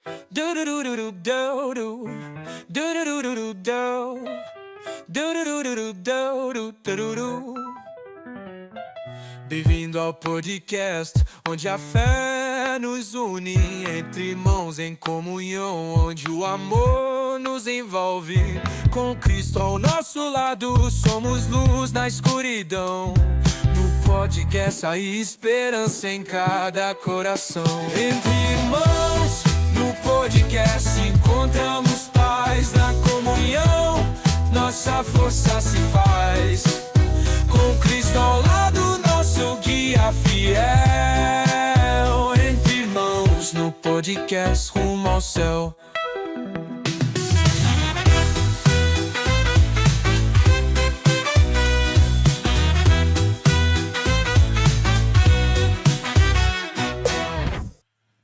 Do do do do do do do do do do do do do do do do do do do do. Bem-vindo ao podcast onde a fé nos une entre irmãos em comunhão, onde o amor nos envolve. Com Cristo ao nosso lado, somos luz na escuridão. No podcast há esperança em cada coração. Entre irmãos, no podcast encontramos paz na comunhão. Nossa força se faz. Com Cristo ao lado, nosso guia fiel. Entre irmãos, no podcast rumo ao céu.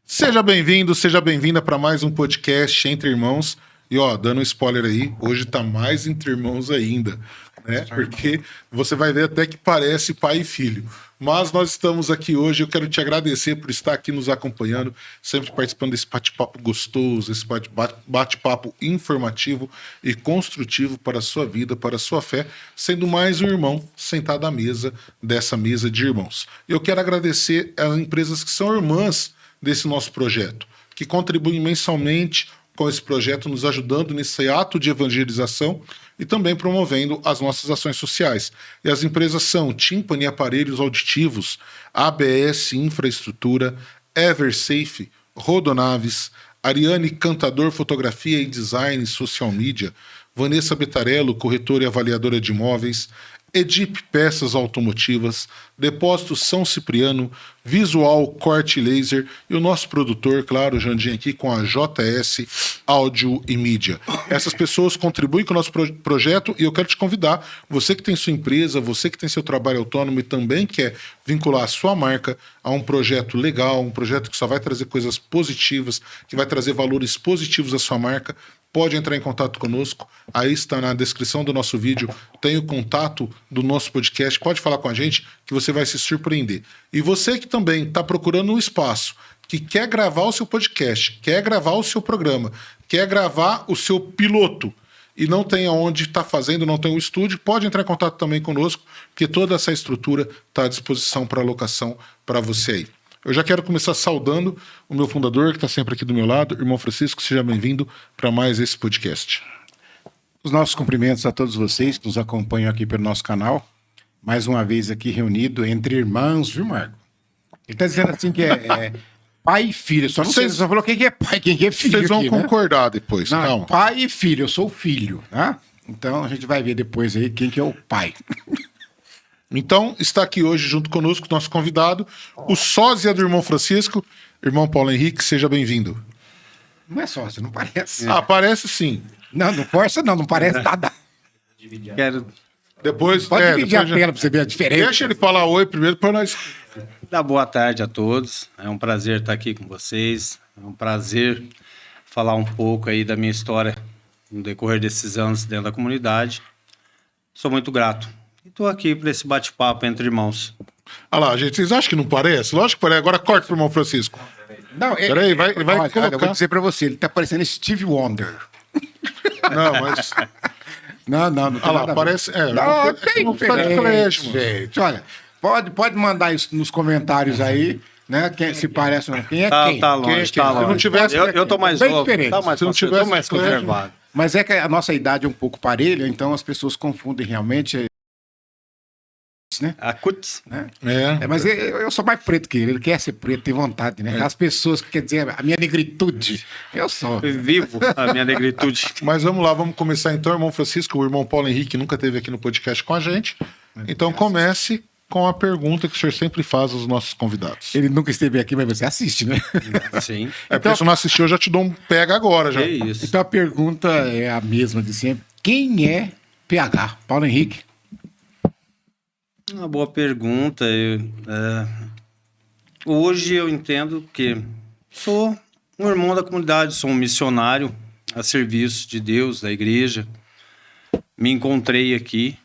Seja bem-vindo, seja bem-vinda para mais um podcast Entre Irmãos. E ó, dando um spoiler aí, hoje tá mais entre irmãos ainda, né? Porque você vai ver até que parece pai e filho. Mas nós estamos aqui hoje, eu quero te agradecer por estar aqui nos acompanhando, sempre participando desse bate-papo gostoso, esse bate-papo informativo e construtivo para a sua vida, para a sua fé, sendo mais um irmão sentado à mesa dessa mesa de irmãos. Eu quero agradecer às empresas que são irmãs desse nosso projeto, que contribuem mensalmente com esse projeto, nos ajudando nesse ato de evangelização e também promovendo as nossas ações sociais. E as empresas são Timpani Aparelhos Auditivos, ABS Infraestrutura, Eversafe, Rodonaves, Ariane Cantador Fotografia e Design Social Media, Vanessa Betarello, corretora e avaliadora de imóveis, Edip Peças Automotivas, Depósito São Cipriano, Visual Corte Laser e o nosso produtor, claro, o Jandim aqui com a JS Áudio e Mídia. Essas pessoas contribuem com o nosso projeto e eu quero te convidar, você que tem sua empresa, você que tem seu trabalho autônomo e também quer vincular a sua marca a um projeto legal, um projeto que só vai trazer coisas positivas, que vai trazer valores positivos à sua marca, pode entrar em contato conosco, aí está na descrição do nosso vídeo, tem o contato do nosso podcast, pode falar com a gente que você vai se surpreender. E você que também está procurando um espaço, que quer gravar o seu podcast, quer gravar o seu programa, quer gravar o seu piloto e não tem aonde estar fazendo, não tem um estúdio, pode entrar em contato também conosco, porque toda essa estrutura está à disposição para alocação para você aí. Eu já quero começar saudando o meu fundador, que está sempre aqui do meu lado, irmão Francisco, seja bem-vindo para mais esse podcast. Os nossos cumprimentos a todos vocês que nos acompanham aqui pelo nosso canal. Mais uma vez aqui reunido entre irmãos, viu, Marco? Ele está dizendo assim que é pai e filho. Só não sei, só falou quem que é pai, quem que é filho. Vocês vão aqui, concordar, né? Depois, não, calma. Pai e filho, eu sou o filho, tá? Então a gente vai ver depois aí quem que é o pai. Então, está aqui hoje junto conosco nosso convidado, o sósia do irmão Francisco, irmão Paulo Henrique, seja bem-vindo. Não é sócio, não parece. Ah, parece sim. Não força não parece nada. Quero Depois, Pode dividir depois a tela pra você ver a diferença. Deixa ele falar oi primeiro para nós. dar boa tarde a todos. É um prazer estar aqui com vocês. É um prazer falar um pouco aí da minha história no decorrer desses anos dentro da comunidade. Sou muito grato. E estou aqui para esse bate-papo entre irmãos. Olha lá, gente, vocês acham que não parece? Lógico que parece. Agora corta pro irmão Francisco. Não, Peraí, vai olha, colocar. eu vou dizer pra você, ele tá parecendo Steve Wonder. Não, mas... Não tem Olha lá, nada a ver. parece... Não, tem não tá de colégio, mano. gente. Olha, pode mandar isso nos comentários aí, né? Se parece ou não. Quem é Tá, quem? tá Quem é longe, quem? tá Se não longe. tivesse... Eu tô mais Bem novo. diferente. Tá mais Se não eu tô tivesse mais colégio, conservado. Mas é que a nossa idade é um pouco parelha, então as pessoas confundem realmente, né? A Cuts. Mas eu sou mais preto que ele quer ser preto, tem vontade, né? As pessoas que quer dizer a minha negritude, eu sou. Vivo a minha negritude. Mas vamos lá, vamos começar então, irmão Francisco. O irmão Paulo Henrique nunca esteve aqui no podcast com a gente. Então comece com a pergunta que o senhor sempre faz aos nossos convidados. Ele nunca esteve aqui, mas você assiste, né? Sim. É porque se não assistiu, eu já te dou um pega agora. Já. É isso. Então a pergunta é a mesma de sempre. Quem é PH? Paulo Henrique? Uma boa pergunta. Hoje eu entendo que sou um irmão da comunidade, sou um missionário a serviço de Deus, da igreja. Me encontrei aqui.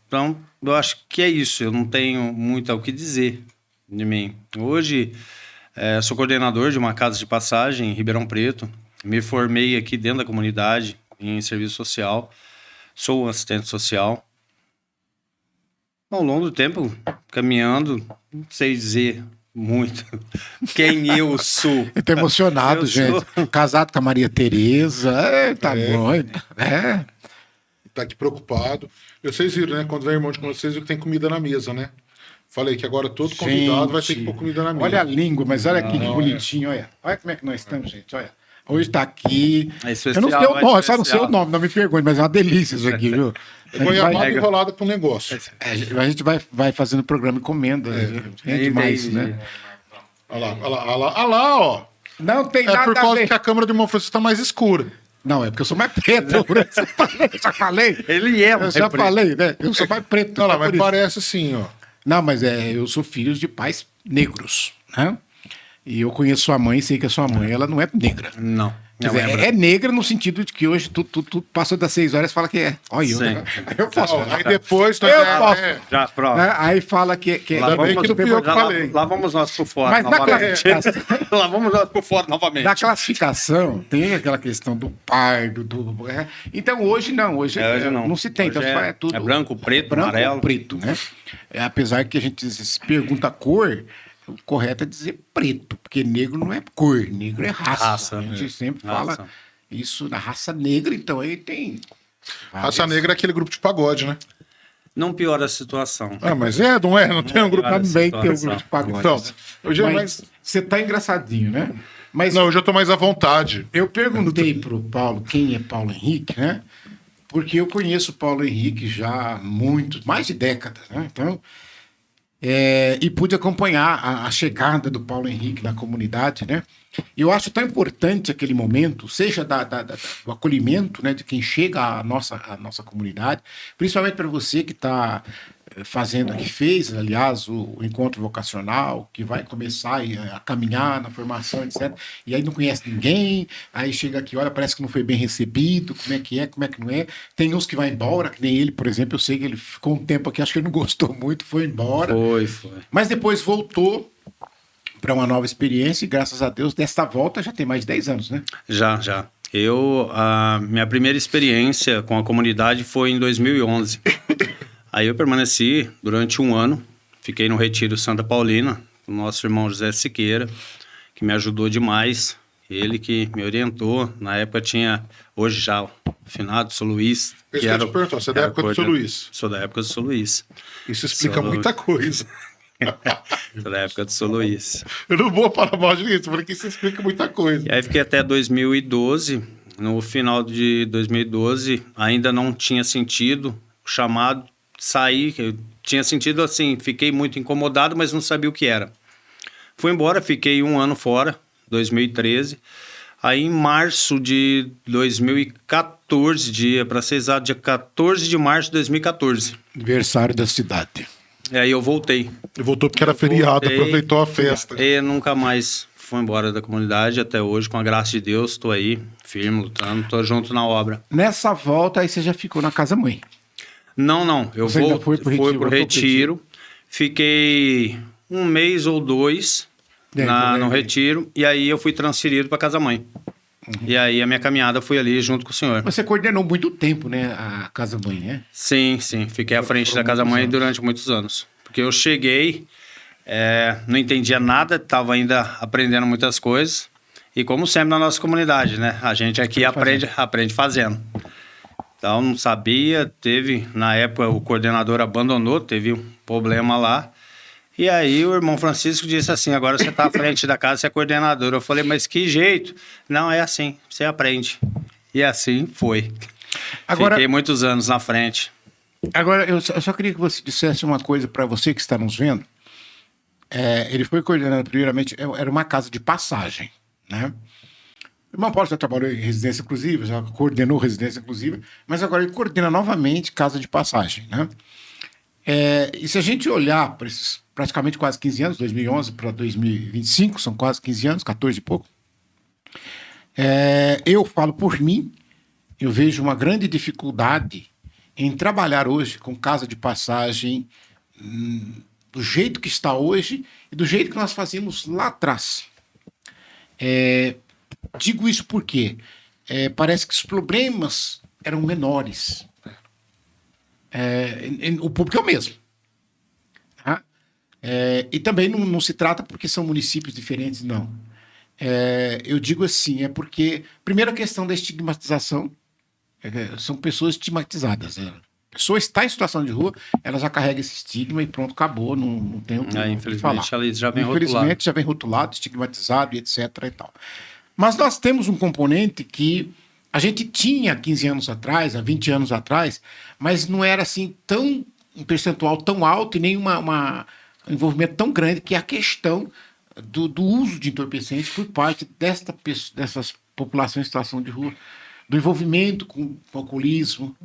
Então, eu acho que é isso. Eu não tenho muito o que dizer de mim. Hoje, Sou coordenador de uma casa de passagem em Ribeirão Preto. Me formei aqui dentro da comunidade em serviço social. Sou um assistente social. Ao longo do tempo, caminhando, não sei dizer muito quem eu sou. Ele tá emocionado, gente. Casado com a Maria Tereza. Tá bom. Tá aqui preocupado. Vocês viram, né? Quando vem irmão de vocês, viram que tem comida na mesa, né? Falei que agora todo convidado vai ter que pôr comida na mesa. Olha a língua, mas olha aqui que bonitinho, olha. Olha como é que nós estamos, gente, olha. Hoje tá aqui. Eu não sei o nome, só não sei o nome, não me pergunte, mas é uma delícia isso aqui, viu? Goiabada enrolada com negócio. A gente vai fazendo programa e comendo. É demais, né? Olha lá, ó. Não tem nada a ver. É por causa que a câmera do irmão Francisco tá mais escura. Não, é porque eu sou mais preto. Eu já falei. Ele é, eu já falei, né? Eu sou mais preto. Olha lá, mas parece assim, ó. Não, mas eu sou filho de pais negros, né? E eu conheço sua mãe e sei que a sua mãe, ela não é negra. Não. Quer dizer, é negra no sentido de que hoje tu passou das 6 horas e fala que é. Olha, eu posso. Aí depois... Eu posso. Já, pronto. Aí fala que Lá vamos nós por fora mas novamente. Lá vamos nós por fora novamente. Na classificação, tem aquela questão do pardo, Então hoje não. Hoje não se tem. Então é tudo... É branco, preto, branco, amarelo. Preto, né? Apesar que a gente se pergunta a cor... O correto é dizer preto, porque negro não é cor, negro é raça. A gente sempre fala isso na raça negra, então aí tem... Raça negra é aquele grupo de pagode, né? Não piora a situação. Mas não é? Não tem um grupo... Também tem um grupo de pagode. Então, mas você tá engraçadinho, né? Mas não, hoje eu tô mais à vontade. Eu perguntei pro Paulo quem é Paulo Henrique, né? Porque eu conheço o Paulo Henrique já há mais de décadas, né? Então... e pude acompanhar a chegada do Paulo Henrique na comunidade, né? Eu acho tão importante aquele momento, seja do acolhimento, né, de quem chega à nossa comunidade, principalmente para você que está fazendo, que fez, aliás, o encontro vocacional, que vai começar a caminhar na formação, etc. E aí não conhece ninguém, aí chega aqui, olha, parece que não foi bem recebido, como é que não é. Tem uns que vai embora, que nem ele, por exemplo, eu sei que ele ficou um tempo aqui, acho que ele não gostou muito, foi embora. Foi. Mas depois voltou para uma nova experiência e, graças a Deus, desta volta já tem mais de 10 anos, né? Já. A minha primeira experiência com a comunidade foi em 2011. Aí eu permaneci durante um ano, fiquei no Retiro Santa Paulina, com o nosso irmão José Siqueira, que me ajudou demais, ele que me orientou. Na época tinha, hoje já, o finado São Luís. Você é da época do São Luís? Sou da época do São Luís. Isso explica muita coisa. Sou da época do São Luís. Eu não vou falar mal disso, porque isso explica muita coisa. E aí fiquei até 2012, no final de 2012, ainda não tinha sentido o chamado, saí, eu tinha sentido assim, fiquei muito incomodado, mas não sabia o que era. Fui embora, fiquei um ano fora, 2013. Aí em março de 2014, para ser exato, dia 14 de março de 2014. Aniversário da cidade. E aí eu voltei. E voltou porque era feriado, aproveitou a festa. E nunca mais fui embora da comunidade, até hoje, com a graça de Deus, estou aí, firme, lutando, estou junto na obra. Nessa volta, aí você já ficou na casa-mãe? Não. Eu fui pro retiro. Fiquei um mês ou dois no retiro. E aí eu fui transferido para casa-mãe. E aí a minha caminhada foi ali junto com o senhor. Você coordenou muito tempo, né? A casa-mãe, né? Sim. Fiquei à frente da casa-mãe durante muitos anos. Porque eu cheguei, não entendia nada, estava ainda aprendendo muitas coisas. E como sempre na nossa comunidade, né? A gente aqui aprende fazendo. Então, não sabia, na época o coordenador abandonou, teve um problema lá. E aí o irmão Francisco disse assim, agora você está à frente da casa, você é coordenador. Eu falei, mas que jeito? Não, é assim, você aprende. E assim foi. Fiquei muitos anos na frente. Agora, eu só queria que você dissesse uma coisa para você que está nos vendo. Ele foi coordenado primeiramente, era uma casa de passagem, né? O irmão Paulo já trabalhou em residência inclusiva, já coordenou residência inclusiva, mas agora ele coordena novamente casa de passagem, né? E se a gente olhar para esses praticamente quase 15 anos, 2011 para 2025, são quase 15 anos, 14 e pouco, eu falo por mim, eu vejo uma grande dificuldade em trabalhar hoje com casa de passagem do jeito que está hoje e do jeito que nós fazíamos lá atrás. Digo isso porque parece que os problemas eram menores. O público é o mesmo. Tá? E também não se trata porque são municípios diferentes, não. Eu digo assim, porque, primeiro, a questão da estigmatização, são pessoas estigmatizadas. A pessoa está em situação de rua, ela já carrega esse estigma e pronto, acabou, não tem o que falar. Infelizmente, ela já vem Infelizmente, já vem rotulado, estigmatizado e etc. e tal. Mas nós temos um componente que a gente tinha 15 anos atrás, há 20 anos atrás, mas não era assim um percentual tão alto e nem um envolvimento tão grande, que é a questão do uso de entorpecentes por parte dessas populações em situação de rua, do envolvimento com o alcoolismo.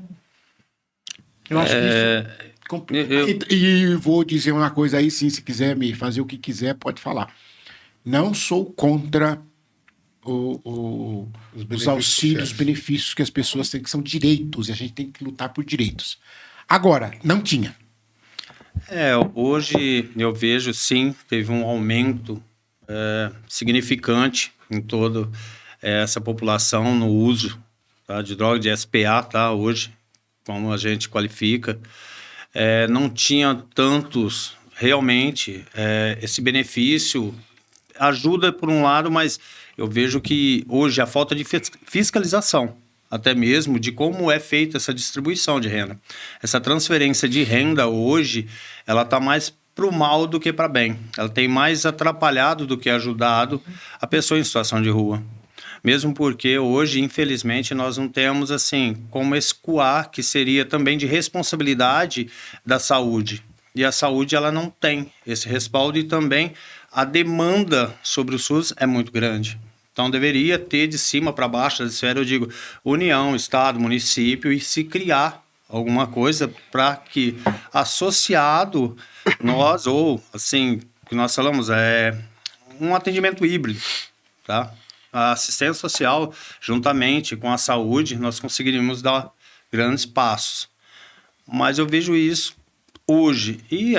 Eu acho que isso... E vou dizer uma coisa aí, sim, se quiser me fazer o que quiser, pode falar. Não sou contra os auxílios, os benefícios que as pessoas têm, que são direitos, e a gente tem que lutar por direitos. Agora, não tinha. Hoje eu vejo, sim, teve um aumento significante em toda essa população no uso, tá, de droga, de SPA, tá, hoje, como a gente qualifica. Não tinha tantos, realmente, esse benefício ajuda por um lado, mas eu vejo que hoje a falta de fiscalização, até mesmo de como é feita essa distribuição de renda. Essa transferência de renda hoje, ela está mais para o mal do que para bem. Ela tem mais atrapalhado do que ajudado a pessoa em situação de rua. Mesmo porque hoje, infelizmente, nós não temos assim como escoar, que seria também de responsabilidade da saúde. E a saúde, ela não tem esse respaldo, e também a demanda sobre o SUS é muito grande. Então, deveria ter de cima para baixo da esfera, eu digo, União, Estado, município, e se criar alguma coisa para que, associado, nós, ou assim, que nós falamos, um atendimento híbrido, tá? A assistência social, juntamente com a saúde, nós conseguiríamos dar grandes passos. Mas eu vejo isso hoje, e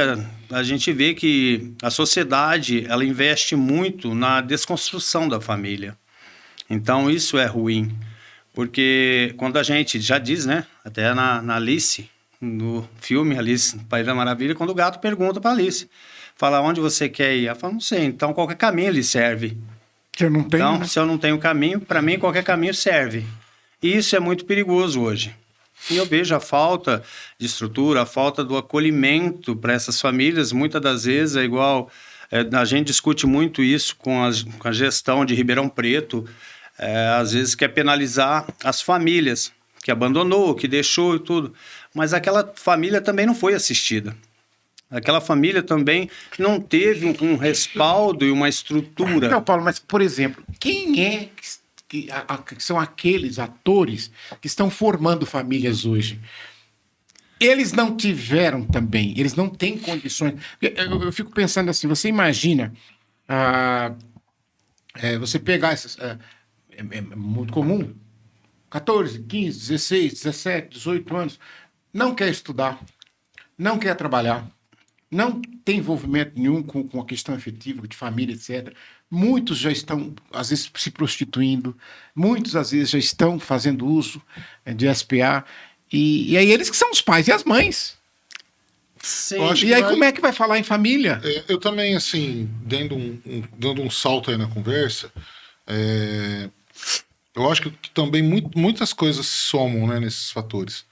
a gente vê que a sociedade, ela investe muito na desconstrução da família. Então, isso é ruim, porque quando a gente já diz, né, até na Alice, no filme Alice, País da Maravilha, quando o gato pergunta para Alice, fala, onde você quer ir? Ela fala, não sei, então qualquer caminho lhe serve. Se eu não tenho, então, né? Se eu não tenho caminho, para mim qualquer caminho serve. E isso é muito perigoso hoje. E eu vejo a falta de estrutura, a falta do acolhimento para essas famílias. Muitas das vezes é igual, a gente discute muito isso com a gestão de Ribeirão Preto, às vezes quer penalizar as famílias que abandonou, que deixou e tudo. Mas aquela família também não foi assistida. Aquela família também não teve um respaldo e uma estrutura. Não, Paulo, mas, por exemplo, quem é que são aqueles atores que estão formando famílias hoje? Eles não tiveram também, eles não têm condições. Eu fico pensando assim, você imagina você pegar essas... É muito comum, 14, 15, 16, 17, 18 anos, não quer estudar, não quer trabalhar, não tem envolvimento nenhum com a questão efetiva de família, etc. Muitos já estão, às vezes, se prostituindo, muitos, às vezes, já estão fazendo uso de SPA, e aí eles que são os pais e as mães. Sim. E aí como é que vai falar em família? Eu também, assim, dando um salto aí na conversa, eu acho que também muitas coisas se somam, né, nesses fatores.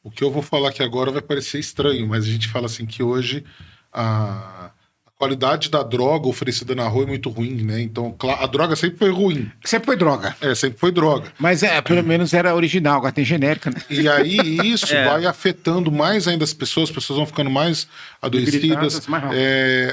O que eu vou falar aqui agora vai parecer estranho, mas a gente fala assim que hoje a qualidade da droga oferecida na rua é muito ruim, né? Então, a droga sempre foi ruim. Sempre foi droga. Sempre foi droga. Mas pelo menos era original, agora tem genérica, né? E aí isso vai afetando mais ainda as pessoas vão ficando mais adoecidas.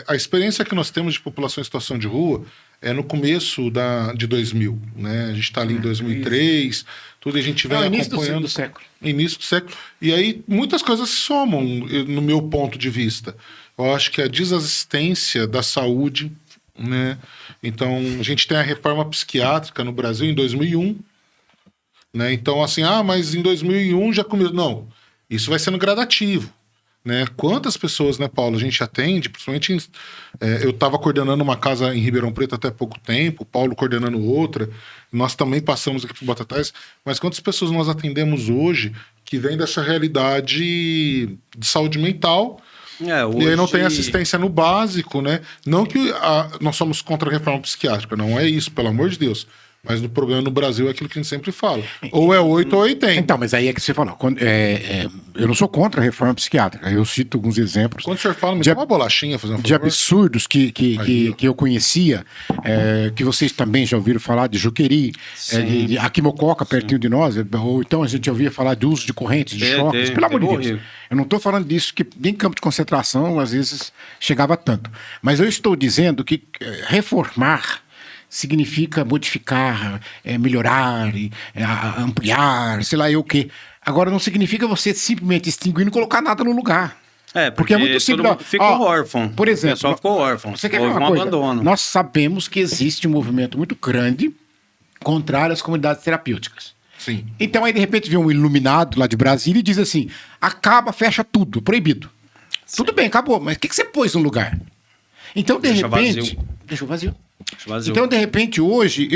A experiência que nós temos de população em situação de rua é no começo de 2000, né? A gente está ali em 2003, tudo, a gente vem acompanhando... do século. Início do século. E aí muitas coisas se somam, no meu ponto de vista. Eu acho que a desassistência da saúde, né? Então, a gente tem a reforma psiquiátrica no Brasil em 2001, né? Então, assim, mas em 2001 já começou... Não, isso vai sendo gradativo, né? Quantas pessoas, né, Paulo, a gente atende, principalmente eu estava coordenando uma casa em Ribeirão Preto até pouco tempo, o Paulo coordenando outra, nós também passamos aqui por Batatais, mas quantas pessoas nós atendemos hoje que vêm dessa realidade de saúde mental e aí não tem assistência no básico, né? Não que nós somos contra a reforma psiquiátrica, não é isso, pelo amor de Deus. Mas o problema no Brasil é aquilo que a gente sempre fala. Ou é 8 ou 80. Então, mas aí é que você falou. Eu não sou contra a reforma psiquiátrica. Eu cito alguns exemplos. Quando o senhor fala, me dá uma bolachinha, fazendo um favor. De absurdos que eu conhecia, que vocês também já ouviram falar de Juqueri, de Aquimococa, pertinho de nós, ou então a gente ouvia falar de uso de correntes, de choques. Pelo amor de Deus. Eu não estou falando disso, que nem campo de concentração, às vezes, chegava tanto. Mas eu estou dizendo que reformar significa modificar, melhorar, ampliar, sei lá eu o quê. Agora não significa você simplesmente extinguir e não colocar nada no lugar. Porque é muito simples. Ficou órfão. Por exemplo, o pessoal ficou órfão. Você quer ver uma coisa? Abandono. Nós sabemos que existe um movimento muito grande contrário às comunidades terapêuticas. Sim. Então aí de repente vem um iluminado lá de Brasília e diz assim, acaba, fecha tudo, proibido. Sim. Tudo bem, acabou, mas o que você pôs no lugar? Então de repente... Deixa vazio. Então, de repente, hoje,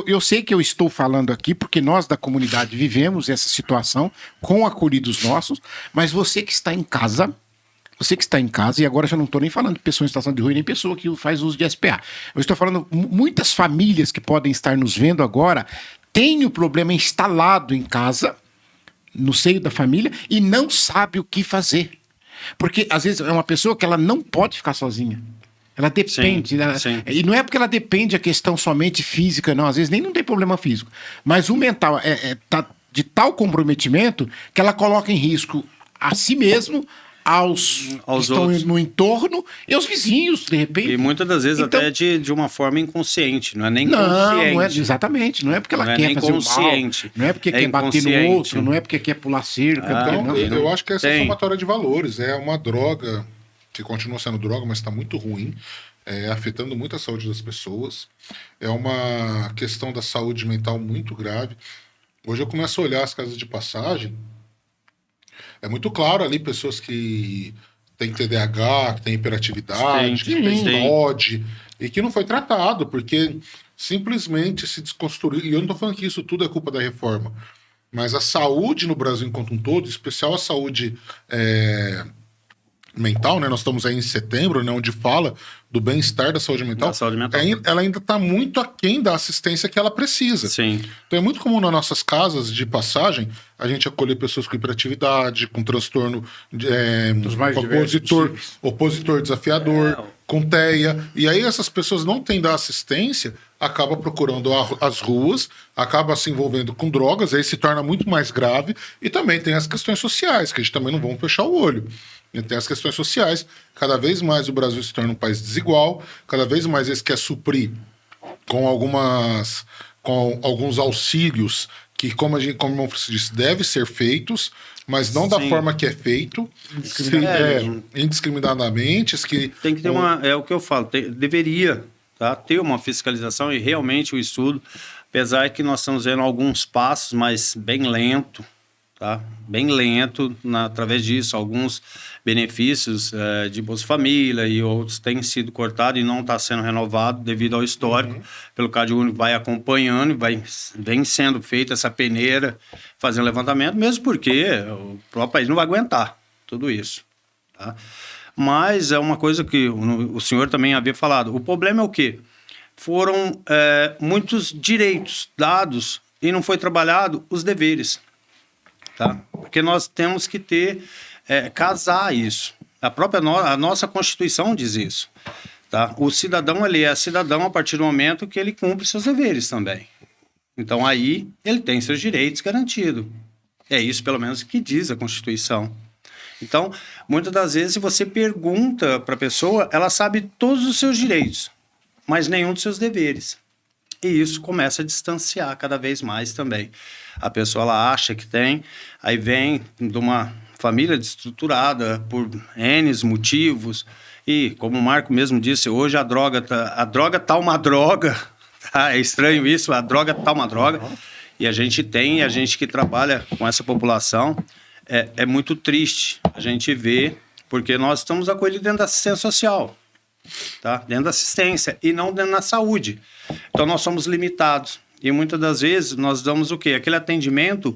eu sei que eu estou falando aqui porque nós da comunidade vivemos essa situação com acolhidos nossos, mas você que está em casa, e agora já não estou nem falando de pessoa em situação de rua, nem pessoa que faz uso de SPA. Eu estou falando, muitas famílias que podem estar nos vendo agora têm o problema instalado em casa, no seio da família, e não sabe o que fazer. Porque, às vezes, é uma pessoa que ela não pode ficar sozinha. Ela depende. Sim. E não é porque ela depende a questão somente física, não. Às vezes nem não tem problema físico. Mas o mental tá de tal comprometimento que ela coloca em risco a si mesmo, aos que estão no entorno e aos vizinhos, de repente. E muitas das vezes até de uma forma inconsciente, não é nem consciente. Não é, exatamente. Não é porque ela quer fazer o mal, não é porque quer bater no outro, não é porque quer pular cerca. Eu acho que essa é a somatória de valores. É uma droga que continua sendo droga, mas está muito ruim, afetando muito a saúde das pessoas. É uma questão da saúde mental muito grave. Hoje eu começo a olhar as casas de passagem, é muito claro ali pessoas que têm TDAH, que têm hiperatividade, que têm TOD, e que não foi tratado, porque simplesmente se desconstruiu. E eu não estou falando que isso tudo é culpa da reforma, mas a saúde no Brasil enquanto um todo, em especial a saúde mental, né? Nós estamos aí em setembro, né, onde fala do bem-estar da saúde mental. Ela ainda está muito aquém da assistência que ela precisa. Sim. Então é muito comum nas nossas casas de passagem a gente acolher pessoas com hiperatividade, com transtorno opositor desafiador, com TEA. E aí essas pessoas não tendo a assistência, acaba procurando as ruas, acaba se envolvendo com drogas, aí se torna muito mais grave. E também tem as questões sociais, que a gente também não vamos fechar o olho. E tem as questões sociais. Cada vez mais o Brasil se torna um país desigual, cada vez mais eles querem suprir com alguns auxílios que, como o irmão Francisco disse, devem ser feitos, mas não da forma que é feito, indiscriminadamente. Tem que ter é o que eu falo, deveria ter uma fiscalização e realmente o estudo, apesar que nós estamos vendo alguns passos, mas bem lento, bem lento através disso, alguns benefícios de Bolsa Família e outros têm sido cortados e não está sendo renovado devido ao histórico. Pelo Cade Único vai acompanhando, vem sendo feita essa peneira, fazendo levantamento, mesmo porque o próprio país não vai aguentar tudo isso. Mas é uma coisa que o senhor também havia falado. O problema é o quê? Foram muitos direitos dados e não foi trabalhado os deveres. Porque nós temos que casar isso. A nossa Constituição diz isso. O cidadão, ele é cidadão a partir do momento que ele cumpre seus deveres também. Então, aí, ele tem seus direitos garantidos. É isso, pelo menos, que diz a Constituição. Então, muitas das vezes, se você pergunta para a pessoa, ela sabe todos os seus direitos, mas nenhum dos seus deveres. E isso começa a distanciar cada vez mais também. A pessoa ela acha que tem, aí vem de uma família desestruturada por N motivos, e como o Marco mesmo disse, hoje a droga tá uma droga, é estranho isso, a droga tá uma droga, e a gente que trabalha com essa população, é muito triste a gente ver porque nós estamos acolhidos dentro da assistência social, tá? Dentro da assistência e não dentro da saúde. Então, nós somos limitados. E muitas das vezes nós damos o quê? Aquele atendimento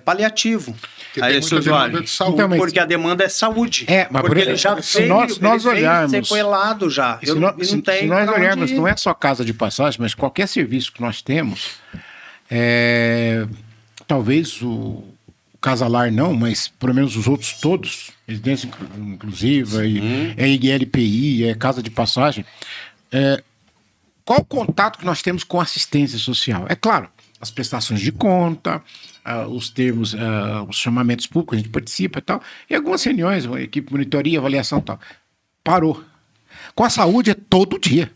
paliativo Porque a tem esse muita demanda usuário. de saúde. Então, mas- Porque a demanda é saúde. Mas porque ele já se veio, nós ele veio olharmos- sequelado já. Se nós, se nós pra olharmos, onde ir. não é só casa de passagem, mas qualquer serviço que nós temos, talvez o Casalar não, mas pelo menos os outros todos, residência inclusiva, é ILPI, é casa de passagem, qual o contato que nós temos com assistência social? É claro, as prestações de conta, os termos, os chamamentos públicos, a gente participa e tal, e algumas reuniões, uma equipe de monitoria, avaliação e tal. Parou. Com a saúde é todo dia.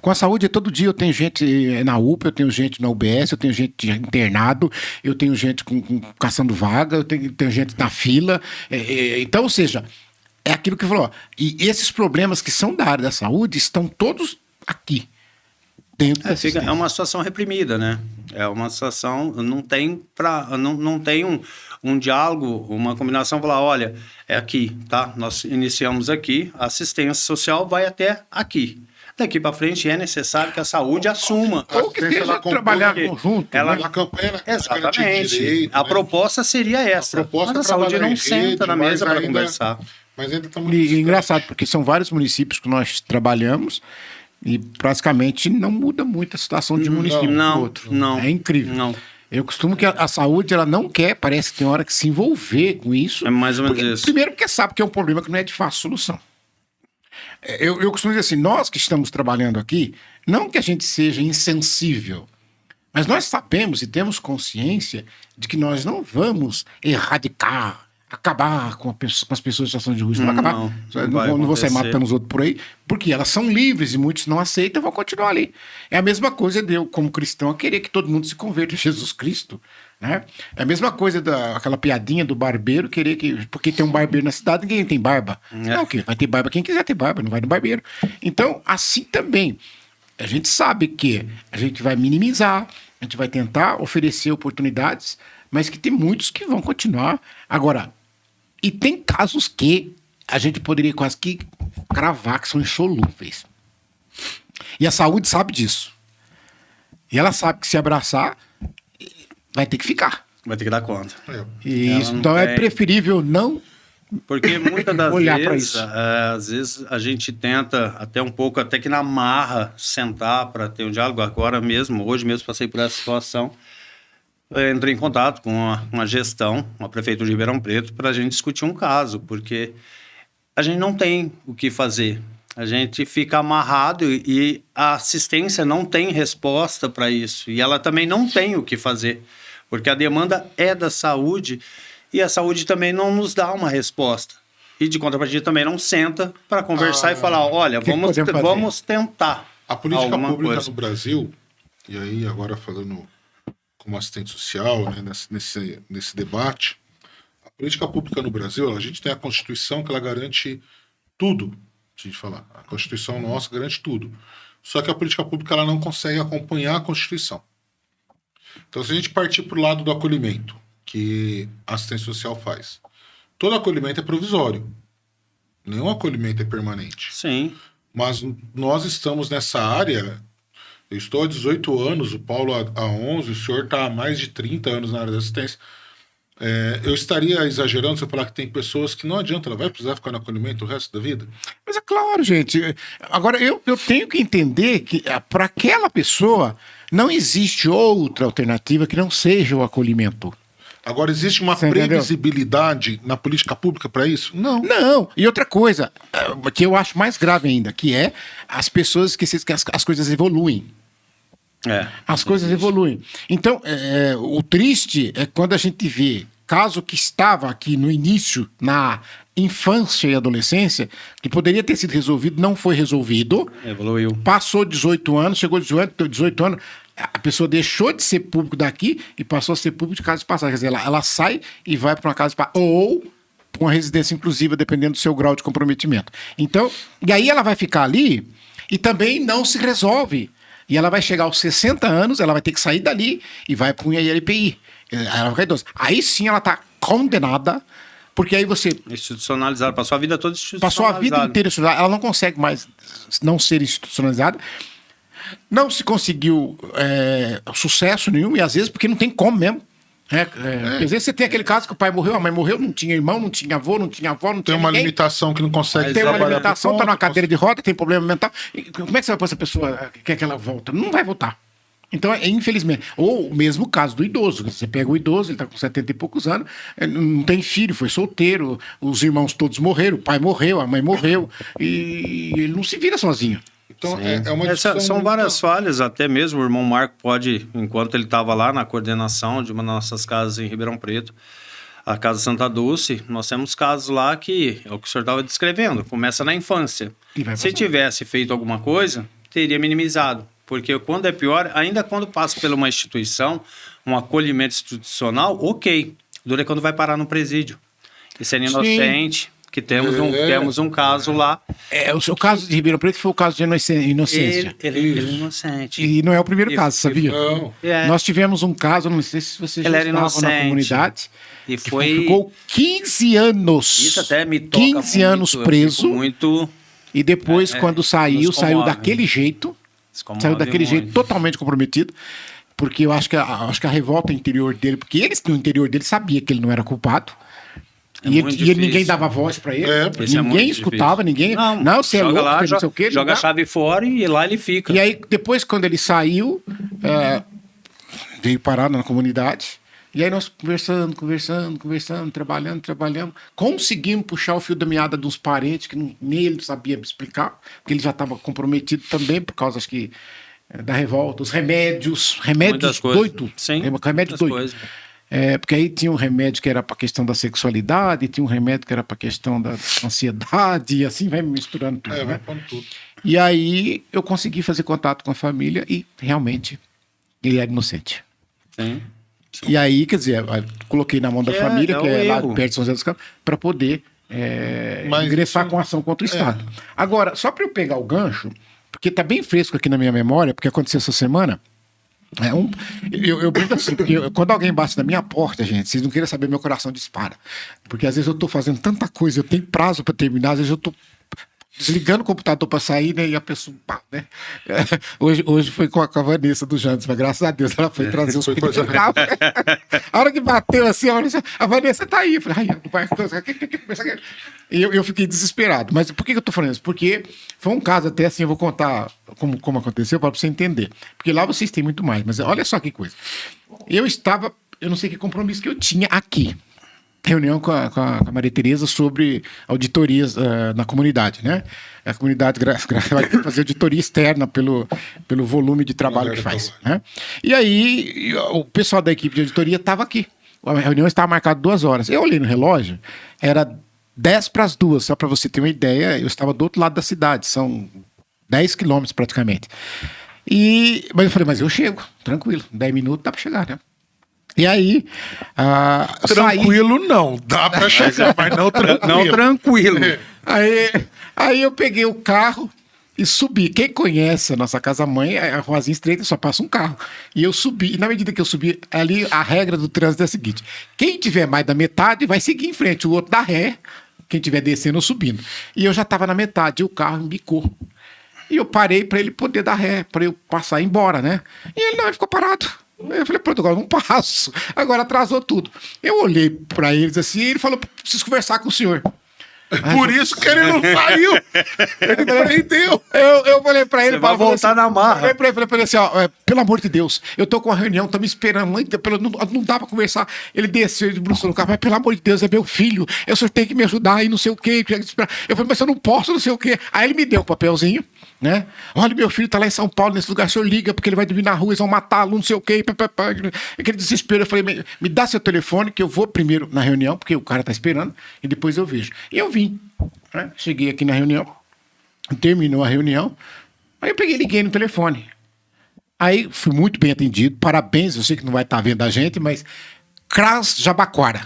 Com a saúde é todo dia. Eu tenho gente na UPA, eu tenho gente na UBS, eu tenho gente internado, eu tenho gente caçando vaga, eu tenho gente na fila. Então, ou seja, é aquilo que falou. E esses problemas que são da área da saúde estão todos aqui. Dentro da assistência. É uma situação reprimida, né? É uma situação, não tem um diálogo, uma combinação, falar, olha, é aqui, tá? Nós iniciamos aqui, a assistência social vai até aqui. Daqui para frente é necessário que a saúde assuma. Ou que esteja trabalhar em conjunto. Ela, A campanha exatamente. direito, A né? proposta seria essa. A proposta mas a é saúde trabalhar não em senta rede, na mas mesa para ainda- conversar. Mas ainda está muito E distante. engraçado, porque são vários municípios que nós trabalhamos e praticamente não muda muito a situação de um município para Não, outro. não. É incrível. Não. Eu costumo que a saúde ela não quer, parece que tem hora que se envolver com isso. É mais ou menos porque, isso. Primeiro porque sabe que é um problema que não é de fácil solução. Eu costumo dizer assim, nós que estamos trabalhando aqui, não que a gente seja insensível, mas nós sabemos e temos consciência de que nós não vamos erradicar, acabar com as pessoas em situação de rua. Isso não vai acabar. não vai Não vou sair acontecer. matando os outros por aí, porque elas são livres e muitos não aceitam e vão continuar ali. É a mesma coisa de eu, como cristão, querer que todo mundo se converta a Jesus Cristo. Né? É a mesma coisa daquela piadinha do barbeiro querer que. Porque tem um barbeiro na cidade, ninguém tem barba. Não, que vai ter barba quem quiser ter barba, não vai no barbeiro. Então, assim também, a gente sabe que a gente vai minimizar, a gente vai tentar oferecer oportunidades, mas que tem muitos que vão continuar. Agora, e tem casos que a gente poderia quase que cravar que são insolúveis. E a saúde sabe disso. E ela sabe que se abraçar, vai ter que ficar. Vai ter que dar conta. E Ela isso, não então é tem- preferível não. Porque muitas das Olhar pra vezes, isso. às vezes a gente tenta até um pouco, até que na marra, sentar para ter um diálogo. Agora mesmo, hoje mesmo passei por essa situação. Eu entrei em contato com uma gestão, uma prefeitura de Ribeirão Preto, para a gente discutir um caso, porque a gente não tem o que fazer. A gente fica amarrado e a assistência não tem resposta para isso. E ela também não tem o que fazer, porque a demanda é da saúde e a saúde também não nos dá uma resposta. E de contrapartida também não senta para conversar e falar, olha, que podemos fazer? vamos tentar A política alguma pública coisa. no Brasil, e aí agora falando como assistente social, né, nesse debate, a política pública no Brasil, a gente tem a Constituição que ela garante tudo, se a gente falar. A Constituição nossa garante tudo. Só que a política pública ela não consegue acompanhar a Constituição. Então, se a gente partir para o lado do acolhimento, que a assistência social faz, todo acolhimento é provisório. Nenhum acolhimento é permanente. Sim. Mas nós estamos nessa área. Eu estou há 18 anos, o Paulo há 11, o senhor está há mais de 30 anos na área da assistência. Eu estaria exagerando se eu falar que tem pessoas que não adianta, ela vai precisar ficar no acolhimento o resto da vida? Mas é claro, gente. Agora, eu tenho que entender que para aquela pessoa não existe outra alternativa que não seja o acolhimento. Agora, existe uma Você entendeu? previsibilidade na política pública para isso? Não. Não. E outra coisa, que eu acho mais grave ainda, que é as pessoas esquecerem que as coisas evoluem. As coisas evoluem. Então, o triste é quando a gente vê caso que estava aqui no início, na infância e adolescência, que poderia ter sido resolvido, não foi resolvido. Evoluiu. Passou 18 anos, chegou 18 anos, a pessoa deixou de ser público daqui e passou a ser público de casa de passagem. Quer dizer, ela sai e vai para uma casa de passagem. Ou para uma residência inclusiva, dependendo do seu grau de comprometimento. Então, e aí ela vai ficar ali e também não se resolve. E ela vai chegar aos 60 anos, ela vai ter que sair dali e vai para um ILPI. Ela vai ficar idosa. Aí sim ela está condenada, Porque aí você Institucionalizado, passou a vida toda passou a vida institucionalizada. inteira institucionalizada, ela não consegue mais não ser institucionalizada. Não se conseguiu sucesso nenhum, e às vezes porque não tem como mesmo. Às vezes você tem aquele caso que o pai morreu, a mãe morreu, não tinha irmão, não tinha avô, não tinha avó, não Tem tinha uma ninguém. limitação que não consegue Tem uma trabalhar limitação, por tá conta, numa cadeira de roda, tem problema mental. E como é que você vai pôr essa pessoa quer que ela volta? Não vai voltar. Então, infelizmente. Ou o mesmo caso do idoso. Você pega o idoso, ele tá com 70 e poucos anos, não tem filho, foi solteiro, os irmãos todos morreram, o pai morreu, a mãe morreu, e ele não se vira sozinho. Então, é uma discussão São muito- várias falhas, até mesmo o irmão Marco pode, enquanto ele estava lá na coordenação de uma das nossas casas em Ribeirão Preto, a Casa Santa Dulce, nós temos casos lá que é o que o senhor estava descrevendo, começa na infância. E vai Se passando. tivesse feito alguma coisa, teria minimizado. Porque quando é pior, ainda quando passa por uma instituição, um acolhimento institucional, ok. Dura quando vai parar no presídio. E sendo inocente, que temos um caso lá. O seu caso de Ribeirão Preto foi o caso de inocência. Ele é inocente. E não é o primeiro E- caso, sabia? Não. É. Nós tivemos um caso, não sei se vocês Ele já era estavam na inocente. comunidade, E que foi. ficou 15 anos. Isso até me toca 15 anos muito, eu preso. fico muito. E depois, quando saiu, nos saiu comove. daquele jeito. Se comove Saiu daquele muito. jeito totalmente comprometido. Porque eu acho que a revolta interior dele, porque eles no interior dele sabia que ele não era culpado. E muito ninguém difícil. dava voz pra ele. Esse é muito Ninguém escutava, ninguém. Não, você é joga louco, lá, você não sei o quê. joga a não. chave fora e lá ele fica. E aí, depois, quando ele saiu, veio parar na comunidade. E aí nós conversando, trabalhando. Conseguimos puxar o fio da meada dos parentes, que nem ele sabia me explicar, porque ele já estava comprometido também, por causa, acho que, da revolta. Os remédios Muitas coisas. doidos. Sim, Remédio muitas doido. coisas. Porque aí tinha um remédio que era para questão da sexualidade, tinha um remédio que era para questão da ansiedade, e assim vai misturando tudo, Vai né? pondo tudo. E aí eu consegui fazer contato com a família e realmente ele era inocente. Sim. E aí, quer dizer, eu coloquei na mão da Que família, é que o é lá erro. perto de São José dos Campos, para poder Mas ingressar isso- com ação contra o Estado. Agora, só para eu pegar o gancho, porque tá bem fresco aqui na minha memória, porque aconteceu essa semana. Eu brinco assim, porque quando alguém bate na minha porta, gente, vocês não querem saber, meu coração dispara. Porque às vezes eu tô fazendo tanta coisa, eu tenho prazo para terminar, às vezes eu tô desligando o computador para sair, né? E a pessoa, pá, né? Hoje foi com a Vanessa do Jantes, mas graças a Deus ela foi trazer os Foi pedidos coisa- de carro. A hora que bateu assim, a Vanessa tá aí. Eu falei, ai, não vai. E eu fiquei desesperado. Mas por que eu tô falando isso? Porque foi um caso até assim, eu vou contar como aconteceu para você entender. Porque lá vocês têm muito mais, mas olha só que coisa. Eu não sei que compromisso que eu tinha aqui. Reunião com a Maria Tereza sobre auditorias na comunidade, né? A comunidade vai fazer auditoria externa pelo volume de trabalho que faz, né? E aí o pessoal da equipe de auditoria estava aqui. A reunião estava marcada 2 horas. Eu olhei no relógio, era 10:50, só para você ter uma ideia, eu estava do outro lado da cidade, são 10 quilômetros praticamente. Mas eu falei, mas eu chego, tranquilo, 10 minutos dá para chegar, né? E aí, Tranquilo não, dá pra chegar, mas não tranquilo. Não, tranquilo. Aí eu peguei o carro e subi. Quem conhece a nossa casa-mãe, a ruazinha estreita, só passa um carro. E eu subi. E na medida que eu subi, ali a regra do trânsito é a seguinte: quem tiver mais da metade vai seguir em frente, o outro dá ré, quem tiver descendo ou subindo. E eu já estava na metade, e o carro embicou. E eu parei para ele poder dar ré, para eu passar e ir embora, né? E ele não, ele ficou parado. Eu falei, pronto, agora eu não passo. Agora atrasou tudo. Eu olhei para eles assim, e ele falou, preciso conversar com o senhor. Por isso que ele não saiu. Ele prendeu. Eu falei pra ele... Você vai voltar na marra. Eu falei pra ele assim, ó, pelo amor de Deus, eu tô com a reunião, tô me esperando, não dá pra conversar. Ele desceu, ele bruxou no carro, mas pelo amor de Deus, é meu filho, eu só tenho que me ajudar e não sei o quê. Eu falei, mas eu não posso, não sei o quê. Aí ele me deu um papelzinho, né? Olha, meu filho tá lá em São Paulo, nesse lugar, o senhor liga, porque ele vai dormir na rua, eles vão matá-lo, não sei o quê. Aquele desespero, eu falei, me dá seu telefone, que eu vou primeiro na reunião, porque o cara tá esperando, e depois eu vejo. E eu vim, né? Cheguei aqui na reunião, terminou a reunião, aí eu peguei e liguei no telefone. Aí fui muito bem atendido, parabéns, eu sei que não vai estar vendo a gente, mas CRAS Jabaquara.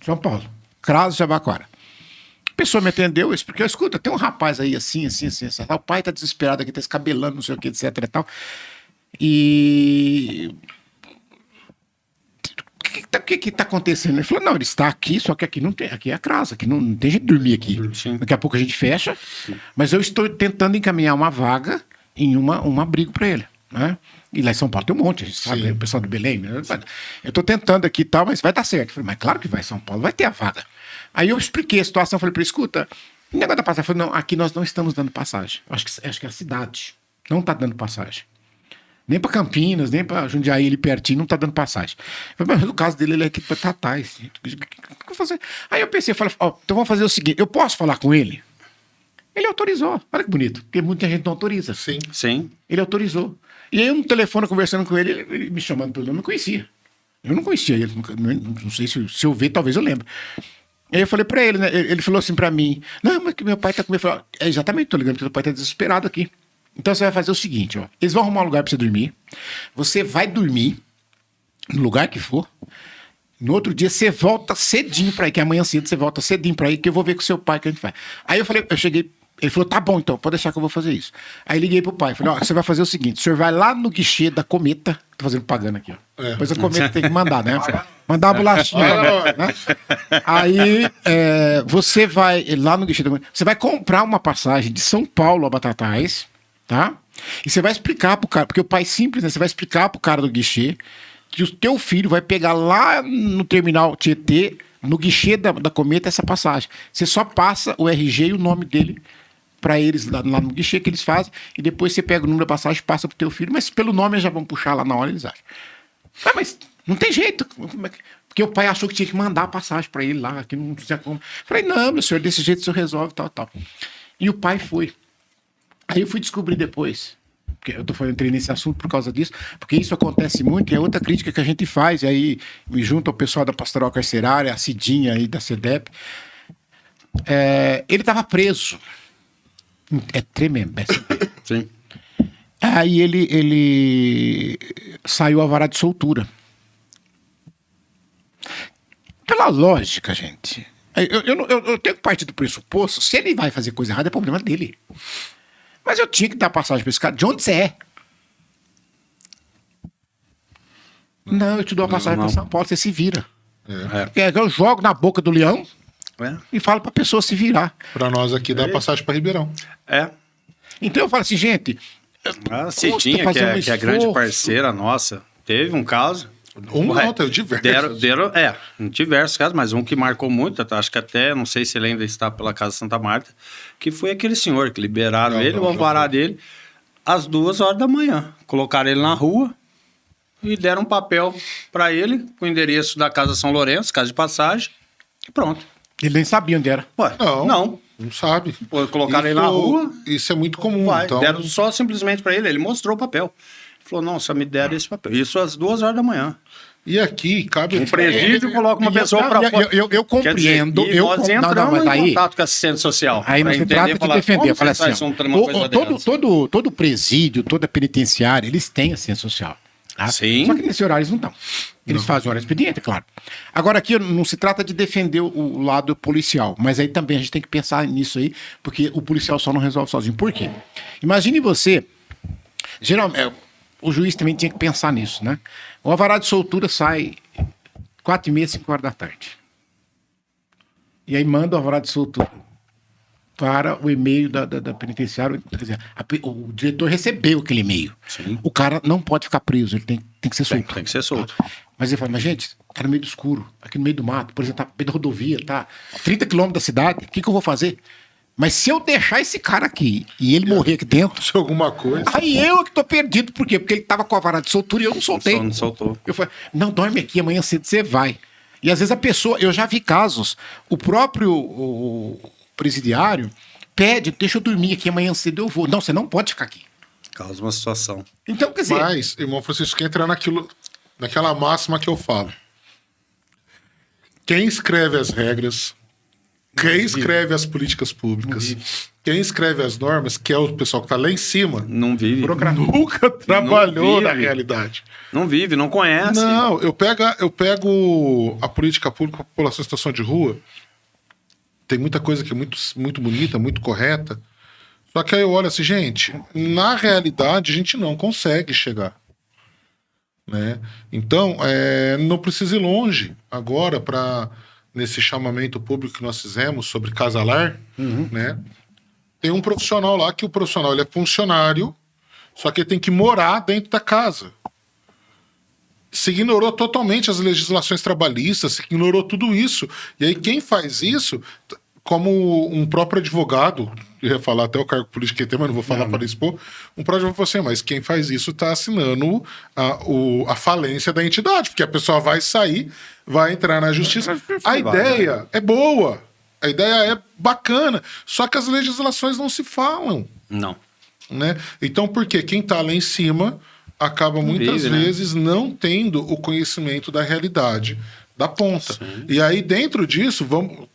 São Paulo, CRAS Jabaquara. A pessoa me atendeu, eu expliquei, escuta, tem um rapaz aí assim. O pai tá desesperado aqui, tá escabelando, não sei o que, etc e tal. E... que tá acontecendo? Ele falou, não, ele está aqui, só que aqui não tem, aqui é a casa, aqui não tem jeito de dormir aqui. Sim. Daqui a pouco a gente fecha, mas eu estou tentando encaminhar uma vaga em um abrigo para ele, né? E lá em São Paulo tem um monte, a gente sabe, né? O pessoal do Belém, né? Eu estou tentando aqui e tal, mas vai dar certo. Eu falei, mas claro que vai, São Paulo vai ter a vaga. Aí eu expliquei a situação, falei para ele, escuta, o negócio da passagem, eu falei, não, aqui nós não estamos dando passagem. Acho que é a cidade não está dando passagem. Nem para Campinas, nem para Jundiaí, ali pertinho, não está dando passagem. Eu falei, mas no caso dele, ele é aqui para Tatais. O que eu vou fazer? Aí eu pensei, falei, ó, então vamos fazer o seguinte, eu posso falar com ele? Ele autorizou. Olha que bonito, porque muita gente não autoriza. Sim. Sim. Ele autorizou. E aí eu no telefone conversando com ele, ele me chamando pelo nome, eu conhecia. Eu não conhecia ele, não sei se eu ver, talvez eu lembre. Aí eu falei pra ele, né? Ele falou assim pra mim, não, mas que meu pai tá comigo. Eu falei, exatamente, tô ligando, porque meu pai tá desesperado aqui. Então você vai fazer o seguinte, ó, eles vão arrumar um lugar pra você dormir, você vai dormir no lugar que for, no outro dia você volta cedinho pra ir, que amanhã cedo você volta cedinho pra ir, que eu vou ver com seu pai que a gente vai. Aí eu cheguei, ele falou, tá bom então, pode deixar que eu vou fazer isso. Aí liguei pro pai, falei, ó, você vai fazer o seguinte, o senhor vai lá no guichê da Cometa, tô fazendo pagando aqui, ó. Depois a Cometa tem que mandar, né? Mandar uma bolachinha. Né? Aí você vai lá no guichê da Cometa, você vai comprar uma passagem de São Paulo a Batatais, tá? E você vai explicar pro cara, porque o pai simples, né? Você vai explicar pro cara do guichê que o teu filho vai pegar lá no terminal Tietê, no guichê da Cometa, essa passagem. Você só passa o RG e o nome dele para eles lá no guichê que eles fazem, e depois você pega o número da passagem e passa pro teu filho, mas pelo nome eles já vão puxar lá na hora, eles acham. Ah, mas não tem jeito. Porque o pai achou que tinha que mandar a passagem para ele lá, que não tinha como. Falei, não, meu senhor, desse jeito o senhor resolve, tal. E o pai foi. Aí eu fui descobrir depois, porque eu entrei nesse assunto por causa disso, porque isso acontece muito, e é outra crítica que a gente faz, e aí me junto ao pessoal da Pastoral Carcerária, a Cidinha aí da CEDEP. Ele estava preso. É tremendo. Sim. Aí ele saiu alvará de soltura. Pela lógica, gente, eu tenho que partir do pressuposto, se ele vai fazer coisa errada, é problema dele. Mas eu tinha que dar passagem para esse cara. De onde você é? Não, eu te dou a passagem para São Paulo, você se vira. Eu jogo na boca do leão e falo para a pessoa se virar. Para nós aqui dá passagem para Ribeirão. Então eu falo assim, gente... A Cidinha, que é grande parceira nossa, teve um caso... Não, teve diversos. Diversos casos, mas um que marcou muito, acho que até, não sei se ele ainda está pela Casa Santa Marta, que foi aquele senhor que liberaram o alvará dele às 2h da manhã. Colocaram ele na rua e deram um papel para ele, com o endereço da Casa São Lourenço, casa de passagem, e pronto. Ele nem sabia onde era. Ué, não sabe. Colocaram ele na rua. Isso é muito comum. Então... Deram só simplesmente para ele mostrou o papel. Falou, não, só me deram esse papel. Isso às 2h da manhã. E aqui cabe... Um presídio coloca uma pessoa para fora. Eu compreendo. Dizer, nós entramos em contato com a assistente social. Aí não se trata de defender. Fala assim, todo presídio, toda penitenciária, eles têm assistente social. Tá? Sim. Só que nesse horário eles não estão. Eles fazem hora expediente, claro. Agora aqui não se trata de defender o lado policial, mas aí também a gente tem que pensar nisso aí, porque o policial só não resolve sozinho. Por quê? Imagine você... Geralmente... O juiz também tinha que pensar nisso, né? O alvará de soltura sai 4h30, 5h da tarde. E aí manda o alvará de soltura para o e-mail da penitenciária. Quer dizer, o diretor recebeu aquele e-mail. Sim. O cara não pode ficar preso, ele tem que ser solto. Tem que ser solto. Mas ele fala, mas gente, tá no meio do escuro, aqui no meio do mato, por exemplo, tá no meio da rodovia, tá 30 quilômetros da cidade, o que eu vou fazer? Mas se eu deixar esse cara aqui e ele morrer aqui dentro... Se alguma coisa... Aí eu que tô perdido. Por quê? Porque ele tava com a vara de soltura e eu não soltei. Não soltou. Eu falei, não, dorme aqui, amanhã cedo você vai. E às vezes a pessoa... Eu já vi casos, o próprio presidiário pede, deixa eu dormir aqui, amanhã cedo eu vou. Não, você não pode ficar aqui. Causa uma situação. Então, quer dizer... Mas, irmão Francisco, quer entrar naquela máxima que eu falo. Quem escreve as regras... Quem escreve as políticas públicas, quem escreve as normas, que é o pessoal que está lá em cima, não vive. Nunca trabalhou na realidade. Não vive, não conhece. Não, eu pego a política pública, a população em situação de rua, tem muita coisa que é muito, muito bonita, muito correta, só que aí eu olho assim, gente, na realidade a gente não consegue chegar. né? Então, não precisa ir longe agora para nesse chamamento público que nós fizemos sobre casalar, né? Tem um profissional lá que o profissional ele é funcionário, só que ele tem que morar dentro da casa. Se ignorou totalmente as legislações trabalhistas, se ignorou tudo isso. E aí quem faz isso, como um próprio advogado, eu ia falar até o cargo político que tem, mas não vou falar para expor, um próprio advogado falou assim, mas quem faz isso está assinando a falência da entidade, porque a pessoa vai sair, vai entrar na justiça. A ideia é boa, a ideia é bacana, só que as legislações não se falam. Não. Né? Então, por quê? Quem está lá em cima acaba muitas vezes não tendo o conhecimento da realidade da ponta. Sim. E aí, dentro disso,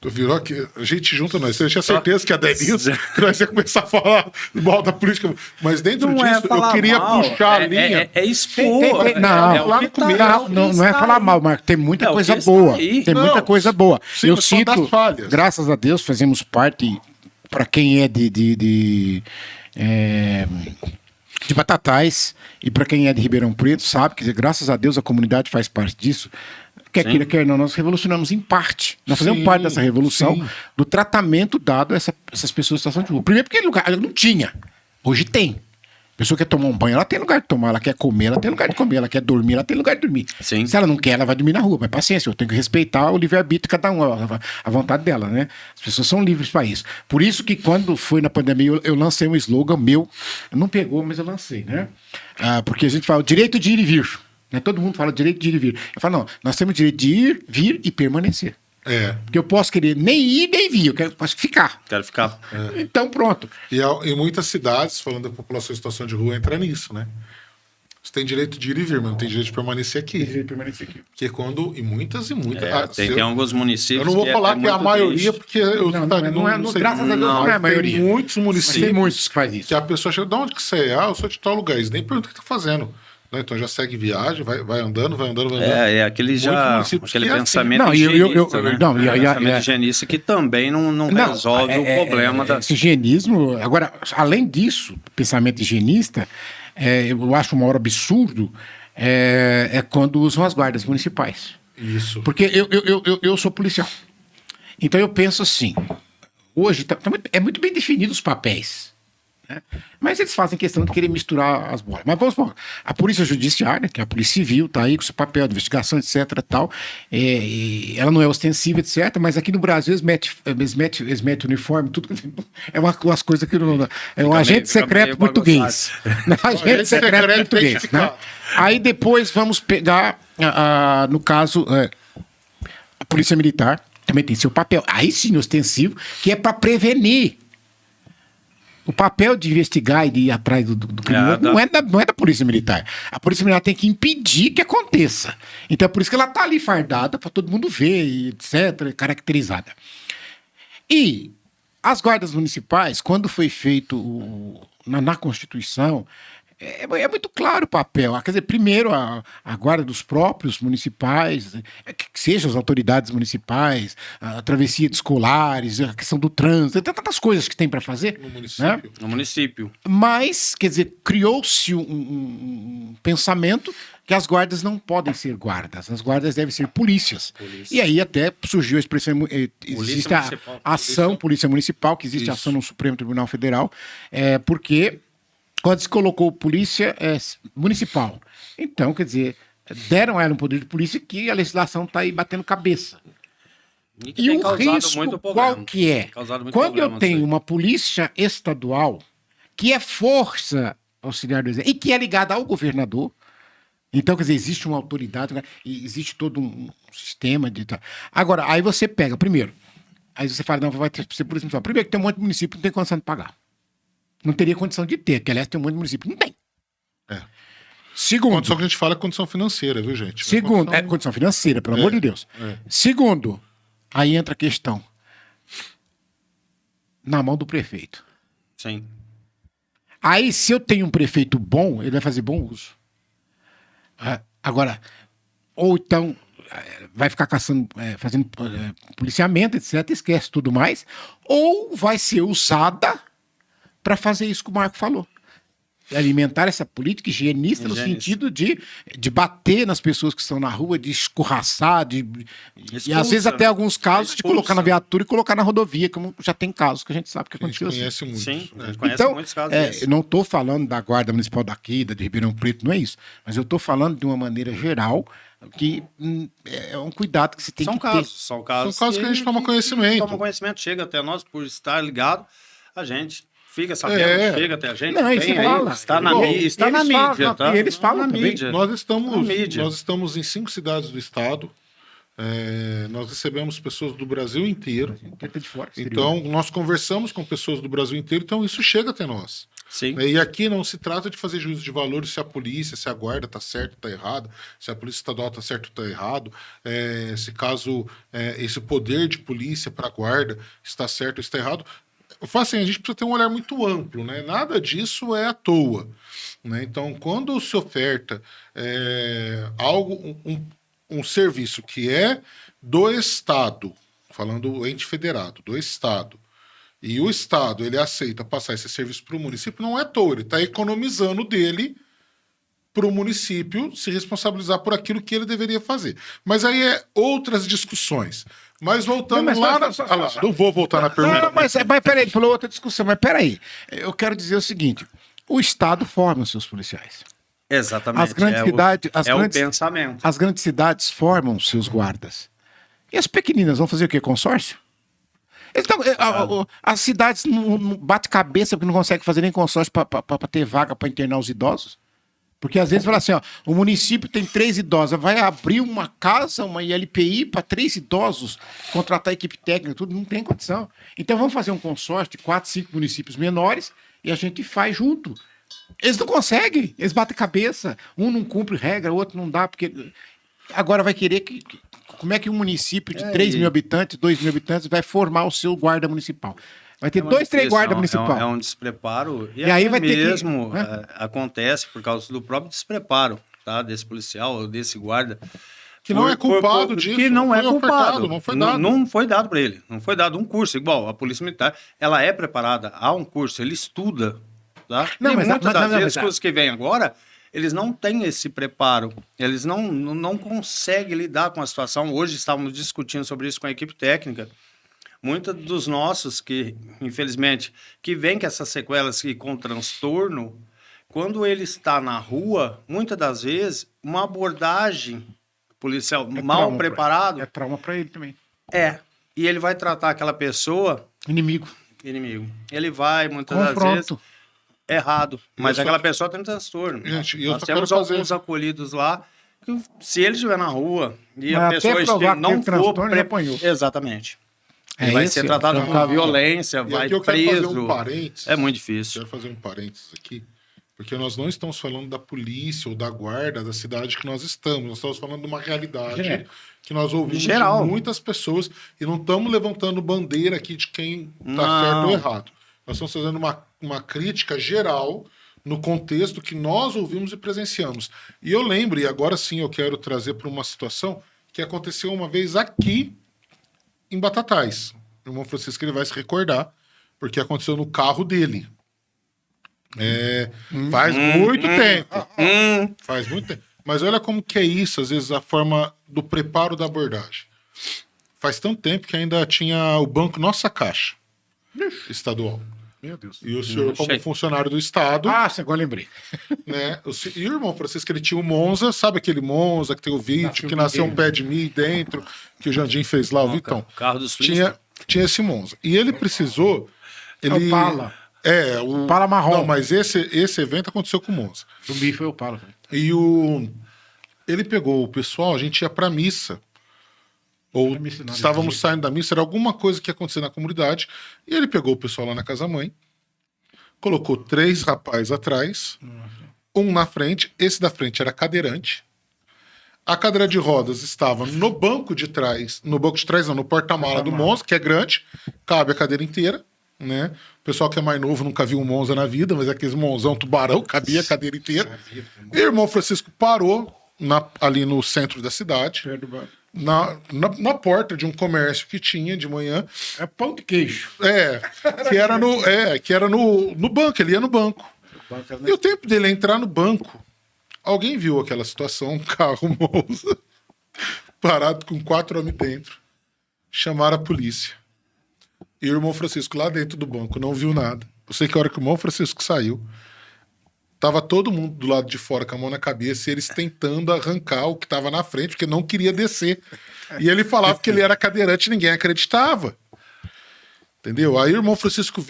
virou aqui, a gente junta nós. Eu tinha certeza que a Denise que nós ia começar a falar mal da política. Mas dentro disso, eu queria puxar a linha. Expor. Não é falar mal, Marco. Tem muita coisa boa. Tem muita coisa boa. Sim, eu cito, graças a Deus, fazemos parte, para quem é de Batatais e para quem é de Ribeirão Preto, sabe que, graças a Deus, a comunidade faz parte disso. Quer queira, quer não, nós revolucionamos em parte. Nós fazemos parte dessa revolução do tratamento dado a essas pessoas em situação de rua. Primeiro porque lugar não tinha. Hoje tem. A pessoa quer tomar um banho, ela tem lugar de tomar. Ela quer comer, ela tem lugar de comer. Ela quer dormir, ela tem lugar de dormir. Sim. Se ela não quer, ela vai dormir na rua. Mas paciência, eu tenho que respeitar o livre-arbítrio de cada um, a vontade dela, né? As pessoas são livres para isso. Por isso que quando foi na pandemia, eu lancei um slogan meu. Não pegou, mas eu lancei, né? Porque a gente fala o direito de ir e vir. Né? Todo mundo fala direito de ir e vir. Eu falo, não, nós temos o direito de ir, vir e permanecer. Porque eu posso querer nem ir, nem vir, eu posso ficar. Quero ficar. Então, pronto. E em muitas cidades, falando da população em situação de rua, entra nisso, né? Você tem direito de ir e vir, mas não tem direito de permanecer aqui. Porque quando... E muitas... Tem alguns municípios... Eu não vou falar que é a maioria, porque eu não sei. Graças a Deus não é a maioria. Tem muitos municípios... Tem muitos que faz isso. Que a pessoa chega, de onde que você é? Eu sou de tal lugar. Eles nem perguntam o que tá fazendo. Então já segue viagem, vai andando. Aquele pensamento higienista, né? Pensamento higienista que também não resolve o problema da... Esse higienismo... Agora, além disso, pensamento higienista, eu acho o maior absurdo quando usam as guardas municipais. Isso. Porque eu sou policial. Então eu penso assim, hoje é muito bem definido os papéis. Mas eles fazem questão de querer misturar as bolas. Mas vamos supor, a polícia judiciária, que é a polícia civil, está aí com seu papel de investigação, etc. Tal, ela não é ostensiva, etc. Mas aqui no Brasil eles metem uniforme, tudo. É umas coisas que não. É um agente secreto português. Agente secreto português. Né? Aí depois vamos pegar, no caso, a polícia militar também tem seu papel. Aí sim, ostensivo, que é para prevenir. O papel de investigar e de ir atrás do criminoso não é da Polícia Militar. A Polícia Militar tem que impedir que aconteça. Então é por isso que ela está ali fardada, para todo mundo ver, e etc., caracterizada. E as guardas municipais, quando foi feito na Constituição, é muito claro o papel. Quer dizer, primeiro a guarda dos próprios municipais, que sejam as autoridades municipais, a travessia de escolares, a questão do trânsito, tem tantas coisas que tem para fazer. No município. Né? No município. Mas, quer dizer, criou-se um pensamento que as guardas não podem ser guardas, as guardas devem ser polícias. E aí até surgiu a expressão, existe a ação, polícia municipal, que existe a ação no Supremo Tribunal Federal, porque... Quando se colocou polícia municipal. Então, quer dizer, deram a ela um poder de polícia que a legislação está aí batendo cabeça. E o risco qual que é? Quando eu tenho uma polícia estadual que é força auxiliar do exército e que é ligada ao governador, então, quer dizer, existe uma autoridade, existe todo um sistema de... Agora, aí você pega, primeiro, aí você fala, não, vai ter que ser polícia municipal. Primeiro que tem um monte de município que não tem condição de pagar. Não teria condição de ter, que aliás tem um monte de município. Não tem. Segundo. Condição que a gente fala é condição financeira, viu, gente? Segundo, condição financeira, pelo amor de Deus. Segundo, aí entra a questão. Na mão do prefeito. Sim. Aí, se eu tenho um prefeito bom, ele vai fazer bom uso. Agora, ou então vai ficar caçando, fazendo policiamento, etc., esquece tudo mais, ou vai ser usada para fazer isso que o Marco falou. alimentar essa política higienista no Higienista. sentido de bater nas pessoas que estão na rua, de escorraçar, e às vezes Expulsa, até né? alguns casos de colocar na viatura e colocar na rodovia, como já tem casos que a gente sabe que A gente aconteceu assim. conhece muito. Sim, a né? gente conhece Então, muitos casos eu desses. não estou falando da Guarda Municipal daqui, da de Ribeirão Preto, não é isso. Mas eu estou falando de uma maneira geral que é um cuidado que você tem São que casos, são casos. São casos que a gente toma conhecimento. Toma conhecimento, chega até nós, por estar ligado, a gente fica sabendo, É. chega até a gente. Não, isso tem aí, fala. está na, Igual, está na eles falam, mídia. não, Tá? e eles falam na também. mídia. Nós Na mídia. estamos em 5 cidades do estado. Nós recebemos pessoas do Brasil inteiro. de fora, Então, nós conversamos com pessoas do Brasil inteiro, então isso chega até nós. Sim. E aqui não se trata de fazer juízo de valor se a polícia, se a guarda está certo ou está errado, se a polícia estadual está certo ou está errado, se caso esse poder de polícia para a guarda está certo ou está errado. Eu falo assim, a gente precisa ter um olhar muito amplo, né? Nada disso é à toa. Né? Então, quando se oferta algo, um serviço que é do Estado, falando ente federado, do Estado, e o Estado ele aceita passar esse serviço para o município, não é à toa, ele está economizando dele para o município se responsabilizar por aquilo que ele deveria fazer. Mas aí é outras discussões. Mas voltando não vou voltar na pergunta. Não, mas peraí, ele falou outra discussão, mas peraí. Eu quero dizer o seguinte: o Estado forma os seus policiais. Exatamente. As grandes cidades. o pensamento. As grandes cidades formam seus guardas. E as pequeninas vão fazer o quê? Consórcio? As cidades não bate cabeça porque não conseguem fazer nem consórcio para ter vaga para internar os idosos. Porque às vezes fala assim, ó, o município tem 3 idosos, vai abrir uma casa, uma ILPI para 3 idosos, contratar equipe técnica, tudo, não tem condição. Então vamos fazer um consórcio de 4, 5 municípios menores e a gente faz junto. Eles não conseguem, eles batem cabeça, um não cumpre regra, o outro não dá, porque agora vai querer que... Como é que um município de 3 mil habitantes, 2 mil habitantes vai formar o seu guarda municipal? Vai ter 2, 3 guardas municipais. É um despreparo. E aí vai ter mesmo acontece por causa do próprio despreparo, tá? Desse policial ou desse guarda. Que não é culpado disso. Que não é foi culpado. ofertado, não foi dado. Não foi dado para ele. Não foi dado um curso. Igual a Polícia Militar, ela é preparada, há um curso, ele estuda. Tá? Não, e mas muitas das vezes, mas- as coisas que vêm agora, eles não têm esse preparo. Eles não conseguem lidar com a situação. Hoje estávamos discutindo sobre isso com a equipe técnica. Muitos dos nossos que, infelizmente, que vêm com essas sequelas e com transtorno, quando ele está na rua, muitas das vezes, uma abordagem policial mal preparado É trauma para ele também. e ele vai tratar aquela pessoa Inimigo. inimigo. Ele vai, muitas das vezes, Confronto. errado, mas só- aquela pessoa tem transtorno. Gente, e eu Nós só temos quero fazer- alguns acolhidos lá, que se ele estiver na rua e Mas a até pessoa provar que não teve for... transtorno, ele apanhou. Exatamente. É Ele vai esse, ser ó. tratado Então, com violência, E vai aqui eu quero preso. fazer um parênteses. É muito difícil. Quero fazer um parênteses aqui, porque nós não estamos falando da polícia ou da guarda da cidade que nós estamos. Nós estamos falando de uma realidade Geral. que nós ouvimos Geral. de muitas pessoas e não estamos levantando bandeira aqui de quem está Não. certo ou errado. Nós estamos fazendo uma crítica geral no contexto que nós ouvimos e presenciamos. E eu lembro, e agora sim eu quero trazer para uma situação que aconteceu uma vez aqui em Batatais. O irmão Francisco ele vai se recordar, porque aconteceu no carro dele. Faz muito tempo. Faz muito tempo. Mas olha como que é isso, às vezes, a forma do preparo da abordagem. Faz tanto tempo que ainda tinha o banco Nossa Caixa estadual. Meu Deus. E o senhor, como Sei. funcionário do Estado, Agora lembrei. né? E o irmão Francisco, ele tinha o Monza, sabe aquele Monza que tem o vídeo, que nasceu um pé de mim dentro, que o Jandim fez lá, o Vitão. O carro dos Tinha esse Monza. E ele precisou. Ele, o Pala. O Pala marrom. Não, mas esse evento aconteceu com o Monza. Zumbi foi o Pala. E ele pegou o pessoal, a gente ia pra missa. Ou missa não, estávamos de- saindo da missa, era alguma coisa que ia acontecer na comunidade. E ele pegou o pessoal lá na casa-mãe, colocou 3 rapazes atrás, um na frente. Esse da frente era cadeirante. A cadeira de rodas estava no banco de trás, no porta-mala do Monza, que é grande, cabe a cadeira inteira, né? O pessoal que é mais novo nunca viu um Monza na vida, mas é aqueles Monzão tubarão, cabia a cadeira inteira. E o irmão Francisco parou ali no centro da cidade, na porta de um comércio que tinha de manhã, É pão de queijo. que era no banco, ele ia no banco. E o tempo dele entrar no banco, alguém viu aquela situação, um carro Monza, parado com 4 homens dentro. Chamaram a polícia. E o irmão Francisco lá dentro do banco não viu nada. Eu sei que a hora que o irmão Francisco saiu, tava todo mundo do lado de fora com a mão na cabeça e eles tentando arrancar o que tava na frente, porque não queria descer. E ele falava que ele era cadeirante e ninguém acreditava. Entendeu? Aí o irmão Francisco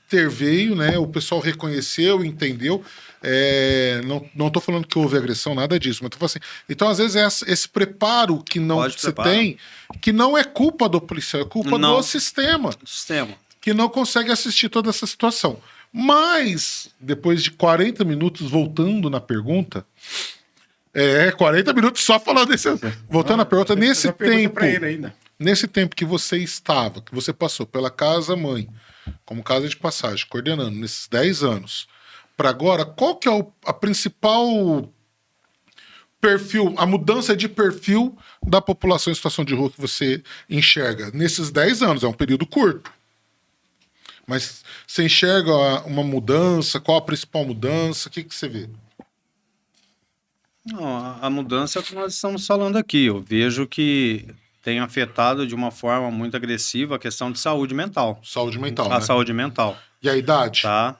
interveio, né? O pessoal reconheceu, entendeu. Não tô falando que houve agressão, nada disso, mas tô falando assim. Então, às vezes, esse preparo que não você tem, que não é culpa do policial, é culpa do sistema. Que não consegue assistir toda essa situação. Mas, depois de 40 minutos, voltando na pergunta. 40 minutos só falando desse. Voltando à pergunta, nesse tempo. Nesse tempo que você estava, que você passou pela casa-mãe, como casa de passagem, coordenando, nesses 10 anos, para agora, qual que é a principal perfil, a mudança de perfil da população em situação de rua que você enxerga? Nesses 10 anos, é um período curto. Mas você enxerga uma mudança? Qual a principal mudança? O que você vê? Não, a mudança é o que nós estamos falando aqui. Eu vejo que tem afetado de uma forma muito agressiva a questão de saúde mental. Saúde mental, A saúde mental. E a idade? Tá.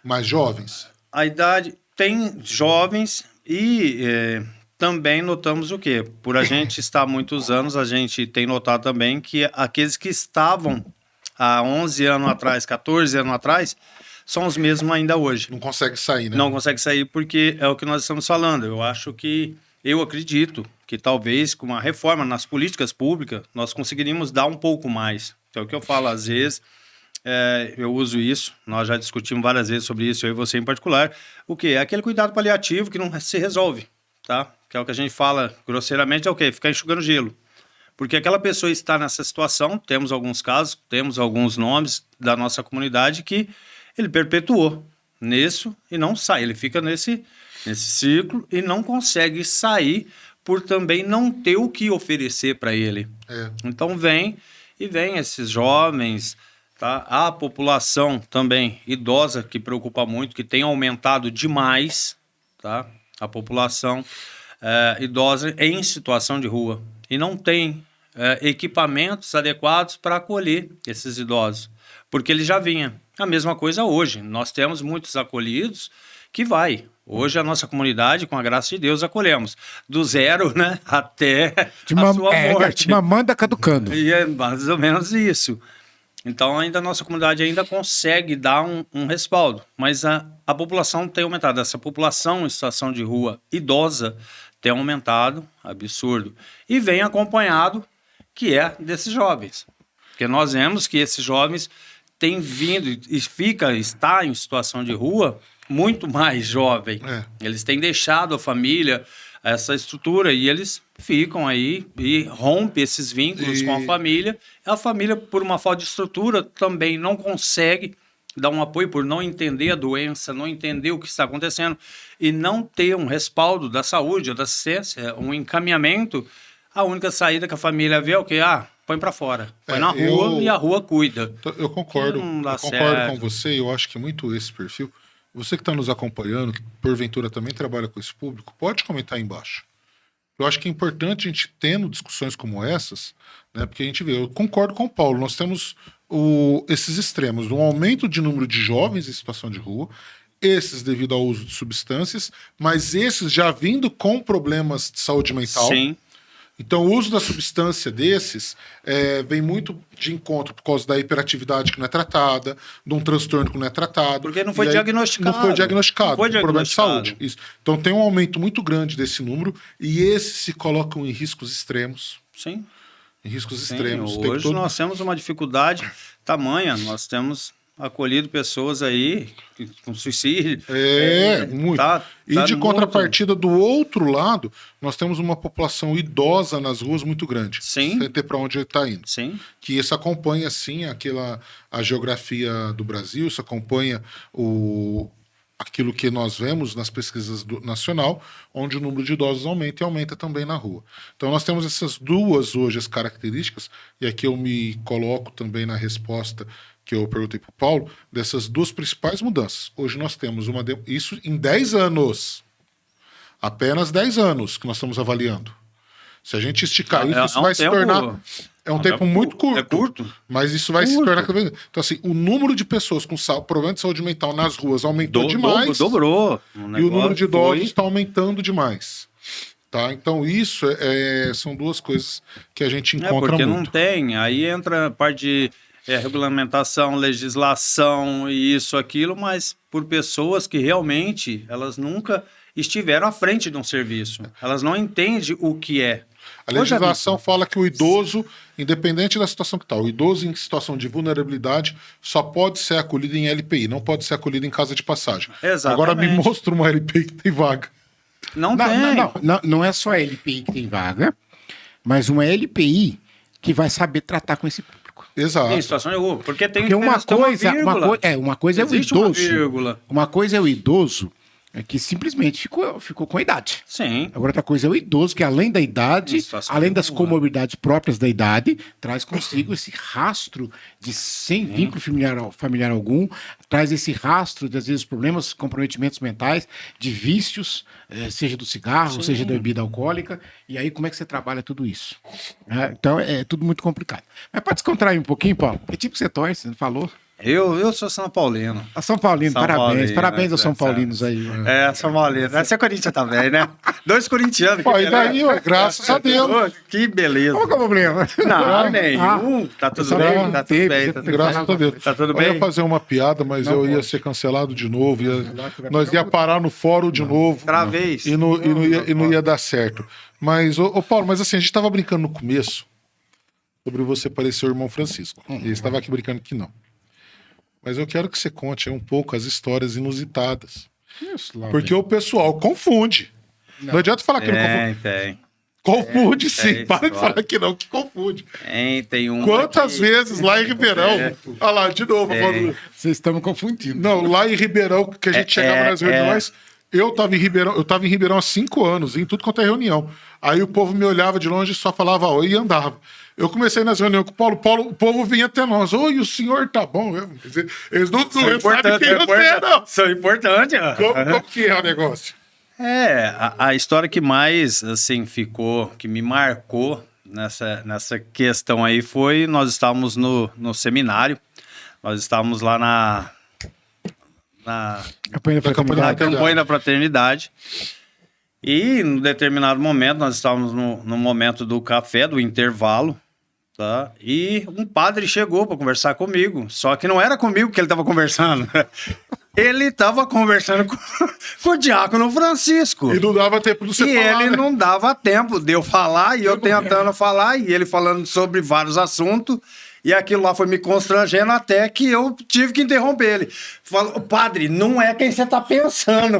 Mais jovens? A idade tem jovens e também notamos o quê? Por a gente estar há muitos anos, a gente tem notado também que aqueles que estavam há 11 anos atrás, 14 anos atrás, são os mesmos ainda hoje. Não consegue sair, né? Não consegue sair porque é o que nós estamos falando. Eu acredito que talvez com uma reforma nas políticas públicas nós conseguiríamos dar um pouco mais. Então, o que eu falo às vezes, eu uso isso, nós já discutimos várias vezes sobre isso, eu e você em particular, o quê? É aquele cuidado paliativo que não se resolve, tá? Que é o que a gente fala grosseiramente, é o quê? Ficar enxugando gelo. Porque aquela pessoa está nessa situação, temos alguns casos, temos alguns nomes da nossa comunidade que ele perpetuou nisso e não sai, ele fica nesse ciclo e não consegue sair por também não ter o que oferecer para ele. Então vem esses jovens, tá? A população também idosa, que preocupa muito, que tem aumentado demais, tá? A população idosa em situação de rua e não tem equipamentos adequados para acolher esses idosos, porque ele já vinha. A mesma coisa hoje, nós temos muitos acolhidos que vai. Hoje a nossa comunidade, com a graça de Deus, acolhemos do 0, né, até a sua morte. Mamanda caducando. E é mais ou menos isso. Então ainda a nossa comunidade ainda consegue dar um respaldo, mas a população tem aumentado. Essa população em situação de rua idosa tem aumentado, absurdo. E vem acompanhado que é desses jovens. Porque nós vemos que esses jovens têm vindo e está em situação de rua muito mais jovem. Eles têm deixado a família, essa estrutura, e eles ficam aí e rompem esses vínculos com a família. A família, por uma falta de estrutura, também não consegue dar um apoio por não entender a doença, não entender o que está acontecendo e não ter um respaldo da saúde ou da assistência, um encaminhamento. A única saída que a família vê é o quê? Põe para fora. Põe na rua e a rua cuida. Eu concordo. Eu concordo com você. Eu acho que muito esse perfil. Você que está nos acompanhando, que porventura também trabalha com esse público, pode comentar aí embaixo. Eu acho que é importante a gente tendo discussões como essas, né? Porque a gente vê, eu concordo com o Paulo, nós temos esses extremos, um aumento de número de jovens em situação de rua, esses devido ao uso de substâncias, mas esses já vindo com problemas de saúde mental. Sim. Então, o uso da substância desses vem muito de encontro por causa da hiperatividade que não é tratada, de um transtorno que não é tratado. Porque não foi diagnosticado. Não foi diagnosticado. Não foi problema de diagnosticado. saúde. Isso. Então, tem um aumento muito grande desse número e esses se colocam em riscos extremos. Sim. Em riscos extremos. Hoje nós temos uma dificuldade tamanha. Nós temos acolhido pessoas aí com suicídio. Muito. E de contrapartida, do outro lado, nós temos uma população idosa nas ruas muito grande. Sim. Sem ter para onde ele está indo. Sim. Que isso acompanha, sim, a geografia do Brasil, isso acompanha aquilo que nós vemos nas pesquisas nacional, onde o número de idosos aumenta e aumenta também na rua. Então nós temos essas duas hoje as características, e aqui eu me coloco também na resposta que eu perguntei para o Paulo, dessas duas principais mudanças. Hoje nós temos isso em 10 anos. Apenas 10 anos que nós estamos avaliando. Se a gente esticar isso vai se tornar... É um tempo muito curto. É curto. Mas isso vai se tornar cada vez... Então, assim, o número de pessoas com problema de saúde mental nas ruas aumentou demais. Dobrou. E o número de idosos está aumentando demais. Tá? Então, isso são duas coisas que a gente encontra porque muito. Não tem. Aí entra a parte de regulamentação, legislação e isso, aquilo, mas por pessoas que realmente elas nunca estiveram à frente de um serviço. Elas não entendem o que é. A legislação fala que o idoso, independente da situação que está, o idoso em situação de vulnerabilidade só pode ser acolhido em LPI, não pode ser acolhido em casa de passagem. Exatamente. Agora me mostra uma LPI que tem vaga. Não é só a LPI que tem vaga, mas uma LPI que vai saber tratar com esse público. Exato. Tem situação de rua. Porque tem uma coisa é o idoso. Uma coisa é o idoso que simplesmente ficou com a idade. Sim. Agora, outra coisa é o idoso que, além da idade, além das comorbidades próprias da idade, traz consigo esse rastro de sem vínculo familiar algum, traz esse rastro, às vezes, problemas, comprometimentos mentais, de vícios, seja do cigarro, seja da bebida alcoólica. E aí, como é que você trabalha tudo isso? Então, é tudo muito complicado. Mas pode descontrair um pouquinho, Paulo? Que tipo que você torce? Você não falou? Eu sou São Paulino. A São Paulino, parabéns. Parabéns aos São Paulinos aí. São Paulino. Você é Corinthians também, né? 2 corintianos. Pô, e daí, graças a Deus. Que beleza. Qual que é o problema? Não, nenhum. Tá tudo bem, tá tudo bem. Graças a Deus. Tá tudo bem? Eu ia fazer uma piada, mas eu ia ser cancelado de novo. Nós ia parar no fórum de novo. Outra vez. E não ia dar certo. Mas, ô Paulo, mas assim, a gente tava brincando no começo sobre você parecer o irmão Francisco. E ele estava aqui brincando que não. Mas eu quero que você conte aí um pouco as histórias inusitadas. Porque o pessoal confunde. Não adianta falar que não confunde. Tem. Confunde sim. Para de falar que não, que confunde. Tem um. Quantas vezes lá em Ribeirão? Olha lá, de novo. Vocês estão me confundindo. Não, lá em Ribeirão, que a gente chegava nas reuniões, eu tava em Ribeirão há 5 anos, em tudo quanto é reunião. Aí o povo me olhava de longe e só falava oi e andava. Eu comecei nas reuniões com o Paulo, o povo vinha até nós. Oi, o senhor tá bom? Eles não sabem quem eu sei, não. São importantes. Como que é o negócio? A história que mais, assim, ficou, que me marcou nessa questão aí foi, nós estávamos no seminário, nós estávamos lá na campanha da fraternidade. E, em determinado momento, nós estávamos no momento do café, do intervalo, tá? E um padre chegou para conversar comigo, só que não era comigo que ele estava conversando. Ele estava conversando com o diácono Francisco. E não dava tempo de você falar. E ele não dava tempo de eu falar, e eu tentando falar, e ele falando sobre vários assuntos. E aquilo lá foi me constrangendo até que eu tive que interromper ele. Falou, padre, não é quem você está pensando.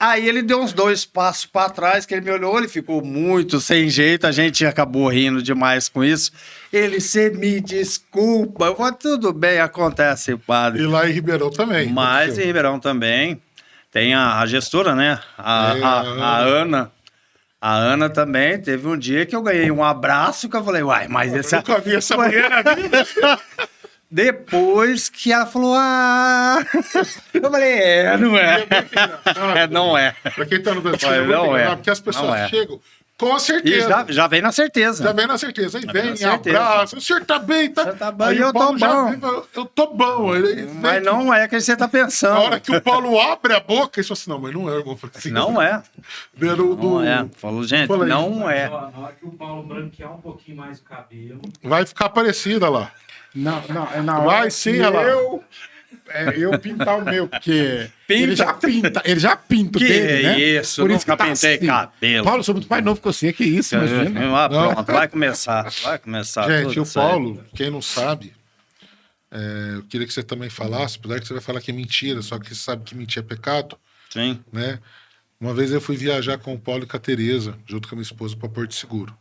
Aí ele deu uns 2 passos para trás, que ele me olhou, ele ficou muito sem jeito, a gente acabou rindo demais com isso. Ele, você me desculpa. Eu falei, tudo bem, acontece, padre. E lá em Ribeirão também. Mas em Ribeirão também tem a gestora, né? A Ana. A Ana também teve um dia que eu ganhei um abraço, que eu falei, uai, mas esse... Eu nunca vi essa mulher na vida. Depois que ela falou, eu falei, não é. Não é. Pra quem tá no Brasil, não é. Porque as pessoas chegam com certeza. E já vem na certeza. Já vem na certeza. Aí vem, abraço. O senhor tá bem, tá? Tá bem, aí eu tô bom. Eu tô bom. Mas não é que você tá pensando. Na hora que o Paulo abre a boca, ele fala assim, não, mas não é, irmão Francisco. Não é. Não é. Falou, gente, não é. Na hora que o Paulo branquear um pouquinho mais o cabelo... Vai ficar parecida lá. Não, é na hora. Vai sim, ela. Eu pintar o meu, porque ele já pinta o dele, né? Isso, por isso que pintei cabelo. Paulo, sou muito mais novo que você, que isso, imagina. Pronto, vai começar. Gente, o Paulo, quem não sabe, eu queria que você também falasse, apesar que você vai falar que é mentira, só que você sabe que mentir é pecado. Sim. Né? Uma vez eu fui viajar com o Paulo e com a Tereza, junto com a minha esposa, para Porto Seguro.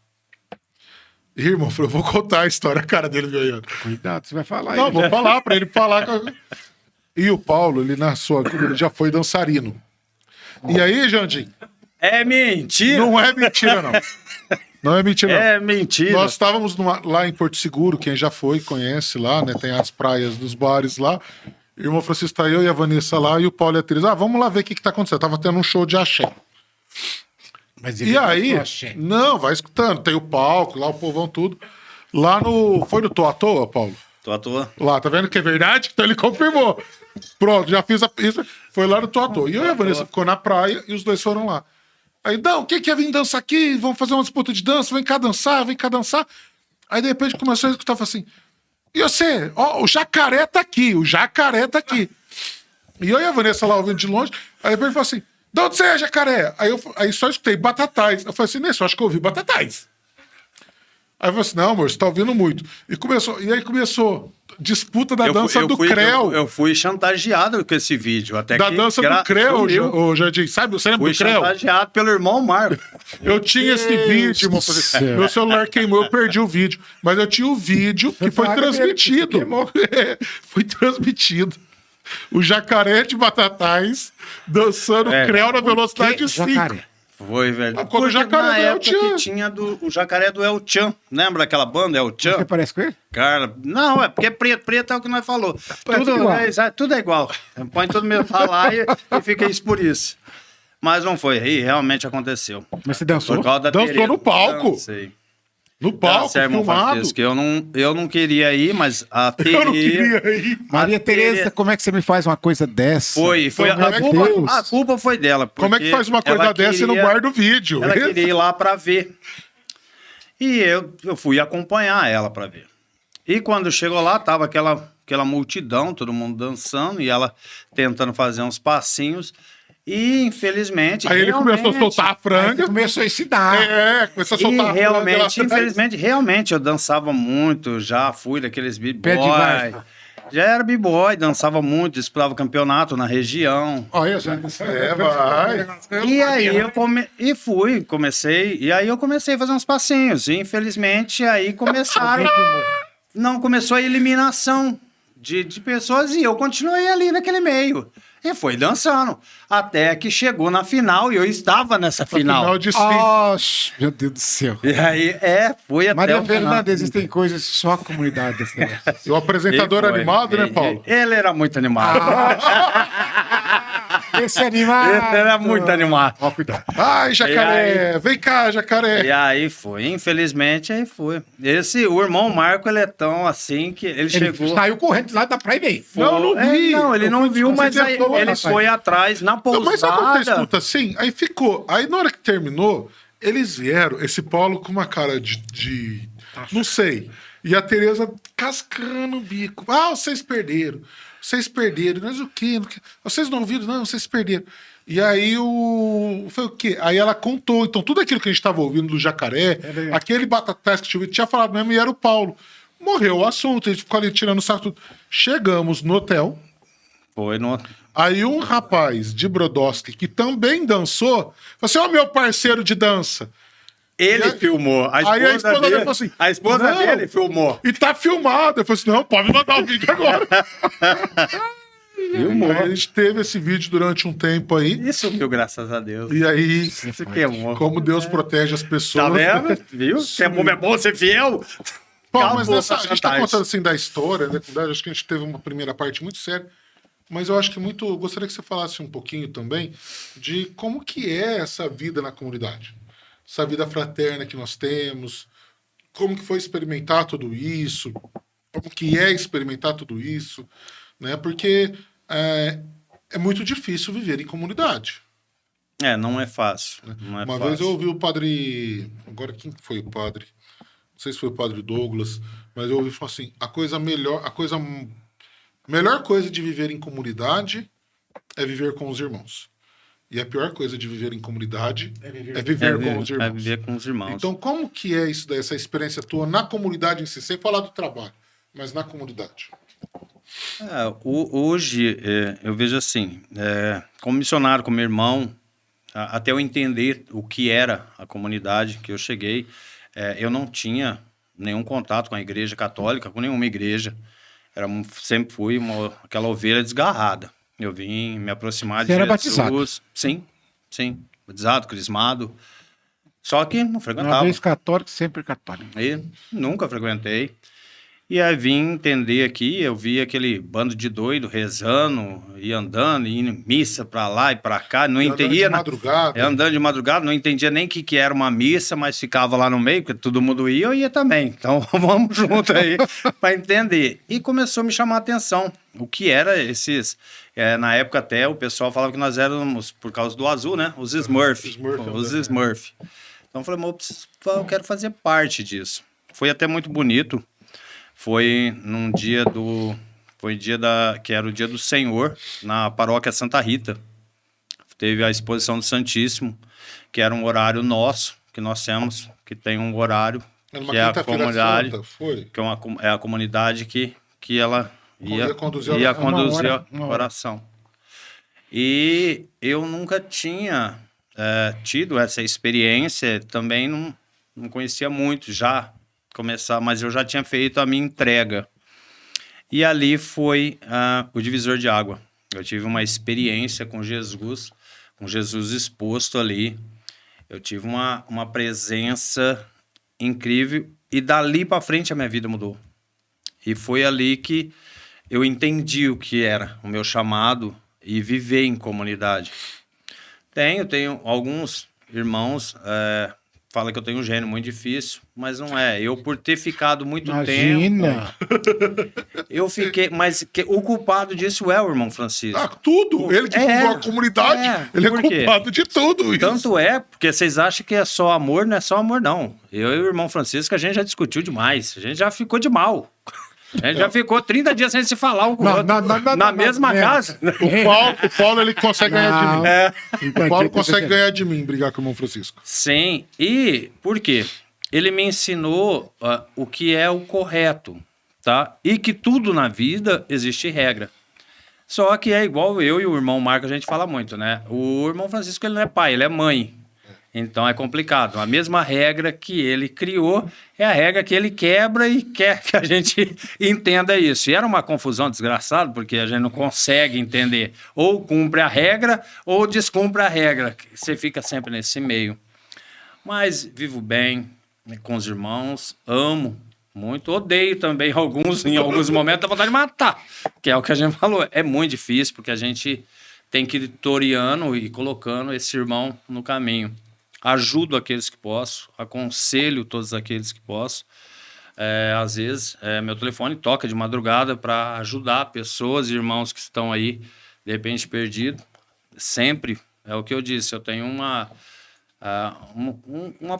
E, irmão, eu vou contar a história, a cara dele ganhando. Cuidado, você vai falar. Não, vou falar para ele falar. E o Paulo, ele na sua vida, ele já foi dançarino. E aí, Jandim? É mentira? Não é mentira, não. Não é mentira. É mentira. Nós estávamos lá em Porto Seguro, quem já foi, conhece lá, né? Tem as praias dos bares lá. E o irmão Francisco tá eu e a Vanessa lá, e o Paulo e a Teresa. Vamos lá ver o que tá acontecendo. Tava tendo um show de axé. Mas E aí, Axé. não, vai escutando. Tem o palco, lá o povão, tudo. Lá no. Foi no Tô à Toa, Paulo? Tô à toa. Lá, tá vendo que é verdade? Então ele confirmou. Pronto, já fiz isso. Foi lá no Tô à Toa. E eu e a Vanessa ficou na praia e os dois foram lá. Aí, não, quem quer vir dançar aqui? Vamos fazer uma disputa de dança, vem cá dançar, vem cá dançar. Aí, de repente, começou a escutar, falou assim, e você? Ó, o jacaré tá aqui, o jacaré tá aqui. E eu e a Vanessa lá ouvindo de longe, aí depois ele falou assim, de onde você é, jacaré? Aí só escutei, Batatais. Eu falei assim, Nesse, eu acho que eu ouvi Batatais. Aí eu falei assim, não, amor, você tá ouvindo muito. E aí começou disputa da dança do Creu. Eu fui chantageado com esse vídeo. Até Da que dança do Creu, sumiu. ô Jardim. Sabe, você lembra Fui do Creu? chantageado pelo irmão Marco. Eu tinha esse vídeo, irmão. céu. Meu celular queimou, eu perdi o vídeo. Mas eu tinha o vídeo que foi Praga dele, transmitido. que queimou. Foi transmitido. O jacaré de Batatais dançando Creu na velocidade 5. Jacaré. Foi, velho. Ah, quando o Porque jacaré na do El época Chan. que tinha o jacaré do El Chan. Lembra daquela banda, El Chan? Você parece com ele? Cara, não, é porque preto é o que nós falou. Tudo igual. Tudo é igual. Põe tudo mesmo balaio e fica isso por isso. Mas não foi aí, realmente aconteceu. Mas você dançou? Por causa da Dançou Tereza. no palco? Dancei. No palco, Tá certo, irmão filmado. Francisco, eu não queria ir, mas a Eu não Tereza... queria ir. Maria A Tereza, Tereza- como é que você me faz uma coisa dessa? Foi Pelo amor de Deus. a culpa foi dela. Como é que porque faz uma coisa ela dessa e não queria- guarda o vídeo? Ela queria ir lá pra ver. E eu fui acompanhar ela pra ver. E quando chegou lá, tava aquela multidão, todo mundo dançando, e ela tentando fazer uns passinhos. E, infelizmente, Aí ele começou a soltar a Aí franga. começou a ensinar. Começou a E soltar a franga. lá realmente, atrás. infelizmente, realmente, eu dançava muito, já fui daqueles Pé de b-boy. vaca. Já era b-boy, dançava muito, disputava campeonato na região. Olha, já. Vai. E aí comecei, e aí eu comecei a fazer uns passinhos. E infelizmente aí começou a eliminação de pessoas e eu continuei ali naquele meio. E foi dançando. Até que chegou na final e eu estava nessa final. Final de 5. Oh, meu Deus do céu. E aí, foi até Maria o final. Fernanda, existem coisas que só a comunidade oferece. O apresentador E foi. animado, né, Paulo? Ele era muito animado. Esse animal. Ele era muito animado. Ó, cuidado. Ai, jacaré! Vem cá, jacaré! E aí foi, infelizmente, aí foi. O irmão Marco, ele é tão assim que ele Ele chegou... saiu correndo lá da praia e meio. Não vi. Não, ele não viu, mas aí tentou, ele rapaz. foi atrás na Não, mas sabe quando você pousada. escuta assim? Aí ficou. Aí na hora que terminou, eles vieram, esse Paulo com uma cara de não sei. E a Tereza cascando o bico. Ah, vocês perderam. Vocês perderam. Mas o quê? Vocês não ouviram? Não, vocês perderam. E aí foi o quê? Aí ela contou. Então tudo aquilo que a gente estava ouvindo do jacaré, aquele batatais que tinha falado mesmo, e era o Paulo. Morreu o assunto, a gente ficou ali tirando o saco tudo. Chegamos no hotel. Foi no... Aí um rapaz de Brodowski, que também dançou, falou assim, ó, meu parceiro de dança. Ele E aí- filmou. aí a esposa dele falou assim, a esposa não. dele filmou. E tá filmado. Eu falei assim, não, pode mandar o vídeo agora. Filmou. Aí a gente teve esse vídeo durante um tempo aí. E sumiu, graças a Deus. E aí, Isso queimou. como Deus protege as pessoas. Tá vendo? Viu? Ser bom é bom ser fiel. Pô, Acabou mas nessa, a essa gente tá chantagem. contando assim da história, né? Acho que a gente teve uma primeira parte muito séria. Mas eu acho que eu gostaria que você falasse um pouquinho também de como que é essa vida na comunidade. Essa vida fraterna que nós temos. Como que foi experimentar tudo isso. Como que é experimentar tudo isso. Né? Porque é muito difícil viver em comunidade. Não é fácil. Não é Uma fácil. vez eu ouvi o padre... Agora, quem foi o padre? Não sei se foi o padre Douglas, mas eu ouvi falar assim, melhor coisa de viver em comunidade é viver com os irmãos. E a pior coisa de viver em comunidade é viver com os irmãos. É viver com os irmãos. Então, como que é isso daí, essa experiência tua na comunidade em si, sem falar do trabalho, mas na comunidade? Hoje, eu vejo assim, como missionário, como irmão, até eu entender o que era a comunidade que eu cheguei, eu não tinha nenhum contato com a igreja católica, com nenhuma igreja. Sempre fui aquela ovelha desgarrada. Eu vim me aproximar de Você era Jesus. batizado? Sim. Batizado, crismado. Só que não Uma frequentava. vez católico, sempre católico. Aí nunca frequentei. E aí vim entender aqui, eu vi aquele bando de doido rezando e andando, e indo em missa pra lá e pra cá, não E andando de entendia, madrugada. andando de madrugada, não entendia nem o que era uma missa, mas ficava lá no meio, porque todo mundo ia, eu ia também. Então vamos junto aí para entender. E começou a me chamar a atenção o que era esses. Na época até o pessoal falava que nós éramos, por causa do azul, né? Os Smurf. Os Smurf. Então eu falei, eu quero fazer parte disso. Foi até muito bonito. Foi num dia que era o dia do Senhor, na paróquia Santa Rita. Teve a exposição do Santíssimo, que era um horário nosso, que nós temos, que tem um horário, que é a comunidade, que é a comunidade que ela ia conduzir a oração. E eu nunca tinha tido essa experiência, também não conhecia muito já começar, mas eu já tinha feito a minha entrega. E ali foi o divisor de água. Eu tive uma experiência com Jesus exposto ali. Eu tive uma presença incrível e dali para frente a minha vida mudou. E foi ali que eu entendi o que era o meu chamado e viver em comunidade. Tenho alguns irmãos, fala que eu tenho um gênio muito difícil, mas não é. Eu, por ter ficado muito tempo... Eu fiquei... Mas o culpado disso é o irmão Francisco. Tudo! Ele que fundou a comunidade, ele é culpado de tudo isso. Tanto porque vocês acham que é só amor, não é só amor, não. Eu e o irmão Francisco, a gente já discutiu demais. A gente já ficou de mal. A gente já ficou 30 dias sem se falar um com o outro. Na mesma casa. O Paulo, ele consegue ganhar de mim. O Paulo consegue ganhar de mim, brigar com o irmão Francisco. Sim. E por quê? Ele me ensinou o que é o correto, tá? E que tudo na vida existe regra. Só que é igual eu e o irmão Marco, a gente fala muito, né? O irmão Francisco, ele não é pai, ele é mãe. Então é complicado. A mesma regra que ele criou é a regra que ele quebra e quer que a gente entenda isso. E era uma confusão desgraçada, porque a gente não consegue entender. Ou cumpre a regra ou descumpre a regra. Você fica sempre nesse meio. Mas vivo bem com os irmãos, amo muito, odeio também em alguns momentos, dá vontade de matar. Que é o que a gente falou. É muito difícil, porque a gente tem que ir toreando e colocando esse irmão no caminho. Ajudo aqueles que posso, aconselho todos aqueles que posso. Às vezes, meu telefone toca de madrugada para ajudar pessoas e irmãos que estão aí, de repente, perdidos. Sempre, é o que eu disse, eu tenho uma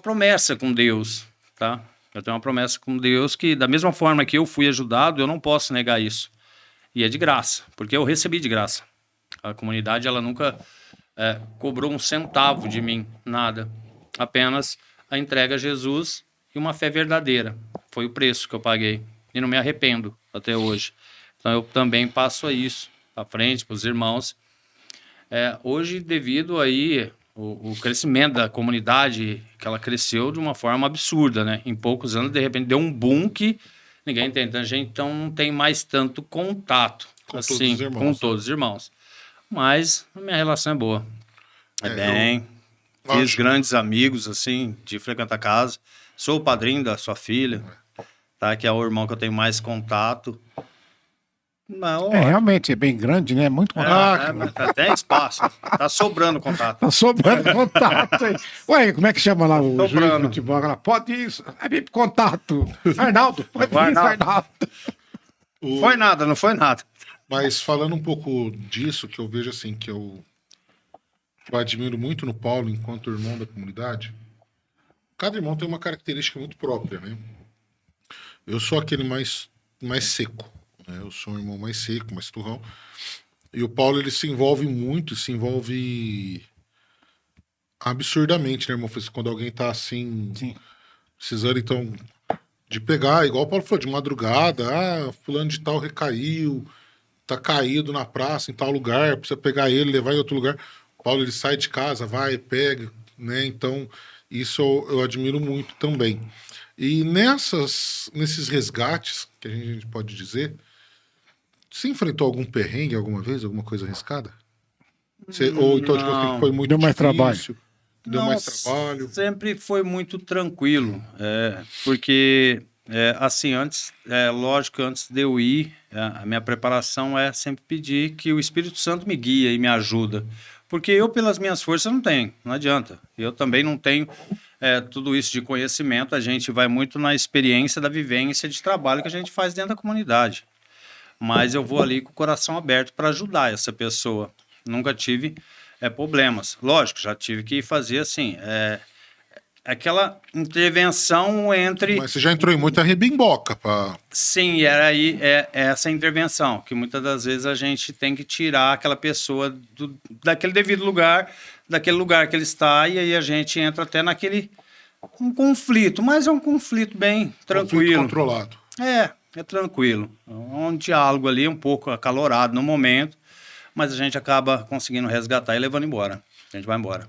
promessa com Deus, tá? Eu tenho uma promessa com Deus que, da mesma forma que eu fui ajudado, eu não posso negar isso. E é de graça, porque eu recebi de graça. A comunidade, ela nunca... cobrou um centavo de mim, nada. Apenas a entrega a Jesus e uma fé verdadeira. Foi o preço que eu paguei. E não me arrependo até hoje. Então eu também passo a isso à frente para os irmãos. Hoje, devido aí o crescimento da comunidade, que ela cresceu de uma forma absurda, né? Em poucos anos, de repente, deu um boom que ninguém entende. A gente então não tem mais tanto contato com todos os irmãos. Mas a minha relação é boa. Fiz grandes amigos, assim, de frequentar casa. Sou o padrinho da sua filha, tá? Que é o irmão que eu tenho mais contato. Não, realmente, é bem grande, né? Muito contato. Tem espaço. Tá sobrando contato. Tá sobrando contato aí. Ué, como é que chama lá o juiz de futebol? Ela pode isso. Aí contato. Arnaldo, pode isso, Arnaldo. Não foi nada. Mas falando um pouco disso, que eu vejo assim, que eu admiro muito no Paulo enquanto irmão da comunidade, cada irmão tem uma característica muito própria, né? Eu sou aquele mais seco, né? Eu sou um irmão mais seco, mais turrão. E o Paulo, ele se envolve absurdamente, né, irmão? Quando alguém tá assim, precisando, então, de pegar, igual o Paulo falou, de madrugada, fulano de tal recaiu, tá caído na praça, em tal lugar, precisa pegar ele, levar em outro lugar. O Paulo, ele sai de casa, vai, pega, né? Então, isso eu admiro muito também. E nesses resgates, que a gente pode dizer, você enfrentou algum perrengue alguma vez, alguma coisa arriscada? Ou então, tipo assim, foi muito deu mais difícil? trabalho? Deu mais trabalho? Sempre foi muito tranquilo, porque, assim, lógico que antes de eu ir, a minha preparação é sempre pedir que o Espírito Santo me guia e me ajuda, porque eu, pelas minhas forças, não tenho, não adianta. Eu também não tenho tudo isso de conhecimento, a gente vai muito na experiência da vivência de trabalho que a gente faz dentro da comunidade. Mas eu vou ali com o coração aberto para ajudar essa pessoa. Nunca tive problemas. Lógico, já tive que fazer assim, aquela intervenção entre... Mas você já entrou em muita rebimboca pra... Sim, era aí essa intervenção, que muitas das vezes a gente tem que tirar aquela pessoa daquele devido lugar, daquele lugar que ele está, e aí a gente entra até naquele um conflito, mas é um conflito bem tranquilo. Conflito controlado. É tranquilo. É um diálogo ali um pouco acalorado no momento, mas a gente acaba conseguindo resgatar e levando embora. A gente vai embora.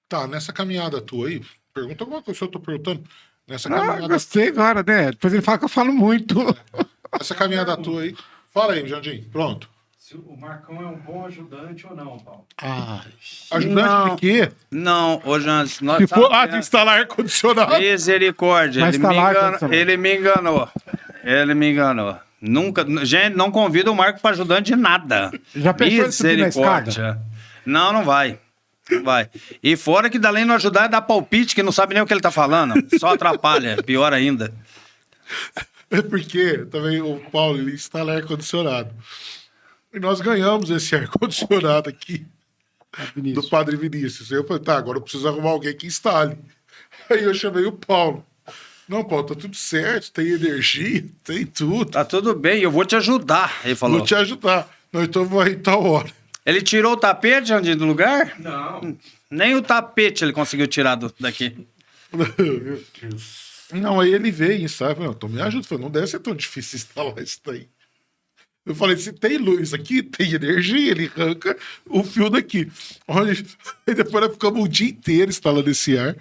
Tá, nessa caminhada tua aí, pergunta alguma coisa que eu tô perguntando. Nessa Ah, caminhada, gostei agora, né? Depois ele fala que eu falo muito. essa caminhada tua aí. Fala aí, Jandim. Pronto. Se o Marcão é um bom ajudante ou não, Paulo? Ajudante de quê? Não, hoje antes... Se for de instalar ar-condicionado. Misericórdia, Mas tá lá, Cancelo. ele me enganou. Ele me enganou. Nunca, gente, não convida o Marco para ajudante de nada. Já pensou em subir na Misericórdia. Não, não vai. Não vai. E fora que além de não ajudar, é dar palpite, que não sabe nem o que ele tá falando. Só atrapalha, pior ainda. É porque também o Paulo ele instala ar-condicionado. E nós ganhamos esse ar-condicionado aqui do Padre Vinícius. Eu falei, tá, agora eu preciso arrumar alguém que instale. Aí eu chamei o Paulo. Não, Paulo, tá tudo certo, tem energia, tem tudo. Tá tudo bem, eu vou te ajudar, ele falou. Vou te ajudar. Não, então vai em tal hora. Ele tirou o tapete onde do lugar? Não. Nem o tapete ele conseguiu tirar daqui. Meu Deus. Não, aí ele veio e sabe, não, então me ajuda. Eu falei, não deve ser tão difícil instalar isso daí. Eu falei, se tem luz aqui, tem energia, ele arranca o fio daqui. Aí depois nós ficamos o dia inteiro instalando esse ar,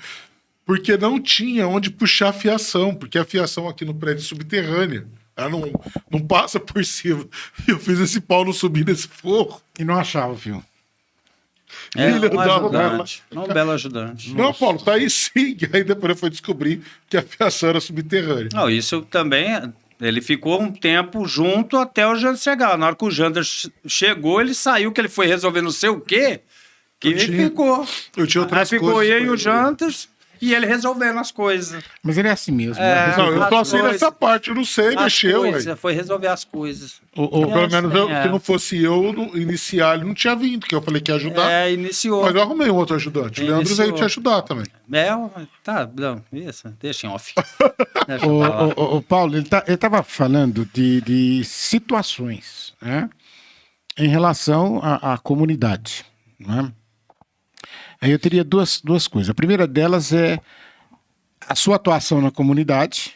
porque não tinha onde puxar a fiação, porque a fiação aqui no prédio é subterrânea. Ela não passa por cima. E eu fiz esse pau não subir nesse forro. E não achava o fio. Ele Um andava ajudante. Um belo ajudante. Não, Paulo, tá aí sim. Aí depois eu fui descobrir que a fiação era subterrânea. Não, isso também, ele ficou um tempo junto até o Janter chegar. Na hora que o Janter chegou, ele saiu, que ele foi resolver não sei o quê, que ele ficou. Eu tinha outras Aí ficou coisas eu e pra o ele. Janter e ele resolvendo as coisas. Mas ele é assim mesmo. É, né? Não, eu tô as assim coisas- nessa parte, eu não sei mexer, ué. Foi resolver as coisas. Ou pelo menos É. se não fosse eu iniciar, ele não tinha vindo, que eu falei que ia ajudar. Iniciou. Mas eu arrumei um outro ajudante. O Leandro Iniciou. veio te ajudar também. Tá, não, isso, deixa em off. Deixa pra lá. O Paulo, ele estava falando de situações, né, em relação à comunidade. Né? Aí eu teria duas coisas. A primeira delas é a sua atuação na comunidade.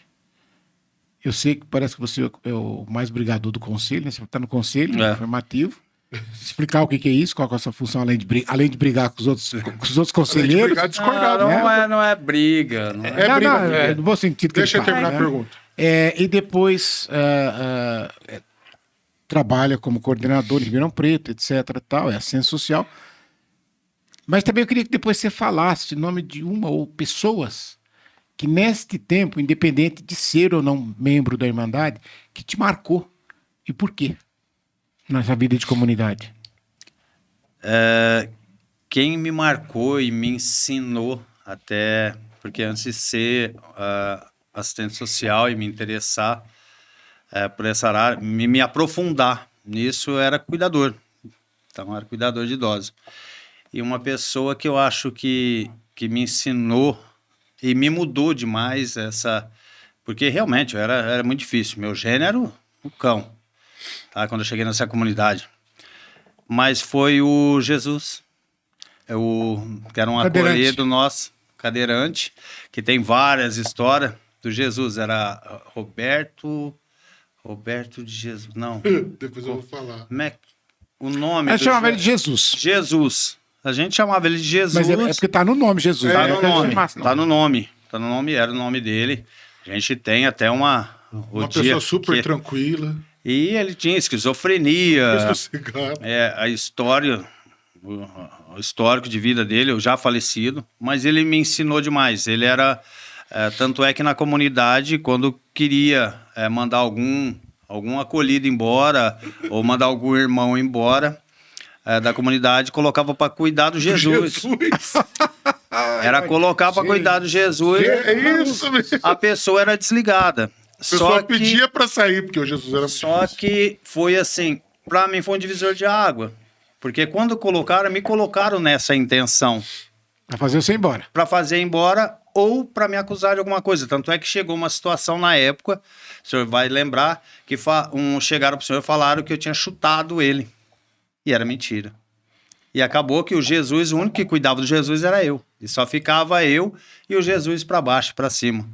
Eu sei que parece que você é o mais brigador do conselho, né? Você está no conselho informativo. Explicar o que é isso, qual é a sua função, além de brigar com os outros Além de conselheiros. brigar discordado, né? Não é briga. Não é. É briga. Não, no bom sentido que Deixa eu ele fala, terminar né? a pergunta. E depois trabalha como coordenador em Ribeirão Preto, etc. Tal, é assistência social. Mas também eu queria que depois você falasse o nome de uma ou pessoas que neste tempo, independente de ser ou não membro da Irmandade, que te marcou. E por quê? Nessa vida de comunidade. Quem me marcou e me ensinou até... Porque antes de ser assistente social e me interessar por essa área, me aprofundar nisso, era cuidador. Então, era cuidador de idosos. E uma pessoa que eu acho que me ensinou e me mudou demais porque realmente era muito difícil. Meu gênero, o cão, tá? Quando eu cheguei nessa comunidade. Mas foi o Jesus, que era um Cadeirante. acolhido nosso, cadeirante, que tem várias histórias do Jesus. Era Roberto de Jesus, não. Depois eu vou falar. Como é o nome? Eu chamava ele de Jesus. Jesus. A gente chamava ele de Jesus. Mas é porque tá no nome Jesus. Tá né? no nome. Não. Tá no nome. Tá no nome, era o nome dele. A gente tem até Uma pessoa super tranquila. E ele tinha esquizofrenia. Sossegado. A história o histórico de vida dele, eu já falecido, mas ele me ensinou demais. Ele era, tanto é que na comunidade, quando queria mandar algum acolhido embora, ou mandar algum irmão embora da comunidade, colocava para cuidar do Jesus. Era colocar para cuidar do Jesus. É isso mesmo. A pessoa era desligada. A pessoa pedia para sair, porque o Jesus era muito Só difícil. que foi assim, para mim foi um divisor de água. Porque quando me colocaram nessa intenção Pra fazer você ir embora. para fazer embora ou para me acusar de alguma coisa. Tanto é que chegou uma situação na época, o senhor vai lembrar, que chegaram para o senhor e falaram que eu tinha chutado ele. E era mentira. E acabou que o Jesus, o único que cuidava do Jesus era eu. E só ficava eu e o Jesus para baixo, para cima.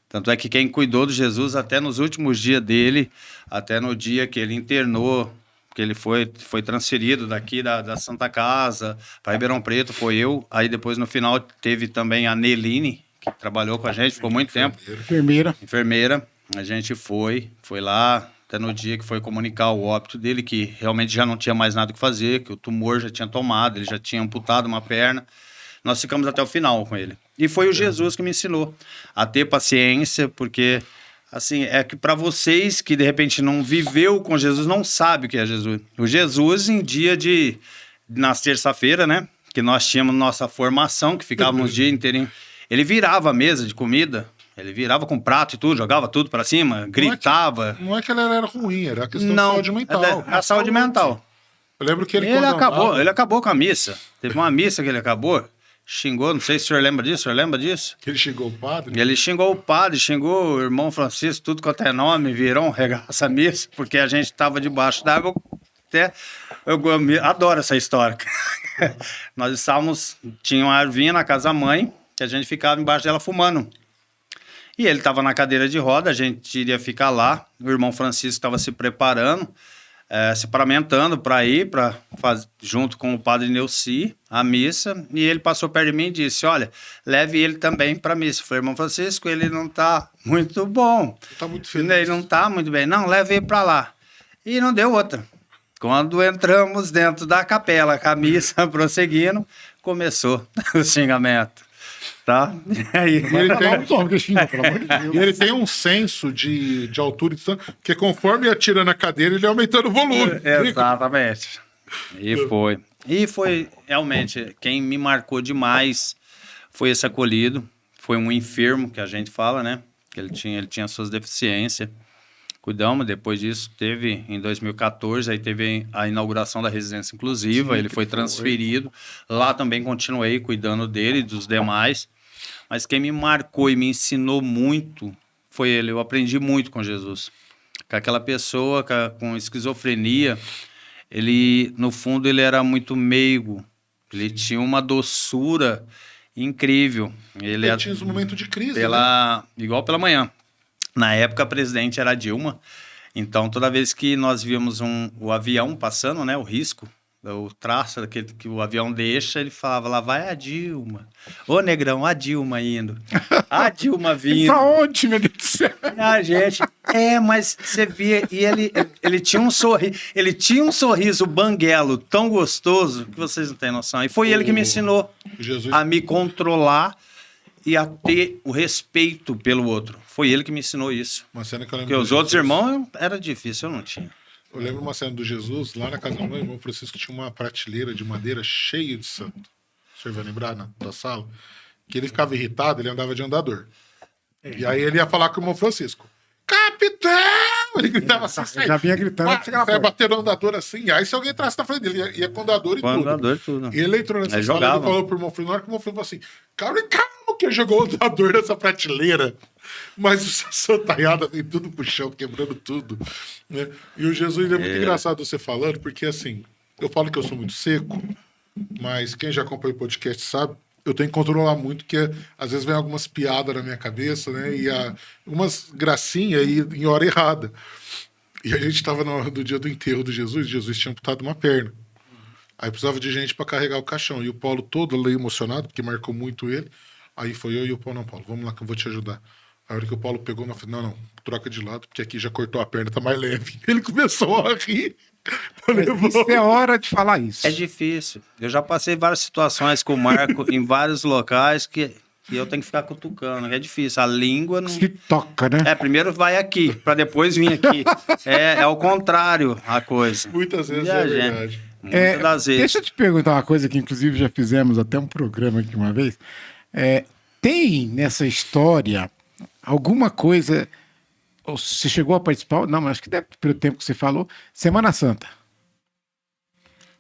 Tanto é que quem cuidou do Jesus até nos últimos dias dele, até no dia que ele internou, que ele foi transferido daqui da Santa Casa para Ribeirão Preto, foi eu. Aí depois no final teve também a Neline, que trabalhou com a gente, ficou muito tempo. Enfermeira. A gente foi lá, até no dia que foi comunicar o óbito dele, que realmente já não tinha mais nada o que fazer, que o tumor já tinha tomado, ele já tinha amputado uma perna. Nós ficamos até o final com ele. E foi o Jesus que me ensinou a ter paciência, porque, assim, é que para vocês que de repente não viveu com Jesus, não sabe o que é Jesus. O Jesus, em dia na terça-feira, né, que nós tínhamos nossa formação, que ficávamos o dia inteirinho, ele virava a mesa de comida, ele virava com prato e tudo, jogava tudo para cima, gritava. Não é que ele era ruim, era a questão de saúde mental. A saúde mental. Eu lembro que ele Ele acabou com a missa. Teve uma missa que ele acabou. Xingou, não sei se o senhor lembra disso, Que ele xingou o padre? Ele xingou o padre, xingou o irmão Francisco, tudo quanto é nome, virou um regaço a missa, porque a gente estava debaixo d'água. Eu adoro essa história. Nós tinha uma arvinha na casa-mãe, que a gente ficava embaixo dela fumando. E ele estava na cadeira de roda, a gente iria ficar lá, o irmão Francisco estava se preparando, se paramentando para ir, junto com o padre Neuci, a missa, e ele passou perto de mim e disse, olha, leve ele também para a missa. Eu falei, irmão Francisco, ele não está muito bom. Não está muito feliz. Ele não está muito bem. Não, leve ele para lá. E não deu outra. Quando entramos dentro da capela, com a missa prosseguindo, começou o xingamento. Tá? Ele tem um senso de altura e distância, porque conforme ia tirando a cadeira, ele ia aumentando o volume. Exatamente. E foi realmente, quem me marcou demais foi esse acolhido, foi um enfermo, que a gente fala, né? Que ele tinha suas deficiências. Cuidamos, depois disso teve, em 2014, aí teve a inauguração da residência inclusiva, ele foi transferido, lá também continuei cuidando dele e dos demais, mas quem me marcou e me ensinou muito foi ele, eu aprendi muito com Jesus. Com aquela pessoa com esquizofrenia, ele, no fundo, ele era muito meigo, ele tinha uma doçura incrível. Ele tinha um momento de crise, igual pela manhã. Na época, a presidente era a Dilma, então toda vez que nós víamos o avião passando, né, o risco, o traço daquele que o avião deixa, ele falava, lá vai a Dilma. Ô, negrão, a Dilma indo. A Dilma vindo. Pra onde, meu Deus do céu? A gente... mas você via... E ele tinha um sorriso... Ele tinha um sorriso banguelo tão gostoso que vocês não têm noção. E foi ele que me ensinou a me controlar e a ter o respeito pelo outro. Foi ele que me ensinou isso. Uma cena que eu lembro Porque os outros irmãos era difícil, eu não tinha. Eu lembro uma cena do Jesus, lá na casa da mãe, o irmão Francisco tinha uma prateleira de madeira cheia de santo. O senhor vai lembrar da sala? Que ele ficava irritado, ele andava de andador. E aí ele ia falar com o irmão Francisco. Capitão! Ele gritava assim. Já vinha gritando. Vai bater no andador assim. Aí se alguém entrasse na frente dele, ia com o andador e tudo. E ele entrou nessa sala e falou pro irmão Francisco, na hora que o irmão Francisco falou assim, calma que jogou o andador nessa prateleira. Mas o seu taiada vem tudo pro chão, quebrando tudo. Né? E o Jesus é muito engraçado você falando, porque assim, eu falo que eu sou muito seco, mas quem já acompanha o podcast sabe, eu tenho que controlar muito, porque às vezes vem algumas piadas na minha cabeça, né? E umas gracinhas em hora errada. E a gente estava na hora do dia do enterro do Jesus, Jesus tinha amputado uma perna. Aí precisava de gente para carregar o caixão. E o Paulo todo ali emocionado, porque marcou muito ele. Aí foi eu e o Paulo, não, Paulo, vamos lá que eu vou te ajudar. A hora que o Paulo pegou, não, troca de lado, porque aqui já cortou a perna, tá mais leve. Ele começou a rir. Isso é hora de falar isso. É difícil. Eu já passei várias situações com o Marco em vários locais que eu tenho que ficar cutucando. É difícil. A língua não. Se toca, né? Primeiro vai aqui, para depois vir aqui. É o contrário a coisa. Muitas vezes E a é gente- verdade. Muitas das vezes. Deixa eu te perguntar uma coisa que, inclusive, já fizemos até um programa aqui uma vez. Tem nessa história alguma coisa. Ou você chegou a participar? Não, mas acho que deve, pelo tempo que você falou. Semana Santa.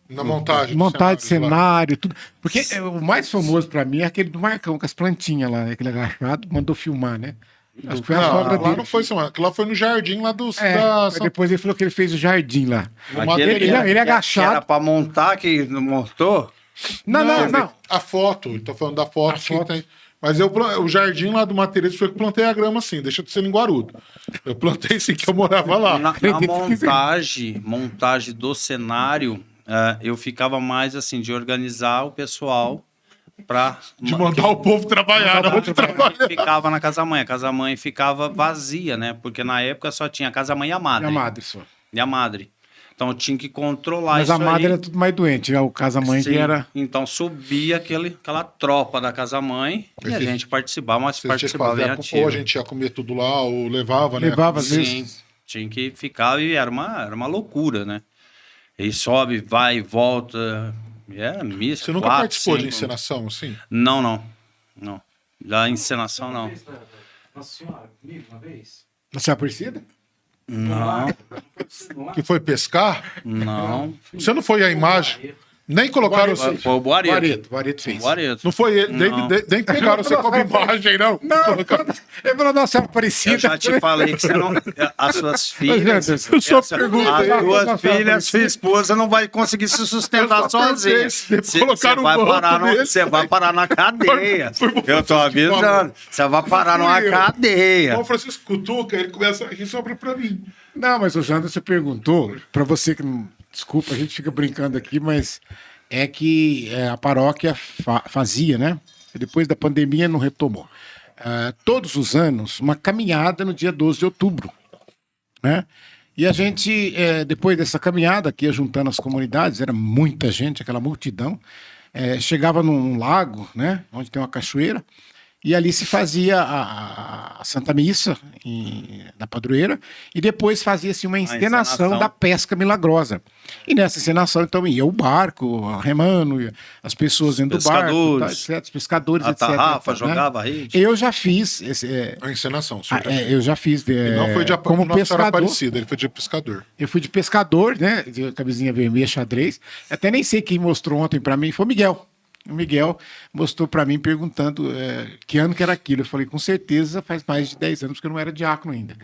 Na montagem. Montagem de dos cenários lá. cenário, tudo. Porque o mais famoso pra mim é aquele do Marcão, com as plantinhas lá, aquele agachado, mandou filmar, né? Acho que foi a Não, sogra lá dele. não foi semana. Lá foi no jardim lá dos. Aí depois ele falou que ele fez o jardim lá. Aquele Ele que era- agachado. que Era para montar, que não montou. Não. A foto, tô falando da foto. A foto. Tem. Mas o jardim lá do Materês foi que eu plantei a grama assim, deixa de ser em Guarudo. Eu plantei sim que eu morava lá. Na Acredito que sim. montagem do cenário, eu ficava mais assim, de organizar o pessoal para De mandar o povo trabalhar, não de trabalhar. ficava na casa-mãe. A casa-mãe ficava vazia, né? Porque na época só tinha a casa-mãe e a madre. E a madre só. E a madre. Então eu tinha que controlar Mas isso a madre aí. era tudo mais doente, né? O casa-mãe que Sim. era. Então subia aquela tropa da casa-mãe e a Vocês- gente participava, mas Vocês tinham que participava fazer bem ou ativo. a gente ia comer tudo lá, ou levava, né? Levava às Sim, vezes. tinha que ficar e era uma loucura, né? E sobe, vai, volta. Era missa. Você nunca 4, participou de 5. encenação, assim? Não. Da encenação, não. Nossa Senhora, comigo uma vez? Você é Aparecida? Não, Que foi pescar? não. Você não foi a imagem? Nem colocaram você. Foi o Boareto. Guareto fez. Boareto. Não foi ele, Não. nem pegaram você como imagem, não. Ele falou, nossa, é Aparecida. Eu já te falei que você não. As suas filhas. Eu só As duas filhas, sua esposa não vai conseguir se sustentar Eu só sozinha. pensei, colocaram um banco nesse. Você vai parar na cadeia. Foi pro Eu tô Francisco falou. avisando. Você vai parar numa Fui eu. cadeia. O Francisco cutuca, ele começa a rir sobre pra mim. Não, mas o Janda, você perguntou, para você que não. Desculpa, a gente fica brincando aqui, mas é que a paróquia fazia, né? Depois da pandemia não retomou. Todos os anos, uma caminhada no dia 12 de outubro, né? E a gente, depois dessa caminhada, que ia juntando as comunidades, era muita gente, aquela multidão, chegava num lago, né? Onde tem uma cachoeira, e ali se fazia a Santa Missa na padroeira, e depois fazia-se uma encenação encenação. da pesca milagrosa. E nessa encenação, então, ia o barco, remando, as pessoas dentro do barco, Pescadores. tá, etc, os pescadores, A etc. tarrafa, né? jogava a rede. Eu já fiz, A encenação, senhor. eu já fiz Não foi de como Nossa Senhora pescador. Aparecida, ele foi de pescador. Eu fui de pescador, né? De camisinha vermelha, xadrez. Até nem sei quem mostrou ontem pra mim, foi o Miguel. O Miguel mostrou pra mim perguntando que ano que era aquilo. Eu falei, com certeza faz mais de 10 anos que eu não era diácono ainda.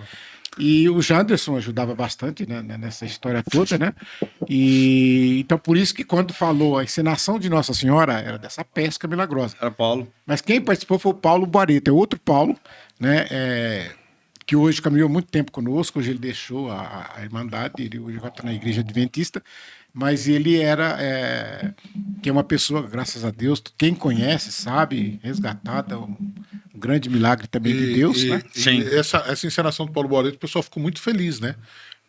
E o Janderson ajudava bastante, né, nessa história toda, né? E então por isso que quando falou a encenação de Nossa Senhora era dessa pesca milagrosa. Era Paulo. Mas quem participou foi o Paulo Boareto, é outro Paulo, né? Que hoje caminhou muito tempo conosco, hoje ele deixou a Irmandade, ele hoje vai estar na Igreja Adventista, mas ele que é uma pessoa, graças a Deus, quem conhece sabe, resgatada, um grande milagre também de Deus, né? Sim. Essa encenação do Paulo Boareto, o pessoal ficou muito feliz, né?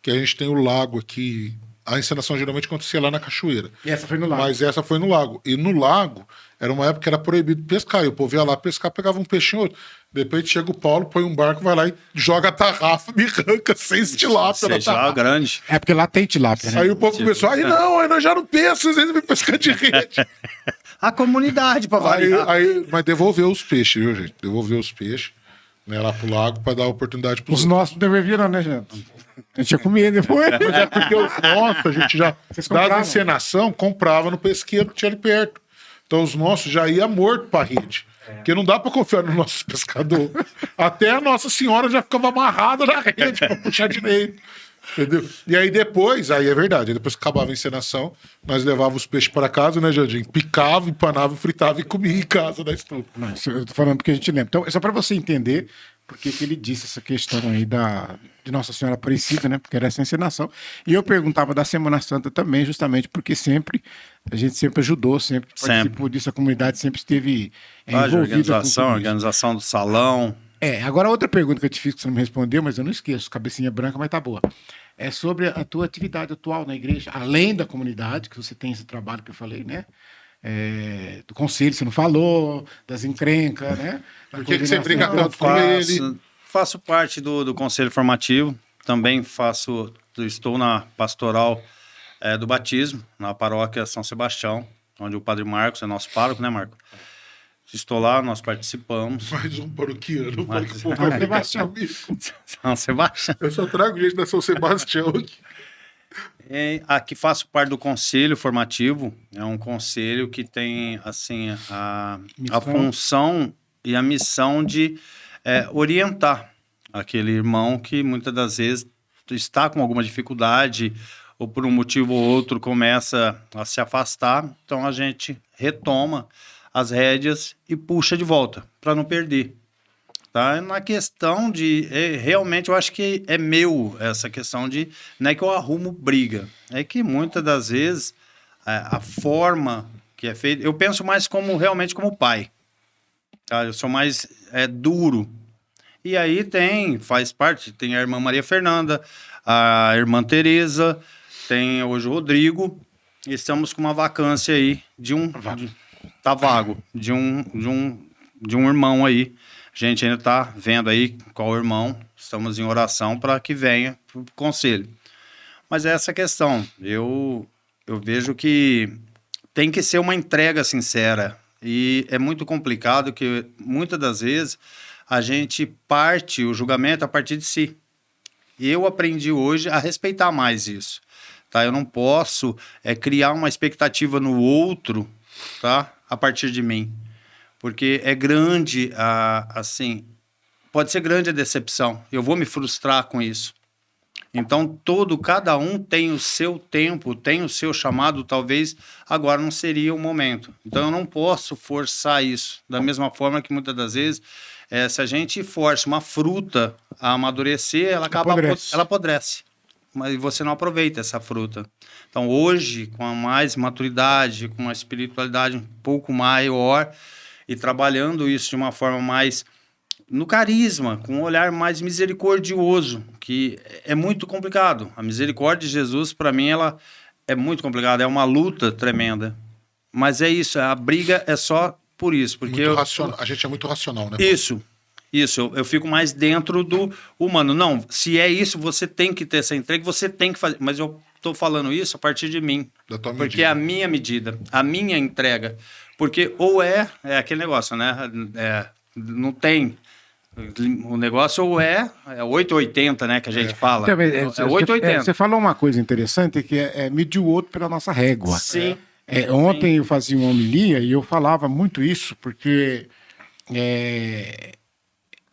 Que a gente tem o lago aqui. A encenação geralmente acontecia lá na cachoeira. E essa foi no lago. Mas essa foi no lago. E no lago, era uma época que era proibido pescar. E o povo ia lá pescar, pegava um peixinho outro. De repente chega o Paulo, põe um barco, vai lá e joga a tarrafa, me arranca 6 tilápia na Seja tarrafa. grande. É porque lá tem tilápia, né? Aí o povo começou, aí nós já não pescamos, vocês vêm pescar de rede. A comunidade, pra variar. Mas devolveu os peixes, viu, gente? Devolveu os peixes, né, lá pro lago pra dar oportunidade pros Os nossos não devolveram, né, gente? A gente ia comer depois. Mas é porque os nossos, a gente já, Vocês das compravam? encenação, comprava no pesqueiro que tinha ali perto. Então os nossos já ia morto pra rede. Porque não dá pra confiar nos nossos pescadores. Até a Nossa Senhora já ficava amarrada na rede pra puxar direito. Entendeu? E aí depois, aí é verdade, depois que acabava a encenação, nós levávamos os peixes para casa, né, Jardim? Picava, empanava, fritava e comia em casa na estufa. Não, isso eu tô falando porque a gente lembra. Então, é só para você entender porque que ele disse essa questão aí de Nossa Senhora Aparecida, né? Porque era essa encenação. E eu perguntava da Semana Santa também, justamente porque a gente sempre ajudou, sempre participou disso, a comunidade sempre esteve envolvida. Organização do salão. Agora outra pergunta que eu te fiz que você não me respondeu, mas eu não esqueço, cabecinha branca, mas tá boa. é sobre a tua atividade atual na igreja, além da comunidade, que você tem esse trabalho que eu falei, né? Do conselho, você não falou, das encrencas, né? Por que você briga tanto com ele? Faço parte do conselho formativo, também estou na pastoral do batismo, na paróquia São Sebastião, onde o Padre Marcos é nosso pároco, né, Marco? Estou lá, nós participamos. Mais um paroquiano. São Sebastião. São Sebastião. Eu só trago gente da São Sebastião aqui. Aqui faço parte do conselho formativo. É um conselho que tem assim a função e a missão de orientar aquele irmão que muitas das vezes está com alguma dificuldade ou por um motivo ou outro começa a se afastar. Então a gente retoma as rédeas e puxa de volta para não perder. Tá? Na questão de... realmente, eu acho que é meu essa questão de... Não é que eu arrumo briga. É que, muitas das vezes, a forma que é feita... Eu penso mais realmente como pai. Tá? Eu sou mais duro. E aí faz parte, tem a irmã Maria Fernanda, a irmã Tereza, tem hoje o Rodrigo. E estamos com uma vacância aí tá vago. De um irmão aí. A gente ainda está vendo aí qual irmão, estamos em oração para que venha para o conselho. Mas é essa questão, eu vejo que tem que ser uma entrega sincera e é muito complicado que muitas das vezes a gente parte o julgamento a partir de si. Eu aprendi hoje a respeitar mais isso. Tá? Eu não posso criar uma expectativa no outro, tá? A partir de mim. Porque é grande, assim, pode ser grande a decepção. Eu vou me frustrar com isso. Então, cada um tem o seu tempo, tem o seu chamado, talvez agora não seria o momento. Então, eu não posso forçar isso. Da mesma forma que muitas das vezes, se a gente força uma fruta a amadurecer, ela apodrece. Mas você não aproveita essa fruta. Então, hoje, com mais maturidade, com uma espiritualidade um pouco maior... E trabalhando isso de uma forma mais no carisma, com um olhar mais misericordioso, que é muito complicado. A misericórdia de Jesus, para mim, ela é muito complicada, é uma luta tremenda. Mas é isso, a briga é só por isso. Porque a gente é muito racional, né? Isso, eu fico mais dentro do humano. Não, se é isso, você tem que ter essa entrega, você tem que fazer. Mas eu estou falando isso a partir de mim. Da tua porque medida. É a minha medida, a minha entrega. Porque ou é aquele negócio, né? Não tem... O negócio ou é 880, né? Que a gente fala. Então, é 880. Você falou uma coisa interessante, que é medir o outro pela nossa régua. Sim. Ontem eu fazia uma homilia e eu falava muito isso, porque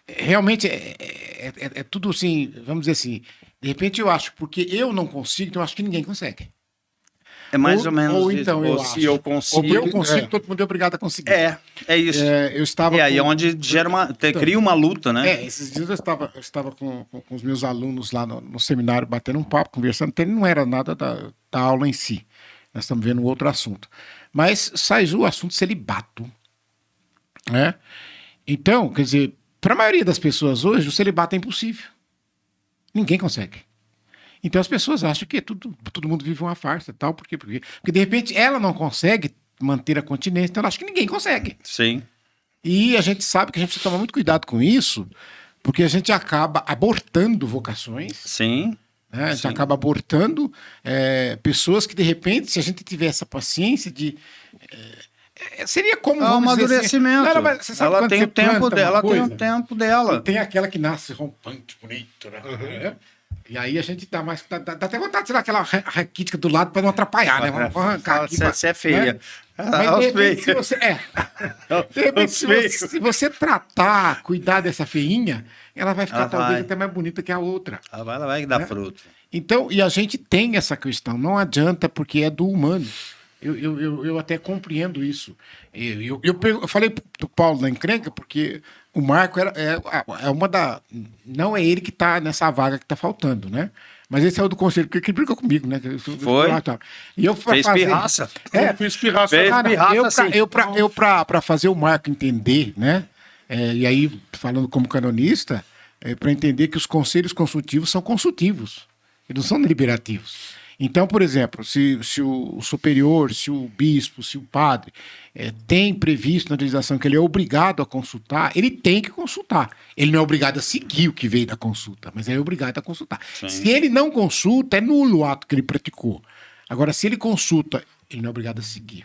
realmente é tudo assim, vamos dizer assim, de repente eu acho, porque eu não consigo, então eu acho que ninguém consegue. É mais ou menos ou isso. Então, ou se eu consigo. Ou eu consigo, todo mundo é obrigado a conseguir. É isso. Eu estava e aí é onde cria uma luta, né? Esses dias eu estava com os meus alunos lá no seminário, batendo um papo, conversando, não era nada da aula em si. Nós estamos vendo um outro assunto. Mas sai o assunto celibato. Né? Então, quer dizer, para a maioria das pessoas hoje, o celibato é impossível. Ninguém consegue. Então as pessoas acham que todo mundo vive uma farsa, tal, porque de repente ela não consegue manter a continência, então ela acha que ninguém consegue. Sim. E a gente sabe que a gente precisa tomar muito cuidado com isso, porque a gente acaba abortando vocações. Sim. Né? A gente acaba abortando pessoas que, de repente, se a gente tiver essa paciência de... seria como... É um amadurecimento. Ela tem o tempo dela, tem o tempo dela. Tem aquela que nasce rompante, bonito, né? Uhum. E aí a gente dá mais... Dá até vontade de tirar aquela raquítica do lado para não atrapalhar, né? Vamos arrancar aqui. Você é feia. Né? Mas de repente, se você... de repente, se você tratar, cuidar dessa feinha, ela vai ficar talvez até mais bonita que a outra. Ela vai dar fruto. Então, e a gente tem essa questão. Não adianta, porque é do humano. Eu até compreendo isso. Eu falei do Paulo da encrenca, porque o Marco é uma da... Não é ele que está nessa vaga que está faltando, né? Mas esse é o do conselho, porque ele brigou comigo, né? Foi. E eu fez pirraça. Fiz pirraça. Eu para fazer o Marco entender, né? E aí, falando como canonista, para entender que os conselhos consultivos são consultivos. Eles não são deliberativos. Então, por exemplo, se o superior, se o bispo, se o padre tem previsto na legislação que ele é obrigado a consultar, ele tem que consultar. Ele não é obrigado a seguir o que veio da consulta, mas ele é obrigado a consultar. Sim. Se ele não consulta, é nulo o ato que ele praticou. Agora, se ele consulta, ele não é obrigado a seguir.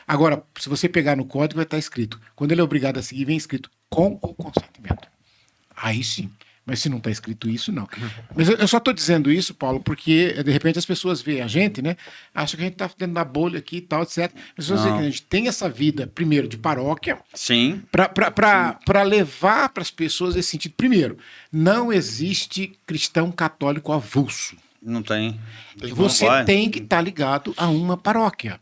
Agora, se você pegar no código, vai estar escrito. Quando ele é obrigado a seguir, vem escrito com o consentimento. Aí sim. Mas se não está escrito isso, não. Mas eu só estou dizendo isso, Paulo, porque de repente as pessoas veem a gente, né? Acham que a gente está dentro da bolha aqui e tal, etc. Mas eu sei que a gente tem essa vida, primeiro, de paróquia, Sim. para levar para as pessoas esse sentido. Primeiro, não existe cristão católico avulso. Não tem. Você Não vai. tem que estar ligado a uma paróquia.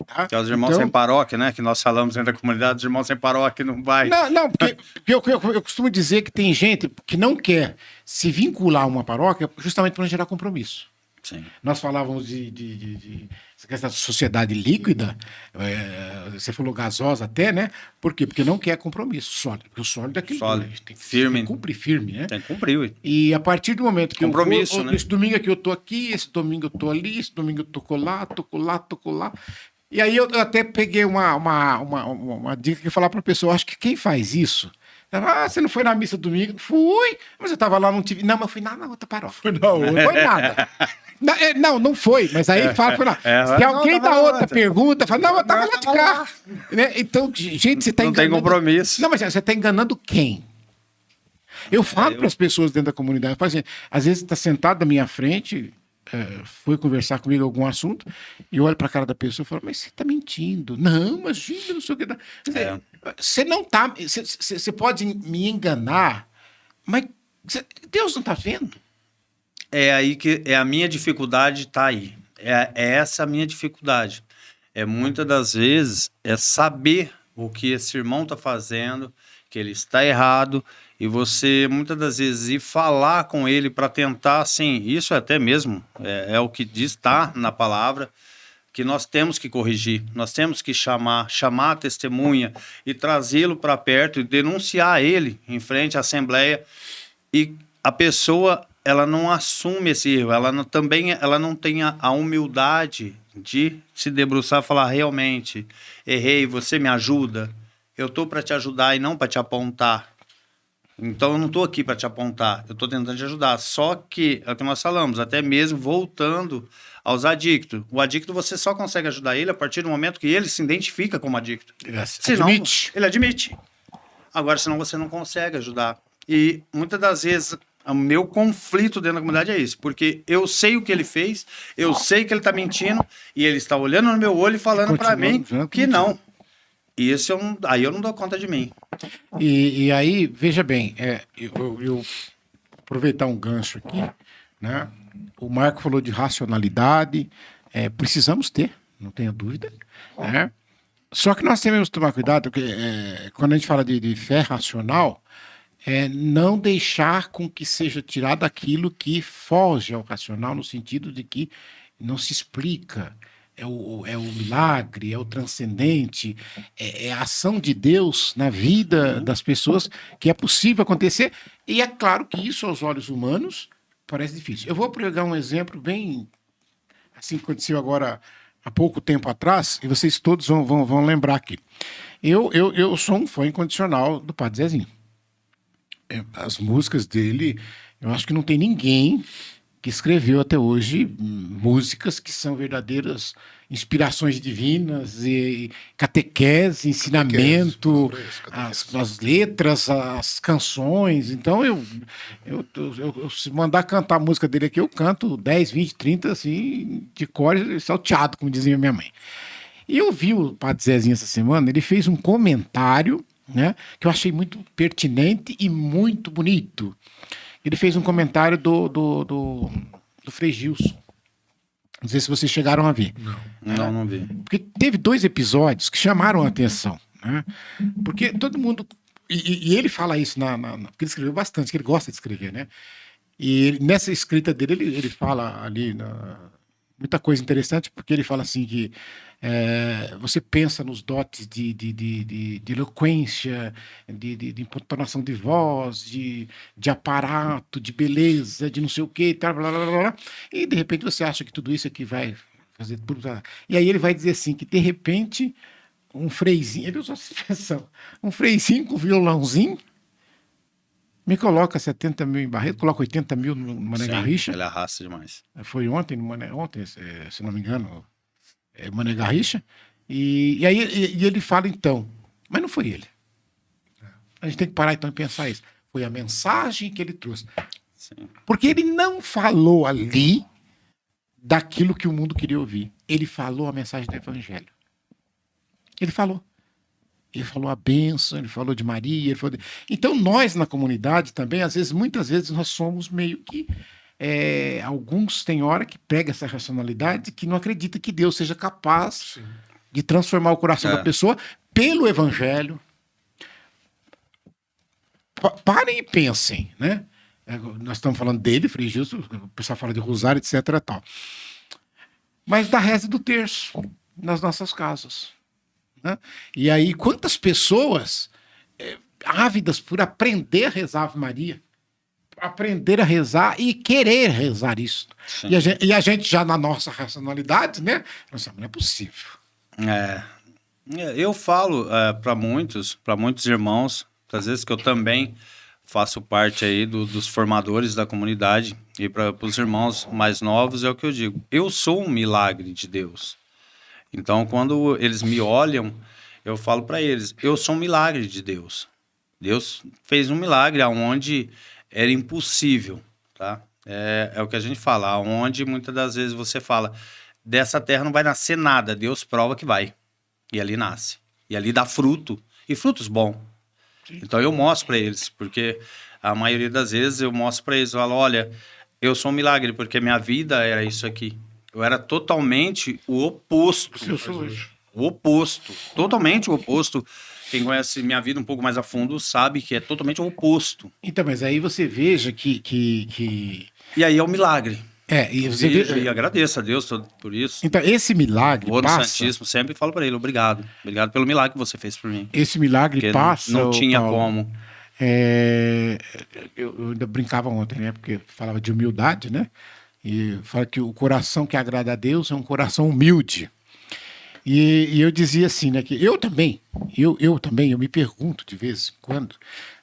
Tá? Que é os irmãos Então- sem paróquia, né? Que nós falamos dentro da comunidade, os irmãos sem paróquia não vai. Não, porque eu costumo dizer que tem gente que não quer se vincular a uma paróquia justamente para não gerar compromisso. Sim. Nós falávamos de essa questão da sociedade líquida, você falou gasosa até, né? Por quê? Porque não quer compromisso sólido. Porque o sólido é aquele Sólido, tem que firme. cumprir firme, né? Tem que cumprir, ué. E a partir do momento que Compromisso, eu vou, né? esse domingo aqui eu tô aqui, esse domingo eu tô ali, esse domingo eu tô colar, tô colar, tô colar. E aí eu até peguei uma dica que falar para a pessoa, acho que quem faz isso, ela, você não foi na missa domingo? Fui, mas eu tava lá, não tive. Não, mas eu fui na outra paróquia. Foi na outra. Não foi nada. Não foi, mas aí fala, foi lá. Se alguém não, da tava outra lá. pergunta, fala, não, eu tava lá de cá. Né? Então, gente, você tá Não tem enganando. compromisso. Não, mas você tá enganando quem? Eu falo para as pessoas dentro da comunidade, eu falo assim, às vezes está sentado na minha frente, foi conversar comigo algum assunto, e eu olho para a cara da pessoa e falo, mas você está mentindo. Não, imagina, não sei o que. Quer dizer, você não tá. Você pode me enganar, mas Deus não está vendo. É aí que é a minha dificuldade, tá aí. É essa a minha dificuldade. Muitas das vezes é saber o que esse irmão está fazendo, que ele está errado, e você muitas das vezes ir falar com ele para tentar, assim, isso até mesmo é o que diz, tá na palavra, que nós temos que corrigir, nós temos que chamar a testemunha e trazê-lo para perto e denunciar ele em frente à assembleia, e a pessoa ela não assume esse erro, ela não tem a humildade de se debruçar e falar, realmente, errei, você me ajuda? Eu estou para te ajudar e não para te apontar. Então, eu não estou aqui para te apontar, eu estou tentando te ajudar. Só que, é o que nós falamos, até mesmo voltando aos adictos. O adicto, você só consegue ajudar ele a partir do momento que ele se identifica como adicto. Senão, Admite. ele admite. Agora, senão você não consegue ajudar. E, muitas das vezes, o meu conflito dentro da comunidade é isso. Porque eu sei o que ele fez, eu sei que ele está mentindo, e ele está olhando no meu olho e falando para mim que não. E isso aí eu não dou conta de mim. E aí, veja bem, eu aproveitar um gancho aqui, né? O Marco falou de racionalidade, precisamos ter, não tenha dúvida, né? Só que nós temos que tomar cuidado, porque quando a gente fala de fé racional, não deixar com que seja tirado aquilo que foge ao racional, no sentido de que não se explica. É o milagre, é o transcendente, é a ação de Deus na vida das pessoas que é possível acontecer. E é claro que isso, aos olhos humanos, parece difícil. Eu vou pegar um exemplo bem assim que aconteceu agora há pouco tempo atrás, e vocês todos vão lembrar aqui. Eu sou um fã incondicional do Padre Zezinho. As músicas dele, eu acho que não tem ninguém que escreveu até hoje músicas que são verdadeiras inspirações divinas e catequese, ensinamento, as letras, as canções. Então, se mandar cantar a música dele aqui, eu canto 10, 20, 30, assim, de cor salteado, como dizia minha mãe. E eu vi o Padre Zezinho essa semana, ele fez um comentário, né, que eu achei muito pertinente e muito bonito. Ele fez um comentário do Frei Gilson. Não sei se vocês chegaram a ver. Não vi. Porque teve 2 episódios que chamaram a atenção. Né? Porque todo mundo... E ele fala isso, porque ele escreveu bastante, que ele gosta de escrever, né? E nessa escrita dele, ele fala ali muita coisa interessante, porque ele fala assim que você pensa nos dotes de eloquência, de entonação de voz, de aparato, de beleza, de não sei o quê, tal, blá, blá, blá, blá, e de repente você acha que tudo isso aqui vai fazer tudo. E aí ele vai dizer assim, que de repente um freizinho, ele usa essa expressão, um freizinho com violãozinho, me coloca 70 mil em Barreto, coloca 80 mil no Mané Garrincha. Ele arrasta demais. Foi ontem, ontem, se não me engano, Mané Garrincha. E aí ele fala então, mas não foi ele. A gente tem que parar então e pensar isso. Foi a mensagem que ele trouxe. Sim. Porque ele não falou ali daquilo que o mundo queria ouvir. Ele falou a mensagem do evangelho. Ele falou. Ele falou a bênção, ele falou de Maria. Ele falou Então, nós na comunidade também, muitas vezes, nós somos meio que. Alguns têm hora que pega essa racionalidade que não acredita que Deus seja capaz de transformar o coração da pessoa pelo evangelho. Parem e pensem, né? Nós estamos falando dele, Frei Gilson, o pessoal fala de rosário, etc. Tal. Mas da reza do terço nas nossas casas. Né? E aí, quantas pessoas ávidas por aprender a rezar Ave Maria, aprender a rezar e querer rezar isso. E a gente já na nossa racionalidade, né? Não é possível. Eu falo para muitos irmãos, às vezes que eu também faço parte aí dos formadores da comunidade, e para os irmãos mais novos é o que eu digo. Eu sou um milagre de Deus. Então, quando eles me olham, eu falo para eles, eu sou um milagre de Deus. Deus fez um milagre aonde era impossível, tá? É o que a gente fala, onde muitas das vezes você fala, dessa terra não vai nascer nada, Deus prova que vai. E ali nasce. E ali dá fruto, e frutos bons. Então eu mostro para eles, porque a maioria das vezes eu mostro para eles, eu falo, olha, eu sou um milagre, porque minha vida era isso aqui. Eu era totalmente o oposto. O oposto. Totalmente o oposto. Quem conhece minha vida um pouco mais a fundo sabe que é totalmente o oposto. Então, mas aí você veja que... E aí é o milagre. E você E agradeço a Deus por isso. Então, esse milagre Vou no Santíssimo, sempre falo para ele, obrigado. Obrigado pelo milagre que você fez por mim. Esse milagre porque passa... Não tinha Paulo, como. Eu ainda brincava ontem, né? Porque falava de humildade, né? E fala que o coração que agrada a Deus é um coração humilde. E eu dizia assim, né? Que eu também me pergunto de vez em quando,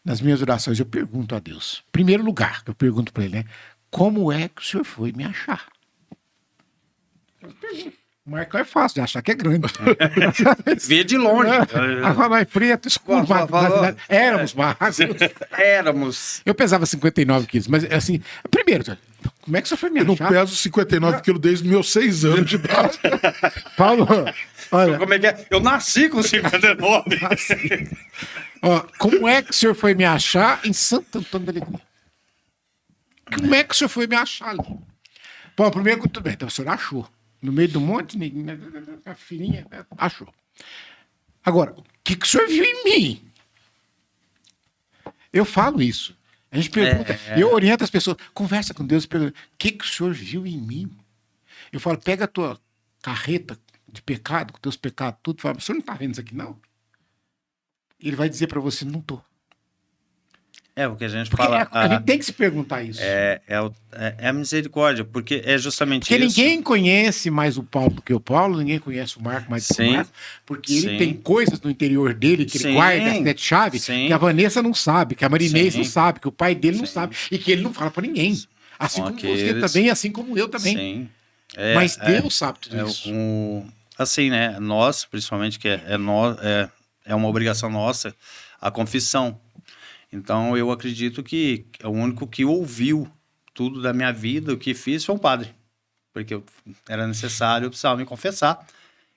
nas minhas orações, eu pergunto a Deus. Primeiro lugar, eu pergunto para ele, né? Como é que o senhor foi me achar? O Marcão é fácil de achar, que é grande. Vê de longe. Mais preto, escuro, éramos magros. Éramos. Eu pesava 59 quilos, mas assim, primeiro, como é que você foi me achar? Eu não peso 59 quilos desde meus 6 anos de idade. Paulo, olha... Como é que é? Eu nasci com 59. Como é que o senhor foi me achar em Santo Antônio da Alegria? Como é que o senhor foi me achar ali? Bom, primeiro, tudo bem, então o senhor achou. No meio do monte, a filhinha, achou. Agora, o que o senhor viu em mim? Eu falo isso. A gente pergunta, eu oriento as pessoas, conversa com Deus e pergunta, o que o senhor viu em mim? Eu falo, pega a tua carreta de pecado, com teus pecados, tudo, fala, o senhor não está vendo isso aqui, não? Ele vai dizer para você, não estou. O que a gente porque fala. A gente tem que se perguntar isso. É a misericórdia, porque é justamente porque isso. Ninguém conhece mais o Paulo do que o Paulo, ninguém conhece o Marco mais do que o Marco, porque ele tem coisas no interior dele que ele guarda as 7 chaves que a Vanessa não sabe, que a Marinês não sabe, que o pai dele não sabe, e que ele não fala para ninguém. Assim como você também, assim como eu também. Sim. Mas Deus sabe tudo isso. Assim, né? Nós, principalmente, que é uma obrigação nossa, a confissão. Então, eu acredito que o único que ouviu tudo da minha vida, o que fiz, foi o padre. Porque era necessário, eu precisava me confessar.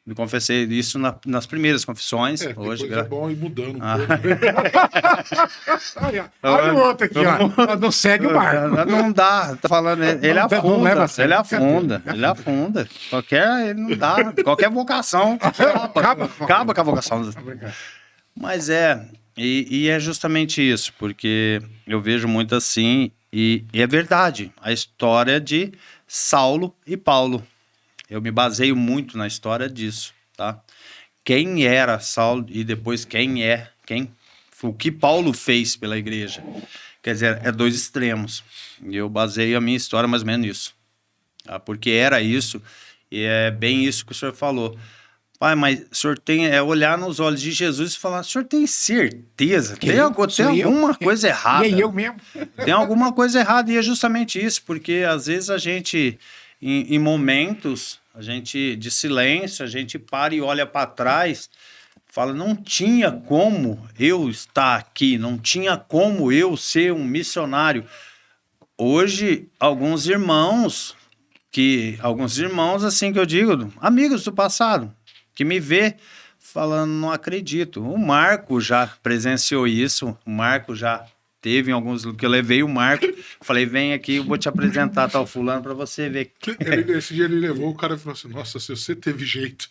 Me confessei isso nas primeiras confissões. Hoje, é bom ir mudando um pouco. Olha o outro aqui, ó. Não segue o Marco. Não dá, tá falando, ele afunda. Ele afunda. Ele não dá. Qualquer vocação acaba com a vocação. Mas E é justamente isso, porque eu vejo muito assim, e é verdade, a história de Saulo e Paulo. Eu me baseio muito na história disso, tá? Quem era Saulo e depois o que Paulo fez pela igreja. Quer dizer, é dois extremos. E eu baseio a minha história mais ou menos nisso. Tá? Porque era isso, e é bem isso que o senhor falou. Pai, mas o senhor tem olhar nos olhos de Jesus e falar, o senhor tem certeza? Tem alguma coisa errada. E é eu mesmo. Tem alguma coisa errada, e é justamente isso, porque às vezes a gente, em momentos, a gente de silêncio, a gente para e olha para trás, fala, não tinha como eu estar aqui, não tinha como eu ser um missionário. Hoje, alguns irmãos, assim que eu digo, amigos do passado, que me vê falando, não acredito. O Marco já presenciou isso, o Marco já teve em alguns que eu levei o Marco, falei, vem aqui, eu vou te apresentar tal fulano para você ver. Esse dia ele levou, o cara falou assim, nossa, se você teve jeito.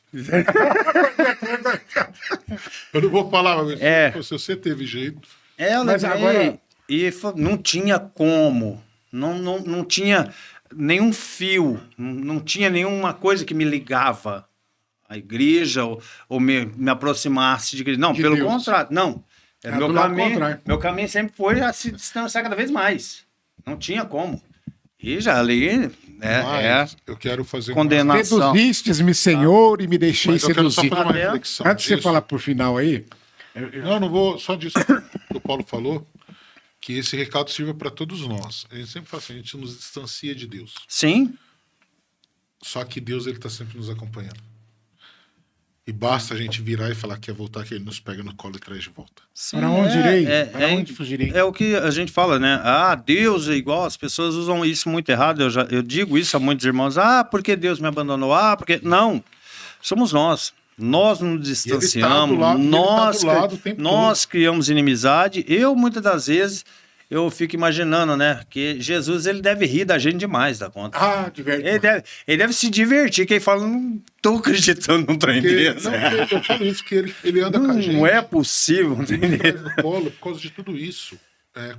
Eu não vou falar, mas se você teve jeito. Eu mas levei, agora... e não tinha como, não tinha nenhum fio, não tinha nenhuma coisa que me ligava à igreja ou me aproximasse de igreja. Não, pelo Deus. Contrário, não. Contrário. Meu caminho sempre foi a se distanciar cada vez mais. Não tinha como. E já ali eu quero fazer condenação. Seduzistes-me, Senhor, e me deixei Mas eu quero só seduzir. fazer uma reflexão Antes de você disso. falar por final aí, Não vou, só disso que o Paulo falou, que esse recado sirva para todos nós. A gente sempre fala assim, a gente nos distancia de Deus. Sim. Só que Deus, ele está sempre nos acompanhando. E basta a gente virar e falar que quer voltar, que ele nos pega no colo e traz de volta. Sim, para onde irei? Para onde fugirei? É o que a gente fala, né? Ah, Deus é igual, as pessoas usam isso muito errado. Eu digo isso a muitos irmãos. Ah, porque Deus me abandonou? Ah, porque... Não, somos nós. Nós nos distanciamos, nós criamos inimizade. Eu, muitas das vezes, eu fico imaginando, né? Que Jesus, ele deve rir da gente demais da conta. Ah, divertido. Ele deve se divertir, que ele fala, não tô acreditando num trem desse. Eu falo isso, que ele anda com a gente. Não é possível, Ele entendeu? traz no colo por causa de tudo isso.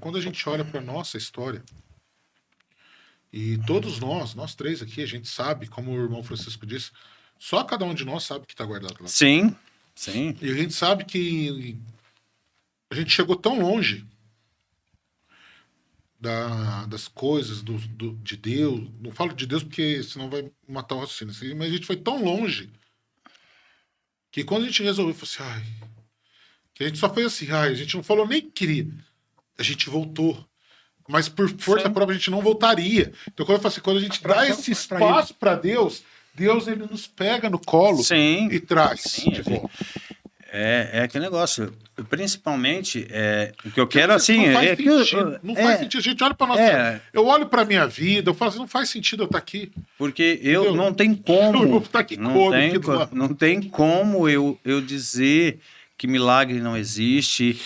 Quando a gente olha para nossa história, e todos nós três aqui, a gente sabe, como o irmão Francisco disse, só cada um de nós sabe que está guardado lá. Sim, sim. E a gente sabe que a gente chegou tão longe das coisas, de Deus. Não falo de Deus porque senão vai matar o raciocínio. Assim, mas a gente foi tão longe que quando a gente resolveu, falou assim, que a gente só fez assim, a gente não falou nem que queria. A gente voltou. Mas por força própria a gente não voltaria. Então quando eu falo assim, quando a gente dá esse espaço para Deus, ele nos pega no colo e traz de volta. É aquele negócio. Principalmente, o que eu quero, assim... Não faz sentido. A gente olha para nossa... Eu olho para minha vida, eu falo assim, não faz sentido eu estar aqui. Porque não tem como... Eu vou estar aqui não tem como eu dizer que milagre não existe.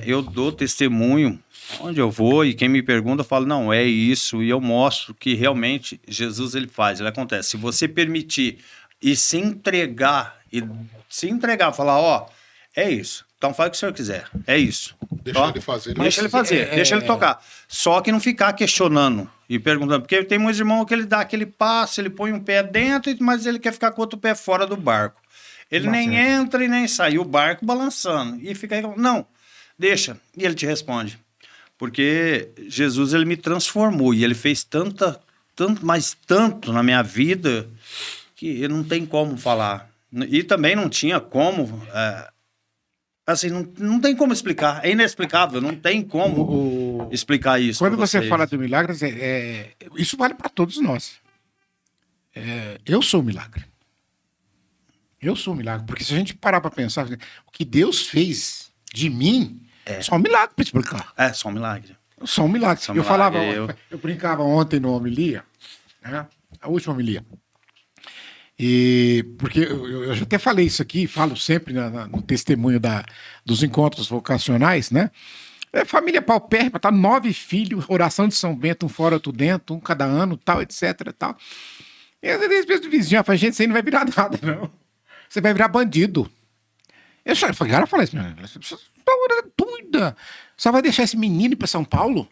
Eu dou testemunho onde eu vou e quem me pergunta, eu falo, não, é isso. E eu mostro que realmente Jesus, ele faz, ele acontece. Se você permitir e se entregar, falar, é isso. Então faz o que o senhor quiser, é isso. Deixa ele fazer. Deixa ele fazer, deixa ele tocar. Só que não ficar questionando e perguntando, porque tem muitos irmãos que ele dá aquele passo, ele põe um pé dentro, mas ele quer ficar com outro pé fora do barco. Ele nem entra e nem sai, e o barco balançando. E fica aí, não, deixa. E ele te responde. Porque Jesus, ele me transformou e ele fez tanto na minha vida que não tem como falar. E também não tinha como... assim, não tem como explicar. É inexplicável, não tem como explicar isso. Quando você fala de milagres, isso vale para todos nós. Eu sou um milagre. Eu sou um milagre. Porque se a gente parar para pensar, o que Deus fez de mim, é só um milagre para explicar. É só um milagre. Só um milagre. Eu brincava ontem no homilia, né? A última homilia. Porque eu já até falei isso aqui, falo sempre no testemunho dos encontros vocacionais, né? Família paupérrima, tá 9 filhos, oração de São Bento, um fora, outro dentro, um cada ano, tal, etc, tal. E às vezes o vizinho fala, gente, isso aí não vai virar nada, não. Você vai virar bandido. Eu falei assim, você tá doida. Só vai deixar esse menino ir pra São Paulo?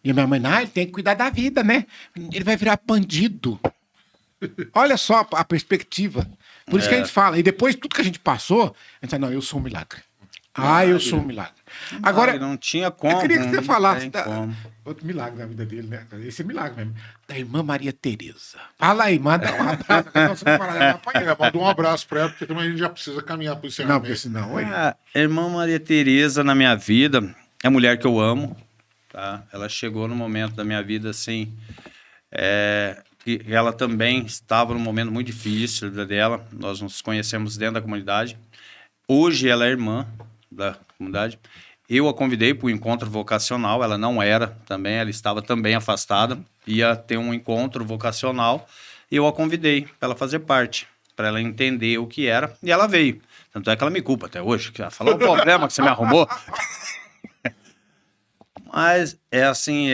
E a minha mãe, ele tem que cuidar da vida, né? Ele vai virar bandido. Olha só a perspectiva. Por isso que a gente fala. E depois tudo que a gente passou, a gente fala, não, eu sou um milagre. Eu sou um milagre. Agora, Não tinha como. eu queria que você não falasse tem como. outro milagre na vida dele, né? Esse é milagre mesmo. Da irmã Maria Tereza. Fala aí, manda um abraço. Não, você não fala, ela apanha. Manda um abraço pra ela, porque também a gente já precisa caminhar pro Não, encerramento. porque senão... Oi. A irmã Maria Tereza na minha vida é a mulher que eu amo, tá? Ela chegou no momento da minha vida assim, que ela também estava num momento muito difícil da vida dela. Nós nos conhecemos dentro da comunidade. Hoje ela é irmã da comunidade. Eu a convidei para o encontro vocacional. Ela não era também, ela estava também afastada. Ia ter um encontro vocacional e eu a convidei para ela fazer parte, para ela entender o que era. E ela veio. Tanto é que ela me culpa até hoje, que ela falou o problema que você me arrumou. Mas é assim,